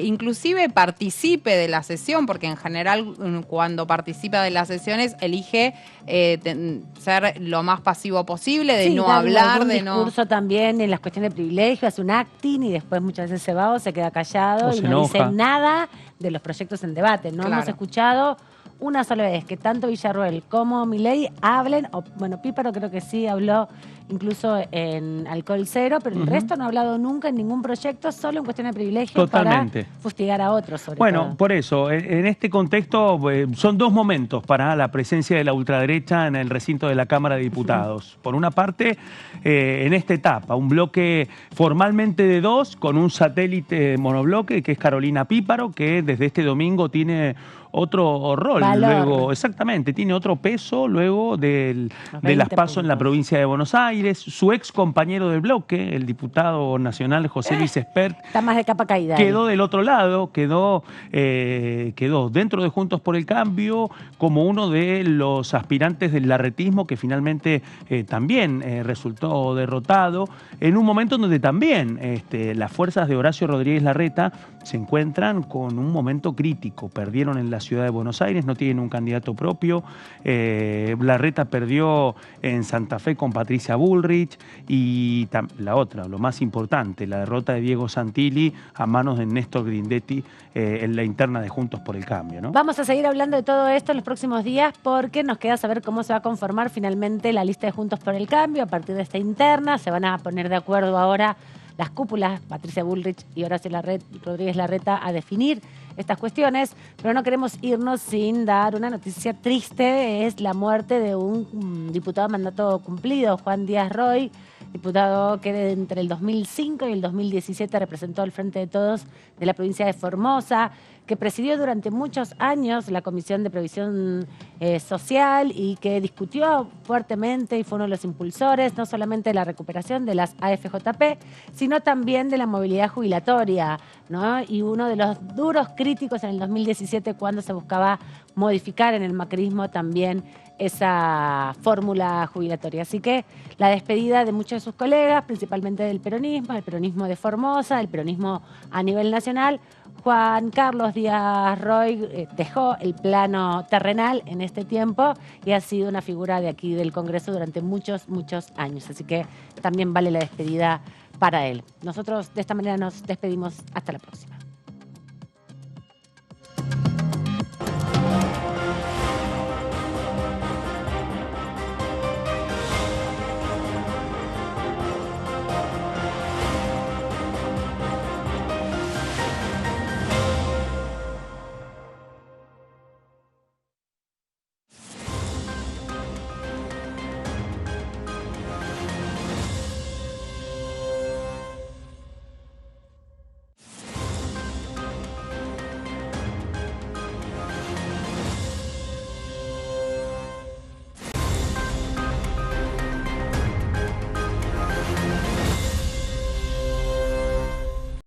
Speaker 3: inclusive participe de la sesión, porque en general cuando participa de las sesiones elige ser lo más pasivo posible, de no hablar, de no...
Speaker 1: discurso también en las cuestiones de privilegio, hace un acting y después muchas veces se va o se queda callado y no dice nada de los proyectos en debate. No hemos escuchado una sola vez que tanto Villarruel como Milei hablen, o bueno, Píparo creo que sí habló incluso en Alcohol Cero, pero el resto no ha hablado nunca en ningún proyecto, solo en cuestión de privilegio para fustigar a otros.
Speaker 2: Bueno, por eso, en este contexto son dos momentos para la presencia de la ultraderecha en el recinto de la Cámara de Diputados. Por una parte, en esta etapa, un bloque formalmente de dos, con un satélite monobloque, que es Carolina Píparo, que desde este domingo tiene otro rol.
Speaker 1: Valor.
Speaker 2: Luego, exactamente, tiene otro peso luego de las PASO en la provincia de Buenos Aires. Su ex compañero del bloque, el diputado nacional José Luis Espert,
Speaker 1: Está más de capa caída.
Speaker 2: quedó del otro lado, quedó dentro de Juntos por el Cambio como uno de los aspirantes del larretismo que finalmente también resultó derrotado en un momento en donde también las fuerzas de Horacio Rodríguez Larreta se encuentran con un momento crítico. Perdieron en la ciudad de Buenos Aires, no tienen un candidato propio. Larreta perdió en Santa Fe con Patricia Bullrich y la otra, lo más importante, la derrota de Diego Santilli a manos de Néstor Grindetti en la interna de Juntos por el Cambio, ¿no?
Speaker 1: Vamos a seguir hablando de todo esto en los próximos días porque nos queda saber cómo se va a conformar finalmente la lista de Juntos por el Cambio a partir de esta interna. Se van a poner de acuerdo ahora las cúpulas, Patricia Bullrich y Horacio Rodríguez Larreta, a definir estas cuestiones, pero no queremos irnos sin dar una noticia triste. Es la muerte de un diputado de mandato cumplido, Juan Díaz Roy, diputado que entre el 2005 y el 2017 representó al Frente de Todos de la provincia de Formosa, que presidió durante muchos años la Comisión de Previsión Social y que discutió fuertemente y fue uno de los impulsores no solamente de la recuperación de las AFJP, sino también de la movilidad jubilatoria, ¿no? Y uno de los duros críticos en el 2017 cuando se buscaba modificar en el macrismo también esa fórmula jubilatoria. Así que la despedida de muchos de sus colegas, principalmente del peronismo, el peronismo de Formosa, el peronismo a nivel nacional. Juan Carlos Díaz Roy dejó el plano terrenal en este tiempo y ha sido una figura de aquí del Congreso durante muchos, muchos años. Así que también vale la despedida para él. Nosotros de esta manera nos despedimos. Hasta la próxima.